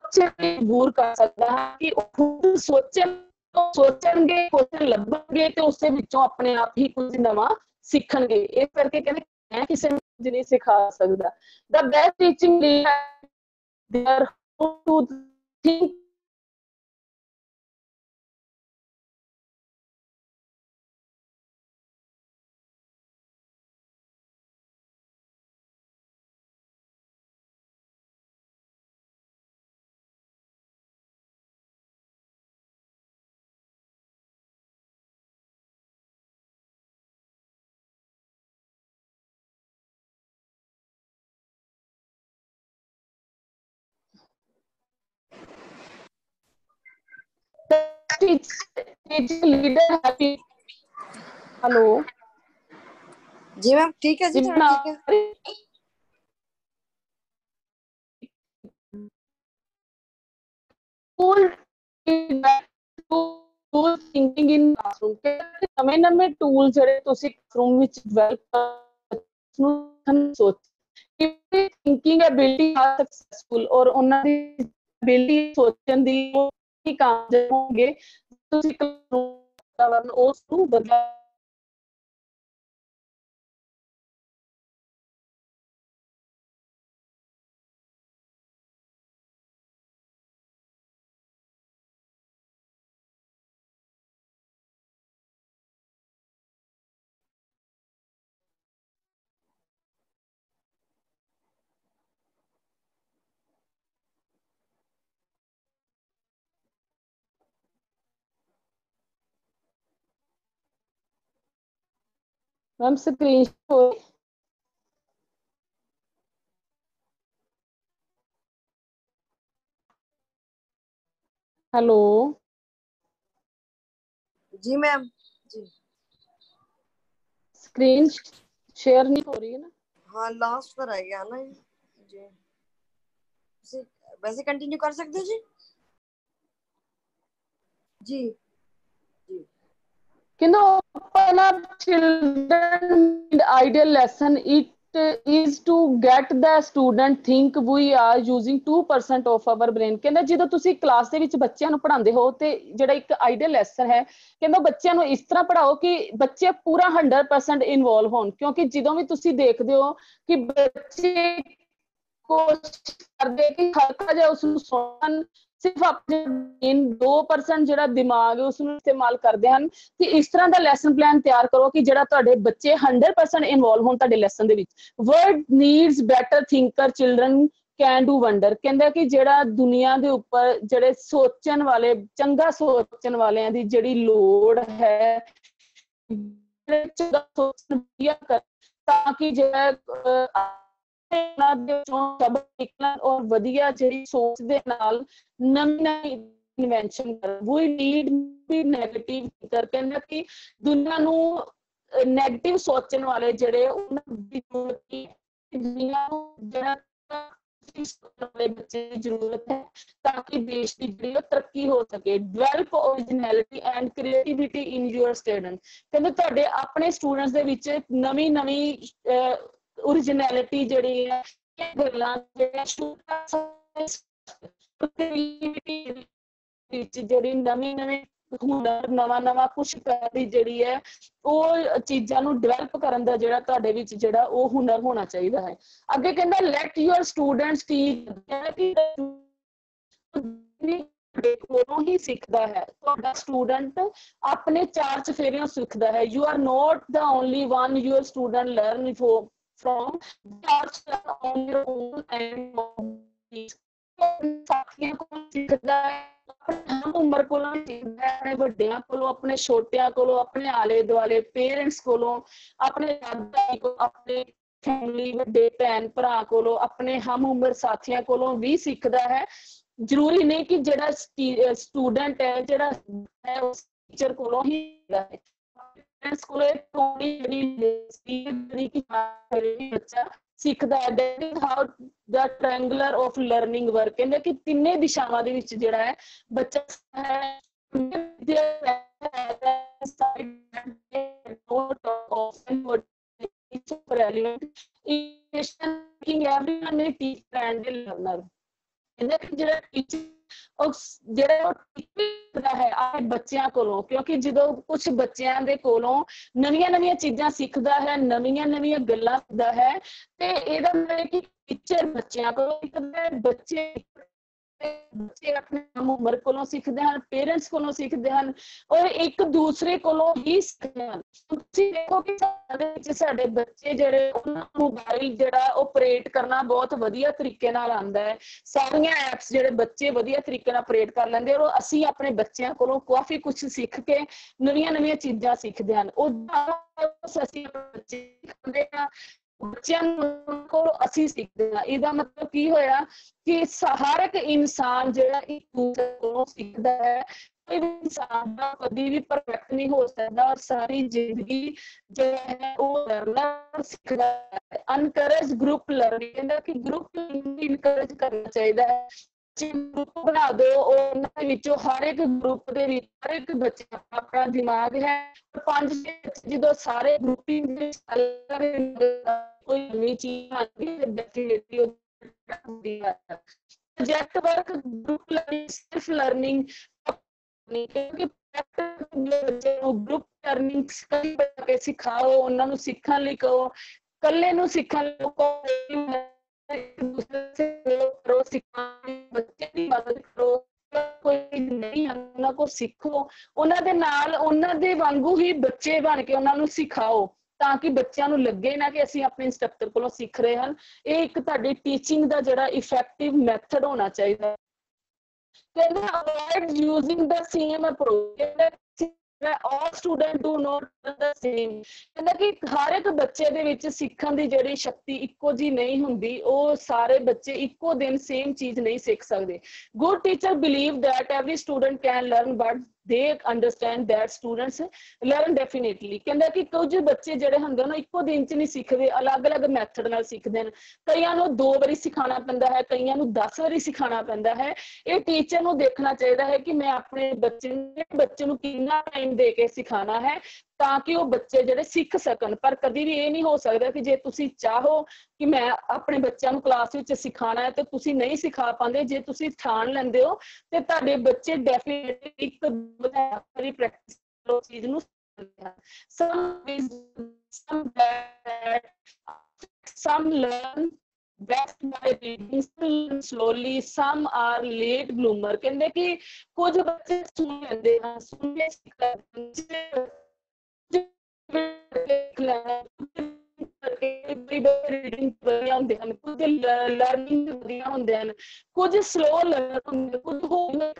ਮਜਬੂਰ ਕਰ ਸਕਦਾ ਹੈ ਕਿ ਉਹ ਸੋਚਣਗੇ, ਕੁਐਸਚਨ ਲੱਭਣਗੇ ਤੇ ਉਸੇ ਵਿੱਚੋਂ ਆਪਣੇ ਆਪ ਹੀ ਕੁਝ ਨਵਾਂ ਸਿੱਖਣਗੇ। ਇਸ ਕਰਕੇ ਕਹਿੰਦੇ ਮੈਂ ਕਿਸੇ ਨੂੰ ਕੁਝ ਨਹੀਂ ਸਿਖਾ ਸਕਦਾ। The best teaching there to think teacher leader happy. Hello ji ma'am ठीक है जी, जी थोड़ा ठीक है। टूल थिंकिंग इन क्लासरूम के नਵੇਂ ਨਵੇਂ ਟੂਲ ਜਿਹੜੇ ਤੁਸੀਂ ਕਲਾਸਰੂਮ ਵਿੱਚ ਡਿਵੈਲਪ ਨੂੰ ਸੋਚ ਕਿ ਥਿੰਕਿੰਗ ਐਬਿਲਿਟੀ ਆ ਸਕਸੈਸਫੁਲ ਔਰ ਉਹਨਾਂ ਦੀ ਐਬਿਲਿਟੀ ਸੋਚਣ ਦੀ ਕੀ ਕਾਮਯਾਬ ਹੋਣਗੇ ਤੁਸੀਂ ਕਲਾਸਰੂਮ ਉਸ ਨੂੰ ਬਦਲਾ मैम स्क्रीन हेलो जी मैम जी। स्क्रीन शेयर नहीं हो रही है ना? हाँ लास्ट पर रह गया ना जी। वैसे कंटिन्यू कर सकते हो जी। जी जी children ideal lesson it is to get the student think we are using 2% of our brain ਕਹਿੰਦਾ ਜਦੋਂ ਤੁਸੀਂ ਕਲਾਸ ਦੇ ਵਿੱਚ ਬੱਚਿਆਂ ਨੂੰ ਪੜ੍ਹਾਉਂਦੇ ਹੋ ਤੇ ਜਿਹੜਾ ਇੱਕ ਆਈਡੀਅਲ ਲੈਸਨ ਹੈ ਕਹਿੰਦਾ ਬੱਚਿਆਂ ਨੂੰ ਇਸ ਤਰ੍ਹਾਂ ਪੜ੍ਹਾਓ ਕਿ ਬੱਚੇ ਪੂਰਾ 100% ਇਨਵੋਲਵ ਹੋਣ ਕਿਉਂਕਿ ਜਦੋਂ ਵੀ ਤੁਸੀਂ ਦੇਖਦੇ ਹੋ ਕਿ ਬੱਚੇ ਕੋਸ਼ਿਸ਼ ਕਰਦੇ ਕਿ ਹਲਕਾ ਜਿਹਾ ਉਸ ਨੂੰ ਸੁਣਨ ਸਿਰਫ ਆਪਣੇ 2% ਜਿਹੜਾ ਦਿਮਾਗ ਹੈ ਉਸ ਨੂੰ ਇਸਤੇਮਾਲ ਕਰਦੇ ਹਨ ਕਿ ਇਸ ਤਰ੍ਹਾਂ ਦਾ ਲੈਸਨ ਪਲਾਨ ਤਿਆਰ ਕਰੋ ਕਿ ਜਿਹੜਾ ਤੁਹਾਡੇ ਬੱਚੇ 100% ਇਨਵੋਲਵ ਹੋਣ ਤੁਹਾਡੇ ਲੈਸਨ ਦੇ ਵਿੱਚ world needs better thinker children can do wonder ਕਹਿੰਦਾ ਕਿ ਜਿਹੜਾ ਦੁਨੀਆ ਦੇ ਉੱਪਰ ਜਿਹੜੇ ਸੋਚਣ ਵਾਲੇ ਚੰਗਾ ਸੋਚਣ ਵਾਲਿਆਂ ਦੀ ਜਿਹੜੀ ਲੋੜ ਹੈ ਚੰਗਾ ਸੋਚਣ ਤਾਂ ਕਿ ਜਿਹੜਾ और वधिया ਜਿਹੜੀ ਸੋਚ ਦੇ ਨਾਲ ਨਵੀਂ ਇਨਵੈਂਸ਼ਨ ਕਰ we need we negative thinker ਕਹਿੰਦਾ ਕਿ ਦੁਨੀਆ ਨੂੰ ਨੈਗੇਟਿਵ ਸੋਚਣ ਵਾਲੇ ਜਿਹੜੇ ਉਹਨਾਂ ਦੀ ਜ਼ਰੂਰਤ ਹੈ ਦੁਨੀਆ ਨੂੰ ਜਿਹੜਾ ਵਾਲੇ ਬੱਚੇ ਦੀ ਜ਼ਰੂਰਤ ਹੈ ਤਾਂ ਕਿ ਦੇਸ਼ ਦੀ ਜਿਹੜੀ ਤਰੱਕੀ ਹੋ ਸਕੇ develop originality and creativity in your student ਕਹਿੰਦੇ ਤੁਹਾਡੇ ਆਪਣੇ ਸਟੂਡੈਂਟਸ ਦੇ ਵਿੱਚ ਨਵੀਂ ओरिजिनलिटी ਜਿਹੜੀ ਹੈ ਗੱਲਾਂ ਜਿਹੜੀ ਨਵੀਂ ਹੁਨਰ ਨਵਾਂ ਕੁਛ ਕਰਨ ਦੀ ਜਿਹੜੀ ਹੈ ਉਹ ਚੀਜ਼ਾਂ ਨੂੰ ਡਿਵੈਲਪ ਕਰਨ ਦਾ ਜਿਹੜਾ ਤੁਹਾਡੇ ਵਿੱਚ ਜਿਹੜਾ ਉਹ ਹੁਨਰ ਹੋਣਾ ਚਾਹੀਦਾ ਹੈ ਅੱਗੇ ਕਹਿੰਦਾ ਲੈਟ ਯੂਅਰ ਸਟੂਡੈਂਟਸ ਟੀਚ ਕੋਲੋਂ ਹੀ ਸਿੱਖਦਾ ਹੈ ਤੁਹਾਡਾ ਸਟੂਡੈਂਟ ਆਪਣੇ ਚਾਰ ਚਫੇਰਿਆਂ ਸਿੱਖਦਾ ਹੈ you are note the only one your student learn from on your own and ਸਾਥੀਆਂ ਕੋਲੋਂ ਸਿੱਖਦਾ ਹੈ ਆਪਣੇ ਉਮਰ ਕੋਲੋਂ ਸਿੱਖਦਾ ਹੈ ਆਪਣੇ ਵੱਡਿਆਂ ਕੋਲੋਂ ਆਪਣੇ ਛੋਟਿਆਂ ਕੋਲੋਂ ਆਪਣੇ ਆਲੇ ਦੁਆਲੇ ਪੇਰੈਂਟਸ ਕੋਲੋਂ ਆਪਣੇ ਦਾਦਾ ਕੋਲੋਂ ਆਪਣੇ ਫੈਮਿਲੀ ਵੱਡੇ ਭੈਣ ਭਰਾ ਕੋਲੋਂ ਆਪਣੇ ਹਮ ਉਮਰ ਸਾਥੀਆਂ ਕੋਲੋਂ ਵੀ ਸਿੱਖਦਾ ਹੈ ਜ਼ਰੂਰੀ ਨਹੀਂ ਕਿ ਜਿਹੜਾ ਸਟੂਡੈਂਟ ਹੈ ਜਿਹੜਾ ਹੈ ਉਸ ਟੀਚਰ ਕੋਲੋਂ ਹੀ ਸਿੱਖਦਾ ਹੈ ਸਕੂਲੇ ਬੱਚਾ ਸਿੱਖਦਾ ਹੈ that is how the triangular of learning work ਕਹਿੰਦੇ ਕਿ ਤਿੰਨੇ ਦਿਸ਼ਾਵਾਂ ਦੇ ਵਿੱਚ ਜਿਹੜਾ ਹੈ ਬੱਚਾ ਹੈ ਜਿਹੜਾ ਟੀਚਰ ਹੈ ਆਪਣੇ ਬੱਚਿਆਂ ਕੋਲੋਂ ਕਿਉਂਕਿ ਜਦੋਂ ਕੁਛ ਬੱਚਿਆਂ ਦੇ ਕੋਲੋਂ ਨਵੀਆਂ ਚੀਜ਼ਾਂ ਸਿੱਖਦਾ ਹੈ ਨਵੀਆਂ ਗੱਲਾਂ ਸਿੱਖਦਾ ਹੈ ਤੇ ਇਹਦਾ ਮਤਲਬ ਕਿ ਟੀਚਰ ਬੱਚਿਆਂ ਕੋਲੋਂ ਬੱਚੇ ਆਪਣੇ ਉਮਰ ਕੋਲੋਂ ਸਿੱਖਦੇ ਹਨ ਪੇਰੈਂਟਸ ਕੋਲੋਂ ਸਿੱਖਦੇ ਹਨ ਔਰ ਇੱਕ ਦੂਸਰੇ ਕੋਲੋਂ ਹੀ ਸਿੱਖਦੇ ਹਨ ਤੁਸੀਂ ਦੇਖੋ ਕਿ ਸਾਡੇ ਬੱਚੇ ਜਿਹੜੇ ਉਹਨਾਂ ਮੋਬਾਈਲ ਜਿਹੜਾ ਆਪਰੇਟ ਕਰਨਾ ਬਹੁਤ ਵਧੀਆ ਤਰੀਕੇ ਨਾਲ ਆਉਂਦਾ ਹੈ ਸਾਰੀਆਂ ਐਪਸ ਜਿਹੜੇ ਬੱਚੇ ਵਧੀਆ ਤਰੀਕੇ ਨਾਲ ਆਪਰੇਟ ਕਰ ਲੈਂਦੇ ਔਰ ਅਸੀਂ ਆਪਣੇ ਬੱਚਿਆਂ ਕੋਲੋਂ ਕਾਫੀ ਕੁਛ ਸਿੱਖ ਕੇ ਨਵੀਆਂ ਚੀਜ਼ਾਂ ਸਿੱਖਦੇ ਹਨ ਉਹ ਅਸੀਂ ਬੱਚੇ ਸਿੱਖਦੇ ਹਾਂ ਬੱਚਿਆਂ ਨੂੰ ਕੋਲ ਅਸੀਂ ਸਿੱਖਦੇ ਹਾਂ। ਇਹਦਾ ਮਤਲਬ ਕੀ ਹੋਇਆ ਕਿ ਹਰ ਇੱਕ ਇਨਸਾਨ ਜਿਹੜਾ ਇੱਕ ਦੂਸਰੇ ਕੋਲੋਂ ਸਿੱਖਦਾ ਹੈ। ਕੋਈ ਵੀ ਇਨਸਾਨ ਦਾ ਕਦੀ ਵੀ ਪਰਫੈਕਟ ਨਹੀਂ ਹੋ ਸਕਦਾ ਔਰ ਸਾਰੀ ਜ਼ਿੰਦਗੀ ਜਿਹੜਾ ਹੈ ਉਹ ਲਰਨਰ ਸਿੱਖਦਾ ਹੈ। ਅਨਕਰੇਜ ਗਰੁੱਪ ਲਰਨਿੰਗ, ਕਹਿੰਦਾ ਕਿ ਗਰੁੱਪ ਲਰਨਿੰਗ ਇਨਕਰੇਜ ਕਰਨਾ ਚਾਹੀਦਾ ਹੈ। ਗਰੁੱਪ ਬਣਾ ਦਿਓ, ਉਹਨਾਂ ਦੇ ਵਿੱਚੋਂ ਹਰ ਇੱਕ ਗਰੁੱਪ ਦੇ ਵਿੱਚ ਹਰ ਇੱਕ ਬੱਚੇ ਆਪਣਾ ਦਿਮਾਗ ਹੈ। 5-6 ਜਦੋਂ ਸਾਰੇ ਗਰੁੱਪਿੰਗ ਦੇ ਕੋਈ ਨਵੀਂ ਚੀਜ਼ ਆਉਂਦੀ ਹੈ definitely project work group learning self learning ਕਿਉਂਕਿ ਬੱਚੇ ਨੂੰ ਗਰੁੱਪ ਲਰਨਿੰਗ ਕਈ ਬੱਚੇ ਸਿਖਾਓ, ਉਹਨਾਂ ਨੂੰ ਸਿੱਖਣ ਲਈ ਕਹੋ। ਇਕੱਲੇ ਨੂੰ ਸਿੱਖਣ ਲਈ ਕਰੋ, ਸਿਖਾਉਣ ਬੱਚੇ ਦੀ ਮਦਦ ਕਰੋ। ਕੋਈ ਨਹੀਂ ਉਹਨਾਂ ਕੋਲ ਸਿੱਖੋ, ਉਹਨਾਂ ਦੇ ਨਾਲ ਉਹਨਾਂ ਦੇ ਵਾਂਗੂ ਹੀ ਬੱਚੇ ਬਣ ਕੇ ਉਹਨਾਂ ਨੂੰ ਸਿਖਾਓ ਤਾਂ ਕਿ ਬੱਚਿਆਂ ਨੂੰ ਲੱਗੇ ਨਾ ਕਿ ਅਸੀਂ ਆਪਣੇ ਇੰਸਟ੍ਰਕਟਰ ਕੋਲੋਂ ਸਿੱਖ ਰਹੇ ਹਨ। ਇਹ ਇੱਕ ਤੁਹਾਡੀ ਟੀਚਿੰਗ ਦਾ ਜਿਹੜਾ ਇਫੈਕਟਿਵ ਮੈਥਡ ਹੋਣਾ ਚਾਹੀਦਾ। ਕਹਿੰਦੇ avoid using the same approach, all students do not the same, ਕਹਿੰਦਾ ਕਿ ਹਰ ਇੱਕ ਬੱਚੇ ਦੇ ਵਿੱਚ ਸਿੱਖਣ ਦੀ ਜਿਹੜੀ ਸ਼ਕਤੀ ਇੱਕੋ ਜੀ ਨਹੀਂ ਹੁੰਦੀ। ਉਹ ਸਾਰੇ ਬੱਚੇ ਇੱਕੋ ਦਿਨ ਸੇਮ ਚੀਜ਼ ਨਹੀਂ ਸਿੱਖ ਸਕਦੇ। good teacher believe that every student can learn but they understand that students learn definitely, ਕਹਿੰਦਾ ਕਿ ਕੁਝ ਬੱਚੇ ਜਿਹੜੇ ਹੁੰਦੇ ਨੇ ਇੱਕੋ ਦਿਨ ਚ ਨਹੀਂ ਸਿੱਖਦੇ, ਅਲੱਗ-ਅਲੱਗ ਮੈਥਡ ਨਾਲ ਸਿੱਖਦੇ ਨੇ। ਕਈਆਂ ਨੂੰ 2 ਵਾਰੀ ਸਿਖਾਉਣਾ ਪੈਂਦਾ ਹੈ, ਕਈਆਂ ਨੂੰ 10 ਵਾਰੀ ਸਿਖਾਉਣਾ ਪੈਂਦਾ ਹੈ। ਇਹ ਟੀਚਰ ਨੂੰ ਦੇਖਣਾ ਚਾਹੀਦਾ ਹੈ ਕਿ ਮੈਂ ਆਪਣੇ ਬੱਚੇ ਨੂੰ ਕਿੰਨਾ ਟਾਈਮ ਦੇ ਕੇ ਸਿਖਾਉਣਾ ਹੈ ਤਾਂ ਕਿ ਉਹ ਬੱਚੇ ਜਿਹੜੇ ਸਿੱਖ ਸਕਣ। ਪਰ ਕਦੀ ਵੀ ਇਹ ਨਹੀਂ ਹੋ ਸਕਦਾ ਕਿ ਜੇ ਤੁਸੀਂ ਚਾਹੋ ਕਿ ਮੈਂ ਆਪਣੇ ਬੱਚਿਆਂ ਨੂੰ ਕਲਾਸ ਵਿੱਚ ਸਿਖਾਉਣਾ ਹੈ ਤੇ ਤੁਸੀਂ ਨਹੀਂ ਸਿਖਾ ਪਾਉਂਦੇ। ਜੇ ਤੁਸੀਂ ਠਾਣ ਲੈਂਦੇ ਹੋ ਤੇ ਤੁਹਾਡੇ ਬੱਚੇ ਡੈਫੀਨਿਟਲੀ ਇੱਕ ਵਾਰੀ ਪ੍ਰੈਕਟਿਸ ਕਰੋ ਚੀਜ਼ ਨੂੰ। some learn best by reading slowly, some are late bloomer, ਕਹਿੰਦੇ ਕਿ ਕੁਝ ਬੱਚੇ ਸੁਣ ਲੈਂਦੇ ਹਨ, ਸੁਣ ਕੇ ਰੀਡਿੰਗ ਵਧੀਆ ਹੁੰਦੇ ਹਨ, ਕੁਝ ਲਰਨਿੰਗ ਵਧੀਆ ਹੁੰਦੇ ਹਨ, ਕੁਝ ਸਲੋ ਲਰਨ ਹੁੰਦੇ, ਕੁਝ ਹੋਮਵਰਕ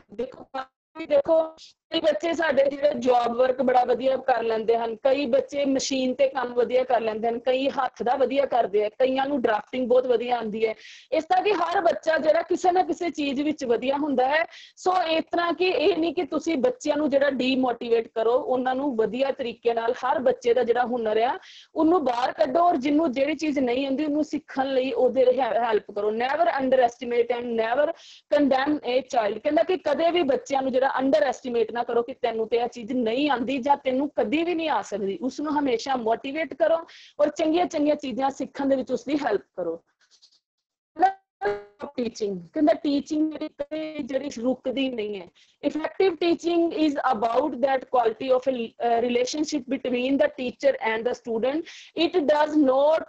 ਦੇਖੋ ਕਈ ਬੱਚੇ ਸਾਡੇ ਜਿਹੜੇ ਜੌਬ ਵਰਕ ਬੜਾ ਵਧੀਆ ਕਰ ਲੈਂਦੇ ਹਨ, ਕਈ ਬੱਚੇ ਮਸ਼ੀਨ ਤੇ ਕੰਮ ਵਧੀਆ ਕਰ ਲੈਂਦੇ ਹਨ, ਕਈ ਹੱਥ ਦਾ ਵਧੀਆ ਕਰਦੇ ਆ, ਕਈਆਂ ਨੂੰ ਡਰਾਫਟਿੰਗ ਬਹੁਤ ਵਧੀਆ ਆਉਂਦੀ ਹੈ। ਇਸ ਤਰ੍ਹਾਂ ਕਿ ਹਰ ਬੱਚਾ ਜਿਹੜਾ ਕਿਸੇ ਨਾ ਕਿਸੇ ਚੀਜ਼ ਵਿੱਚ ਵਧੀਆ ਹੁੰਦਾ ਹੈ। ਸੋ ਇਸ ਤਰ੍ਹਾਂ ਕਿ ਇਹ ਨਹੀਂ ਕਿ ਤੁਸੀਂ ਬੱਚਿਆਂ ਨੂੰ ਜਿਹੜਾ ਡੀਮੋਟੀਵੇਟ ਕਰੋ, ਉਹਨਾਂ ਨੂੰ ਵਧੀਆ ਤਰੀਕੇ ਨਾਲ ਹਰ ਬੱਚੇ ਦਾ ਜਿਹੜਾ ਹੁਨਰ ਆ ਉਹਨੂੰ ਬਾਹਰ ਕੱਢੋ ਔਰ ਜਿਹਨੂੰ ਜਿਹੜੀ ਚੀਜ਼ ਨਹੀਂ ਆਉਂਦੀ ਉਹਨੂੰ ਸਿੱਖਣ ਲਈ ਉਹਦੇ ਹੈਲਪ ਕਰੋ। Never under estimate and never condemn A child, ਕਹਿੰਦਾ ਕਿ ਕਦੇ ਵੀ ਬੱਚਿਆਂ ਨੂੰ ਜਿਹੜਾ ਅੰਡਰ ਐਸਟੀਮੇਟ ਨਾ ਕਰੋ ਕਿ ਤੈਨੂੰ ਤੇ ਇਹ ਚੀਜ਼ ਨਹੀਂ ਆਉਂਦੀ ਜਾਂ ਤੈਨੂੰ ਕਦੀ ਵੀ ਨਹੀਂ ਆ ਸਕਦੀ। ਉਸਨੂੰ ਹਮੇਸ਼ਾ ਮੋਟੀਵੇਟ ਕਰੋ ਔਰ ਚੰਗੀਆਂ ਚੰਗੀਆਂ ਚੀਜ਼ਾਂ ਸਿੱਖਣ ਦੇ ਵਿੱਚ ਉਸਦੀ ਹੈਲਪ ਕਰੋ। ਟੀਚਿੰਗ ਕਹਿੰਦਾ ਟੀਚਿੰਗ ਜਿਹੜੀ ਰੁਕਦੀ ਨਹੀਂ ਹੈ। Effective teaching is about that quality of a relationship between the teacher and the student. It does not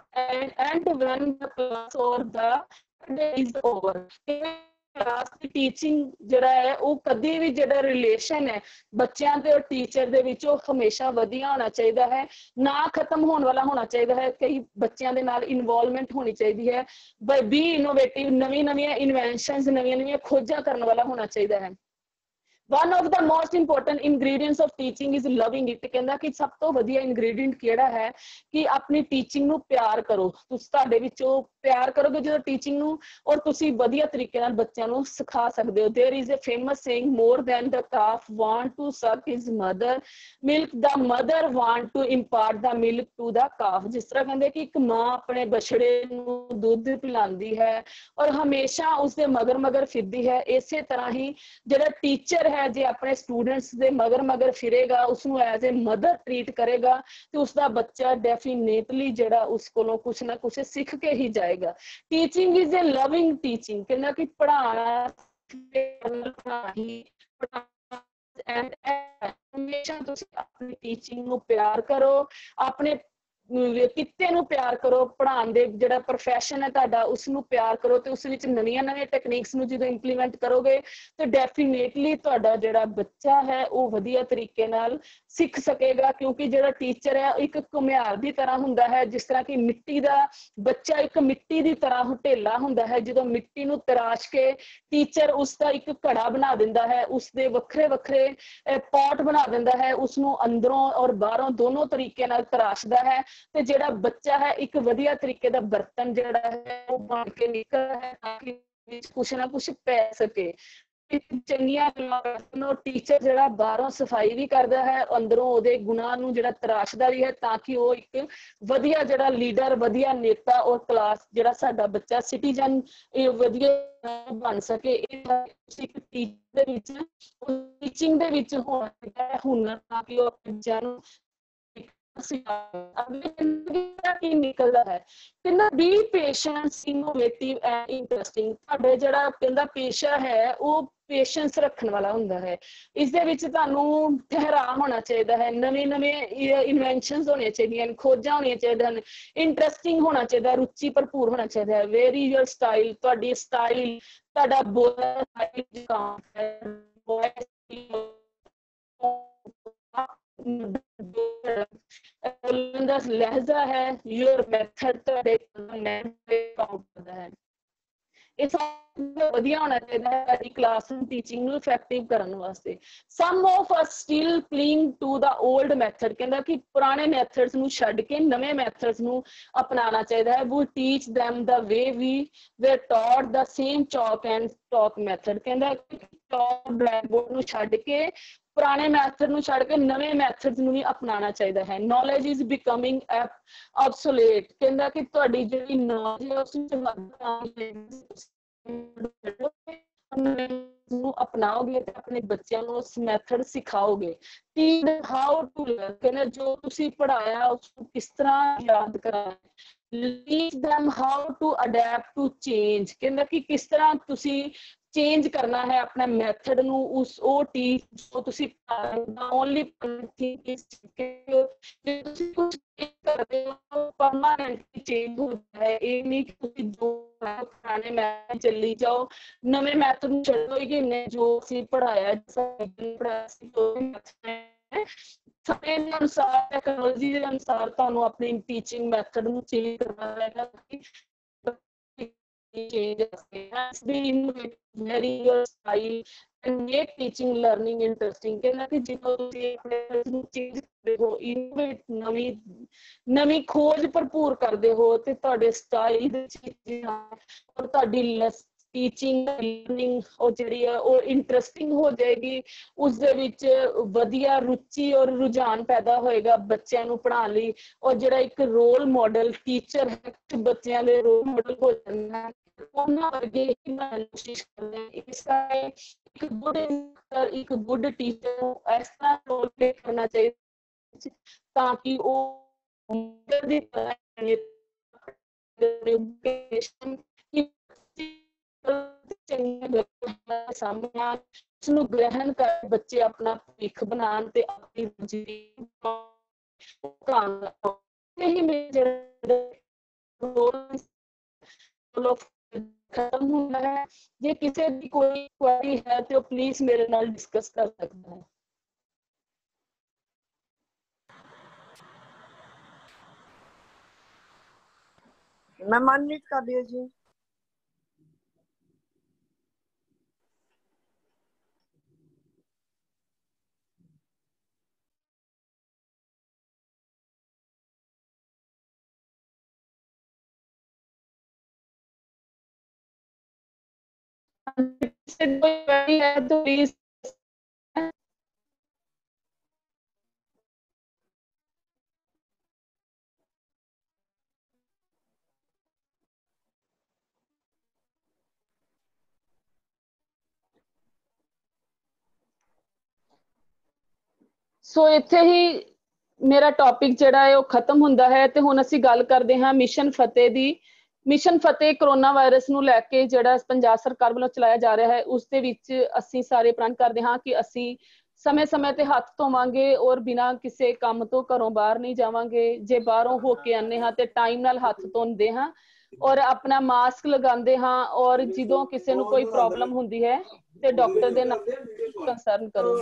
end when the class or the day is over. Class the teaching ਜਿਹੜਾ ਹੈ ਉਹ ਕਦੀ ਵੀ ਜਿਹੜਾ ਰਿਲੇਸ਼ਨ ਹੈ ਬੱਚਿਆਂ ਤੇ ਔਰ ਟੀਚਰ ਦੇ ਵਿੱਚ ਉਹ ਹਮੇਸ਼ਾ ਵਧੀਆ ਹੋਣਾ ਚਾਹੀਦਾ ਹੈ, ਨਾ ਖਤਮ ਹੋਣ ਵਾਲਾ ਹੋਣਾ ਚਾਹੀਦਾ ਹੈ। ਕਈ ਬੱਚਿਆਂ ਦੇ ਨਾਲ ਇਨਵੋਲਵਮੈਂਟ ਹੋਣੀ ਚਾਹੀਦੀ ਹੈ। ਬੀ ਇਨੋਵੇਟਿਵ, ਨਵੀਆਂ ਇਨਵੈਂਸ਼ਨਸ, ਨਵੀਆਂ ਖੋਜਾਂ ਕਰਨ ਵਾਲਾ ਹੋਣਾ ਚਾਹੀਦਾ ਹੈ। One of the most important ingredients of teaching is loving it, ਕਹਿੰਦਾ ਕਿ ਸਭ ਤੋਂ ਵਧੀਆ ingredient ਕਿਹੜਾ ਹੈ ਕਿ ਆਪਣੀ ਟੀਚਿੰਗ ਨੂੰ ਪਿਆਰ ਕਰੋ। ਤੁਸੀਂ ਤੁਹਾਡੇ ਵਿੱਚੋਂ ਪਿਆਰ ਕਰੋਗੇ ਜਦੋਂ ਟੀਚਿੰਗ ਨੂੰ ਔਰ ਤੁਸੀਂ ਵਧੀਆ ਤਰੀਕੇ ਨਾਲ ਬੱਚਿਆਂ ਨੂੰ ਸਿਖਾ ਸਕਦੇ ਹੋ। There is a famous saying, more than the calf want to suck his mother milk, the mother want to impart the milk to the calf। ਜਿਸ ਤਰ੍ਹਾਂ ਕਹਿੰਦੇ ਕਿ ਇੱਕ ਮਾਂ ਆਪਣੇ ਬਛੜੇ ਨੂੰ ਦੁੱਧ ਪਿਲਾਉਂਦੀ ਹੈ ਔਰ ਹਮੇਸ਼ਾ ਉਸਦੇ ਮਗਰ ਫਿਰਦੀ ਹੈ, ਇਸੇ ਤਰ੍ਹਾਂ ਹੀ ਜਿਹੜਾ ਟੀਚਰ ਹੈ ਜੇ ਆਪਣੇ ਸਟੂਡੈਂਟਸ ਦੇ ਮਗਰ ਫਿਰੇਗਾ, ਉਸਨੂੰ ਐਜ਼ ਏ ਮਦਰ ਟਰੀਟ ਕਰੇਗਾ ਤੇ ਉਸਦਾ ਬੱਚਾ ਡੈਫੀਨੇਟਲੀ ਜਿਹੜਾ ਉਸ ਕੋਲੋਂ ਕੁਛ ਨਾ ਕੁਛ ਸਿੱਖ ਕੇ ਹੀ ਜਾਏਗਾ। Teaching is a loving teaching, ਕਹਿੰਦਾ ਕਿ ਪੜ੍ਹਾਉਣਾ ਹਮੇਸ਼ਾ ਤੁਸੀਂ ਆਪਣੀ ਟੀਚਿੰਗ ਨੂੰ ਪਿਆਰ ਕਰੋ, ਆਪਣੇ ਕਿੱਤੇ ਨੂੰ ਪਿਆਰ ਕਰੋ, ਪੜ੍ਹਾਉਣ ਦੇ ਜਿਹੜਾ ਪ੍ਰੋਫੈਸ਼ਨ ਹੈ ਤੁਹਾਡਾ ਉਸਨੂੰ ਪਿਆਰ ਕਰੋ ਤੇ ਉਸ ਵਿੱਚ ਨਵੀਆਂ ਟੈਕਨੀਕਸ ਨੂੰ ਜਦੋਂ ਇੰਪਲੀਮੈਂਟ ਕਰੋਗੇ ਤੇ ਡੈਫੀਨੇਟਲੀ ਤੁਹਾਡਾ ਜਿਹੜਾ ਬੱਚਾ ਹੈ ਉਹ ਵਧੀਆ ਤਰੀਕੇ ਨਾਲ ਸਿੱਖ ਸਕੇਗਾ। ਕਿਉਂਕਿ ਜਿਹੜਾ ਟੀਚਰ ਹੈ ਇੱਕ ਘੁਮਿਆਰ ਦੀ ਤਰ੍ਹਾਂ ਹੁੰਦਾ ਹੈ, ਜਿਸ ਤਰ੍ਹਾਂ ਕਿ ਮਿੱਟੀ ਦਾ ਬੱਚਾ ਇੱਕ ਮਿੱਟੀ ਦੀ ਤਰ੍ਹਾਂ ਢੇਲਾ ਹੁੰਦਾ ਹੈ। ਜਦੋਂ ਮਿੱਟੀ ਨੂੰ ਤਰਾਸ਼ ਕੇ ਟੀਚਰ ਉਸਦਾ ਇੱਕ ਘੜਾ ਬਣਾ ਦਿੰਦਾ ਹੈ, ਉਸਦੇ ਵੱਖਰੇ ਪੌਟ ਬਣਾ ਦਿੰਦਾ ਹੈ, ਉਸਨੂੰ ਅੰਦਰੋਂ ਔਰ ਬਾਹਰੋਂ ਦੋਨੋਂ ਤਰੀਕੇ ਨਾਲ ਤਰਾਸ਼ਦਾ ਹੈ ਤੇ ਜਿਹੜਾ ਬੱਚਾ ਹੈ ਇੱਕ ਵਧੀਆ ਤਰੀਕੇ ਦਾ ਬਰਤਨ ਜਿਹੜਾ ਹੈ ਉਹ ਬਣ ਕੇ ਨਿਕਲਦਾ ਹੈ ਤਾਂ ਕਿ ਵਿੱਚ ਕੁਛ ਨਾ ਕੁਛ ਪੈ ਸਕੇ। ਚੰਗੀਆਂ ਗੱਲਾਂ ਟੀਚਰ ਜਿਹੜਾ ਬਾਹਰੋਂ ਸਫਾਈ ਵੀ ਕਰਦਾ ਹੈ, ਅੰਦਰੋਂ ਉਹਦੇ ਗੁਣਾਂ ਨੂੰ ਜਿਹੜਾ ਤਰਾਸ਼ਦਾ ਵੀ ਹੈ ਤਾਂ ਕਿ ਉਹ ਇੱਕ ਵਧੀਆ ਜਿਹੜਾ ਲੀਡਰ, ਵਧੀਆ ਨੇਤਾ ਔਰ ਕਲਾਸ ਜਿਹੜਾ ਸਾਡਾ ਬੱਚਾ ਸਿਟੀਜ਼ਨ ਇਹ ਵਧੀਆ ਬਣ ਸਕੇ। ਇਹ ਇੱਕ ਟੀਚਰ ਦੇ ਵਿੱਚ, ਟੀਚਿੰਗ ਦੇ ਵਿੱਚ ਹੋਣਾ ਚਾਹੀਦਾ ਹੈ ਹੁਨਰ, ਤਾਂ ਕਿ ਉਹ ਬੱਚਿਆਂ ਨੂੰ ਕੀ ਨਿਕਲਦਾ ਹੈ। ਕਹਿੰਦਾ B patience, innovative and interesting. ਤੁਹਾਡੇ ਜਿਹੜਾ ਕਹਿੰਦਾ ਪੇਸ਼ਾ ਹੈ ਉਹ ਪੇਸ਼ੈਂਸ ਰੱਖਣ ਵਾਲਾ ਹੁੰਦਾ ਹੈ। ਇਸ ਦੇ ਵਿੱਚ ਤੁਹਾਨੂੰ ਠਹਿਰਾਅ ਹੋਣਾ ਚਾਹੀਦਾ ਹੈ, ਨਵੇਂ ਨਵੇਂ ਇਨਵੈਂਸ਼ਨਸ ਹੋਣੀਆਂ ਚਾਹੀਦੀਆਂ, ਖੋਜਾਂ ਹੋਣੀਆਂ ਚਾਹੀਦੀਆਂ ਹਨ, ਇੰਟਰਸਟਿੰਗ ਹੋਣਾ ਚਾਹੀਦਾ, ਰੁਚੀ ਭਰਪੂਰ ਹੋਣਾ ਚਾਹੀਦਾ ਹੈ। ਵੇਅਰ ਇਜ਼ ਯੋਰ ਸਟਾਈਲ, ਤੁਹਾਡੀ ਸਟਾਈਲ, ਤੁਹਾਡਾ ਬੋਲਣ ਦਾ ਲਹਿਜ਼ਾ ਹੈ, ਯੋਰ ਮੈਥਡ ਤੁਹਾਡੇ ਕਰਦਾ ਹੈ। ਇਹ ਸਭ ਵਧੀਆ ਹੋਣਾ ਚਾਹੀਦਾ ਹੈ ਸਾਡੀ ਕਲਾਸ ਨੂੰ ਟੀਚਿੰਗ ਨੂੰ ਇਫੈਕਟਿਵ ਕਰਨ ਵਾਸਤੇ। Some of us still clinging to the old method. ਕਹਿੰਦਾ ਕਿ ਪੁਰਾਣੇ ਮੈਥਡਸ ਨੂੰ ਛੱਡ ਕੇ ਨਵੇਂ ਮੈਥਡਸ ਨੂੰ ਅਪਣਾਉਣਾ ਚਾਹੀਦਾ ਹੈ। ਵੀ teach them the way we were taught, the same chalk and talk method। ਕਹਿੰਦਾ ਚੌਕ ਬਲੈਕਬੋਰਡ ਨੂੰ ਛੱਡ ਕੇ, ਪੁਰਾਣੇ ਮੈਥਡ ਨੂੰ ਛੱਡ ਕੇ ਨਵੇਂ ਮੈਥਡਸ ਨੂੰ ਵੀ ਅਪਣਾਉਣਾ ਚਾਹੀਦਾ ਹੈ। Knowledge is becoming obsolete। ਕਹਿੰਦਾ ਕਿ ਤੁਹਾਡੀ ਜਿਹੜੀ ਨੌਲੇਜ ਹੈ ਉਸ ਨੂੰ ਅਪਣਾਓਗੇ ਤੇ ਆਪਣੇ ਬੱਚਿਆਂ ਨੂੰ ਉਸ ਮੈਥਡ ਸਿਖਾਓਗੇ। Teach how to learn. ਕਹਿੰਦਾ ਜੋ ਤੁਸੀਂ ਪੜ੍ਹਾਇਆ ਉਸਨੂੰ ਕਿਸ ਤਰ੍ਹਾਂ ਯਾਦ ਕਰਾਉਣਾ। teach them how to adapt to change। ਕਹਿੰਦਾ ਕਿ ਕਿਸ ਤਰ੍ਹਾਂ ਤੁਸੀਂ ਚੇਂਜ ਕਰਨਾ ਹੈ ਆਪਣੇ ਮੈਥਡ ਨੂੰ, ਉਸ ਉਹ ਟੀਚ ਜੋ ਤੁਸੀਂ ਓਨਲੀ ਤੁਸੀਂ ਕੁਝ ਕਰਦੇ ਹੋ ਪਰਮਾਨੈਂਟਲੀ ਚੇਂਜ ਹੋ ਜਾਏ। ਇਹ ਨਹੀਂ ਕਿ ਤੁਸੀਂ ਜੋ ਪੁਰਾਣੇ ਮੈਥਡ ਚੱਲੀ ਜਾਓ, ਨਵੇਂ ਮੈਥਡ ਨੂੰ ਛੱਡੋਗੇ ਨੇ ਜੋ ਅਸੀਂ ਪੜ੍ਹਾਇਆ ਸਮੇਂ ਦੇ ਅਨੁਸਾਰ, ਟੈਕਨੋਲੋਜੀ ਦੇ ਅਨੁਸਾਰ ਤੁਹਾਨੂੰ ਆਪਣੀ ਟੀਚਿੰਗ ਮੈਥਡ ਨੂੰ ਚੇਂਜ ਕਰਨਾ ਪੈਗਾ। Vary your style and make teaching learning interesting। ਕਹਿੰਦਾ ਕਿ ਜਦੋਂ ਤੁਸੀਂ ਆਪਣੇ ਨੂੰ ਚੇਂਜ ਕਰਦੇ ਹੋ, ਇਨੋਵੇਟ ਨਵੀਂ ਖੋਜ ਭਰਪੂਰ ਕਰਦੇ ਹੋ ਤੇ ਤੁਹਾਡੇ ਸਟਾਈਲ ਦੇ ਵਿੱਚ ਔਰ ਤੁਹਾਡੀ ਟੀਚਿੰਗ ਲਰਨਿੰਗ ਉਹ ਜਿਹੜੀ ਹੈ ਉਹ ਇੰਟਰਸਟਿੰਗ ਹੋ ਜਾਏਗੀ। ਉਸ ਦੇ ਵਿੱਚ ਵਧੀਆ ਰੁਚੀ ਔਰ ਰੁਝਾਨ ਪੈਦਾ ਹੋਏਗਾ ਬੱਚਿਆਂ ਨੂੰ ਪੜ੍ਹਾਉਣ ਲਈ। ਔਰ ਜਿਹੜਾ ਇੱਕ ਰੋਲ ਮਾਡਲ ਟੀਚਰ ਹੈ, ਬੱਚਿਆਂ ਦੇ ਰੋਲ ਮਾਡਲ ਹੋ ਜਾਂਦਾ ਹੈ, ਉਹਨਾਂ ਵਰਗੇ ਕੋਸ਼ਿਸ਼ ਕਰਦੇ ਹਾਂ। ਇਸ ਕਰਕੇ ਇੱਕ ਗੁੱਡ ਟੀਚਰ ਨੂੰ ਇਸ ਤਰ੍ਹਾਂ ਰੋਲ ਪਲੇ ਕਰਨਾ ਚਾਹੀਦਾ ਤਾਂ ਕਿ ਉਹ ਸਾਹਮਣੇ ਉਸਨੂੰ ਗ੍ਰਹਿਣ ਕਰ ਬੱਚੇ ਆਪਣਾ ਭਵਿੱਖ ਬਣਾਉਣ ਤੇ ਆਪਣੀ ਖਤਮ ਹੁੰਦਾ ਹੈ। ਜੇ ਕਿਸੇ ਦੀ ਕੋਈ ਕੁਐਰੀ ਹੈ ਤੇ ਉਹ ਪਲੀਜ਼ ਮੇਰੇ ਨਾਲ ਡਿਸਕਸ ਕਰ ਸਕਦਾ ਹੈ। मैम अनम्यूट कर दियो जी। है तो प्लीज ਸੋ ਇੱਥੇ ਹੀ ਮੇਰਾ ਟੌਪਿਕ ਜਿਹੜਾ ਹੈ ਉਹ ਖਤਮ ਹੁੰਦਾ ਹੈ ਤੇ ਹੁਣ ਅਸੀਂ ਗੱਲ ਕਰਦੇ ਹਾਂ ਮਿਸ਼ਨ ਫਤਿਹ ਦੀ। ਮਿਸ਼ਨ ਫਤਿਹ ਕਰੋਨਾ ਵਾਇਰਸ ਨੂੰ ਲੈ ਕੇ ਜਿਹੜਾ ਪੰਜਾਬ ਸਰਕਾਰ ਵੱਲੋਂ ਚਲਾਇਆ ਜਾ ਰਿਹਾ ਹੈ, ਉਸ ਦੇ ਵਿੱਚ ਅਸੀਂ ਸਾਰੇ ਪ੍ਰਣ ਕਰਦੇ ਹਾਂ ਕਿ ਅਸੀਂ ਸਮੇਂ-ਸਮੇਂ ਤੇ ਹੱਥ ਧੋਵਾਂਗੇ ਔਰ ਬਿਨਾਂ ਕਿਸੇ ਕੰਮ ਤੋਂ ਘਰੋਂ ਬਾਹਰ ਨਹੀਂ ਜਾਵਾਂਗੇ। ਜੇ ਬਾਹਰੋਂ ਹੋ ਕੇ ਆਉਂਦੇ ਹਾਂ ਤੇ ਟਾਈਮ ਨਾਲ ਹੱਥ ਧੋਂਦੇ ਹਾਂ ਔਰ ਆਪਣਾ ਮਾਸਕ ਲਗਾਉਂਦੇ ਹਾਂ ਔਰ ਜਦੋਂ ਕਿਸੇ ਨੂੰ ਕੋਈ ਪ੍ਰੋਬਲਮ ਹੁੰਦੀ ਹੈ ਤੇ ਡਾਕਟਰ ਦੇ ਨਾਲ ਕੰਸਰਨ ਕਰੋ।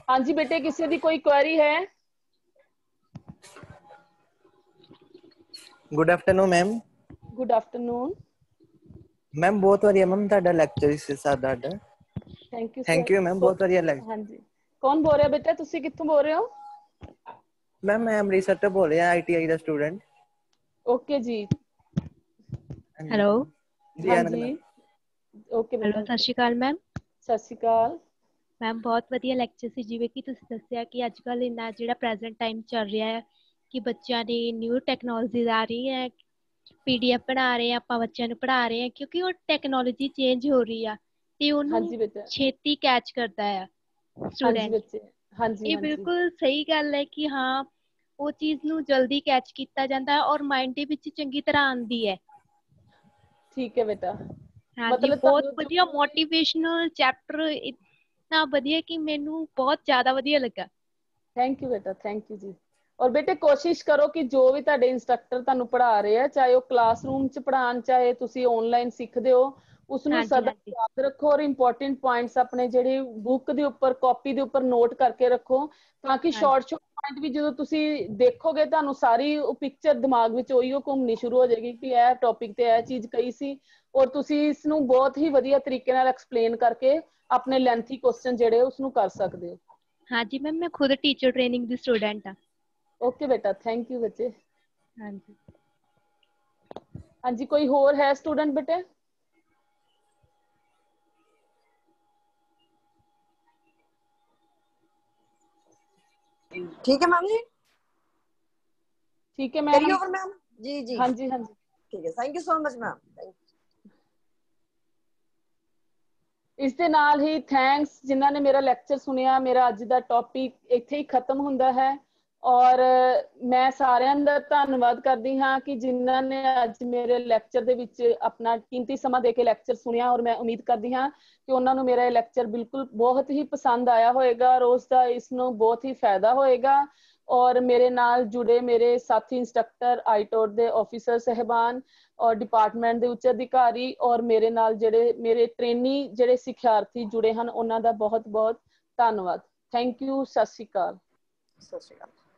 ਹਾਂਜੀ ਬੇਟੇ, ਕਿਸੇ ਦੀ ਕੋਈ ਕੁਐਰੀ ਹੈ? Good afternoon ma'am. Good afternoon ma'am. ਬਹੁਤ ਵਧੀਆ ਮੈਮ ਤੁਹਾਡਾ ਲੈਕਚਰ ਸੀ ਸਾਡਾ। Thank you thank sir. You ma'am, ਬਹੁਤ ਵਧੀਆ ਲੈਕਚਰ। ਹਾਂਜੀ, ਕੌਣ ਬੋਲ ਰਿਹਾ ਬੇਟਾ? ਤੁਸੀਂ ਕਿੱਥੋਂ ਬੋਲ ਰਹੇ ਹੋ? ਮੈਮ ਮੈਂ ਅੰਮ੍ਰਿਤਸਰ ਤੋਂ ਬੋਲ ਰਿਹਾ ITI ਦਾ ਸਟੂਡੈਂਟ। ਓਕੇ ਜੀ। ਹੈਲੋ ਜੀ ਆਨੰਦ ਹਾਂਜੀ ਮੈਮ। ਓਕੇ ਹੈਲੋ ਬੇਟਾ। ਸਤਿ ਸ਼੍ਰੀ ਅਕਾਲ ਮੈਮ। ਸਤਿ ਸ਼੍ਰੀ ਅਕਾਲ। ਮੈਮ ਬਹੁਤ ਵਧੀਆ ਲੈਕਚਰ ਸੀ, ਜਿਵੇਂ ਕਿ ਤੁਸੀਂ ਦੱਸਿਆ ਕਿ ਅੱਜ ਕੱਲ੍ਹ ਇੰਨਾ ਜਿਹੜਾ ਪ੍ਰੈਜ਼ੈਂਟ ਟਾਈਮ ਚੱਲ ਰਿਹਾ ਹੈ ਕਿ ਬੱਚਿਆਂ ਦੀ ਨਿਊ ਟੈਕਨੋਲੋਜੀਜ਼ ਆ ਰਹੀ ਹੈ, PDF ਬਣਾ ਰਹੇ ਆ, ਆਪਾਂ ਬੱਚਿਆਂ ਨੂੰ ਪੜ੍ਹਾ ਰਹੇ ਹਾਂ ਕਿਉਂਕਿ ਉਹ ਟੈਕਨੋਲੋਜੀ ਚੇਂਜ ਹੋ ਰਹੀ ਆ ਤੇ ਉਹਨੂੰ ਹਾਂਜੀ ਬੇਟਾ। ਛੇਤੀ ਕੈਚ ਕਰਦਾ ਆ ਹਾਂਜੀ ਸਟੂਡੈਂਟ। ਬੱਚੇ। ਹਾਂਜੀ ਇਹ ਹਾਂਜੀ। ਬਿਲਕੁਲ ਸਹੀ ਗੱਲ ਹੈ ਕਿ ਹਾਂ ਉਹ ਚੀਜ਼ ਨੂੰ ਜਲਦੀ ਕੈਚ ਕੀਤਾ ਜਾਂਦਾ ਹੈ ਔਰ ਮਾਇੰਡ ਦੇ ਵਿੱਚ ਚੰਗੀ ਤਰ੍ਹਾਂ ਆਉਂਦੀ ਹੈ। ਠੀਕ ਹੈ ਬੇਟਾ। ਹਾਂਜੀ, ਮਤਲਬ ਬਹੁਤ ਤੁਹਾਨੂੰ ਵਧੀਆ ਜੋ ਵੀ ਮੋਟੀਵੇਸ਼ਨਲ ਚੈਪਟਰ, ਇੰਨਾ ਵਧੀਆ ਕਿ ਮੈਨੂੰ ਬਹੁਤ ਜ਼ਿਆਦਾ ਵਧੀਆ ਲੱਗਾ। ਥੈਂਕ ਯੂ ਬੇਟਾ, ਥੈਂਕ ਯੂ ਜੀ। ਔਰ ਬੇਟੇ ਕੋਸ਼ਿਸ਼ ਕਰੋ ਕਿ ਜੋ ਵੀ ਤੁਹਾਡੇ ਇੰਸਟਰਕਟਰ ਤੁਹਾਨੂੰ ਪੜ੍ਹਾ ਰਹੇ ਆ, ਚਾਹੇ ਉਹ ਕਲਾਸਰੂਮ 'ਚ ਪੜ੍ਹਾਉਣ, ਚਾਹੇ ਤੁਸੀਂ ਆਨਲਾਈਨ ਸਿੱਖਦੇ ਹੋ, ਉਸਨੂੰ ਹਾਂਜੀ ਸਦਾ ਹਾਂਜੀ ਯਾਦ ਰੱਖੋ ਔਰ ਇੰਪੋਰਟੈਂਟ ਪੁਆਇੰਟਸ ਆਪਣੇ ਜਿਹੜੇ ਬੁੱਕ ਦੇ ਉੱਪਰ, ਕਾਪੀ ਦੇ ਉੱਪਰ ਨੋਟ ਕਰਕੇ ਰੱਖੋ, ਤਾਂ ਕਿ ਹਾਂਜੀ ਸ਼ਾਰਟ ਪੁਆਇੰਟ ਵੀ ਜਦੋਂ ਤੁਸੀਂ ਦੇਖੋਗੇ ਤੁਹਾਨੂੰ ਸਾਰੀ ਉਹ ਪਿਕਚਰ ਦਿਮਾਗ ਵਿੱਚ ਉਹੀ ਘੁੰਮਣੀ ਸ਼ੁਰੂ ਹੋ ਜਾਏਗੀ ਕਿ ਇਹ ਟੌਪਿਕ ਤੇ ਇਹ ਚੀਜ਼ ਕਹੀ ਸੀ। ਔਰ ਤੁਸੀਂ ਇਸ ਨੂੰ ਬਹੁਤ ਹੀ ਵਧੀਆ ਤਰੀਕੇ ਨਾਲ ਐਕਸਪਲੇਨ ਕਰਕੇ ਆਪਣੇ ਲੈਂਥੀ ਕੁਐਸਚਨ ਜਿਹੜੇ ਉਸਨੂੰ ਕਰ ਸਕਦੇ ਹੋ। ਹਾਂਜੀ ਮੈਮ, ਮੈਂ ਖੁਦ ਟੀਚਰ ਟ੍ਰੇਨਿੰਗ ਦੀ ਸਟੂਡੈਂਟ ਹਾਂ। ਓਕੇ ਬੇਟਾ, ਥੈਂਕ ਯੂ ਬੱਚੇ। ਹਾਂਜੀ। ਹਾਂਜੀ, ਕੋਈ ਹੋਰ ਹੈ ਸਟੂਡੈਂਟ ਬੇਟੇ? ठीक है मैम जी, ठीक है मैम। करिए ओवर मैम। जी जी हाँ जी, हाँ जी। ठीक है, thank you so much ma'am. ਇਸ ਦੇ ਨਾਲ ਹੀ ਥੈਂਕਸ ਜਿਨ੍ਹਾਂ ਨੇ ਮੇਰਾ ਲੈਕਚਰ ਸੁਣਿਆ। ਮੇਰਾ ਅੱਜ ਦਾ ਟੌਪਿਕ ਇੱਥੇ ਹੀ ਖਤਮ ਹੁੰਦਾ ਹੈ ਔਰ ਮੈਂ ਸਾਰਿਆਂ ਦਾ ਧੰਨਵਾਦ ਕਰਦੀ ਹਾਂ ਕਿ ਜਿਨ੍ਹਾਂ ਨੇ ਅੱਜ ਮੇਰੇ ਲੈਕਚਰ ਦੇ ਵਿੱਚ ਆਪਣਾ ਕੀਮਤੀ ਸਮਾਂ ਦੇ ਕੇ ਲੈਕਚਰ ਸੁਣਿਆ। ਔਰ ਮੈਂ ਉਮੀਦ ਕਰਦੀ ਹਾਂ ਕਿ ਉਹਨਾਂ ਨੂੰ ਮੇਰਾ ਇਹ ਲੈਕਚਰ ਬਿਲਕੁਲ ਬਹੁਤ ਹੀ ਪਸੰਦ ਆਇਆ ਹੋਏਗਾ ਔਰ ਉਸ ਦਾ ਇਸ ਨੂੰ ਬਹੁਤ ਹੀ ਫਾਇਦਾ ਹੋਏਗਾ। ਔਰ ਮੇਰੇ ਨਾਲ ਜੁੜੇ ਮੇਰੇ ਸਾਥੀ ਇੰਸਟਰਕਟਰ, ਆਈਟੋਟ ਦੇ ਆਫਿਸਰ ਸਹਿਬਾਨ ਔਰ ਡਿਪਾਰਟਮੈਂਟ ਦੇ ਉੱਚ ਅਧਿਕਾਰੀ ਔਰ ਮੇਰੇ ਨਾਲ ਜਿਹੜੇ ਮੇਰੇ ਟ੍ਰੇਨੀ ਜਿਹੜੇ ਸਿੱਖਿਆਰਥੀ ਜੁੜੇ ਹਨ, ਉਹਨਾਂ ਦਾ ਬਹੁਤ ਬਹੁਤ ਧੰਨਵਾਦ। Thank you. ਸਤਿ ਸ਼੍ਰੀ ਅਕਾਲ। सत श्री अकाल।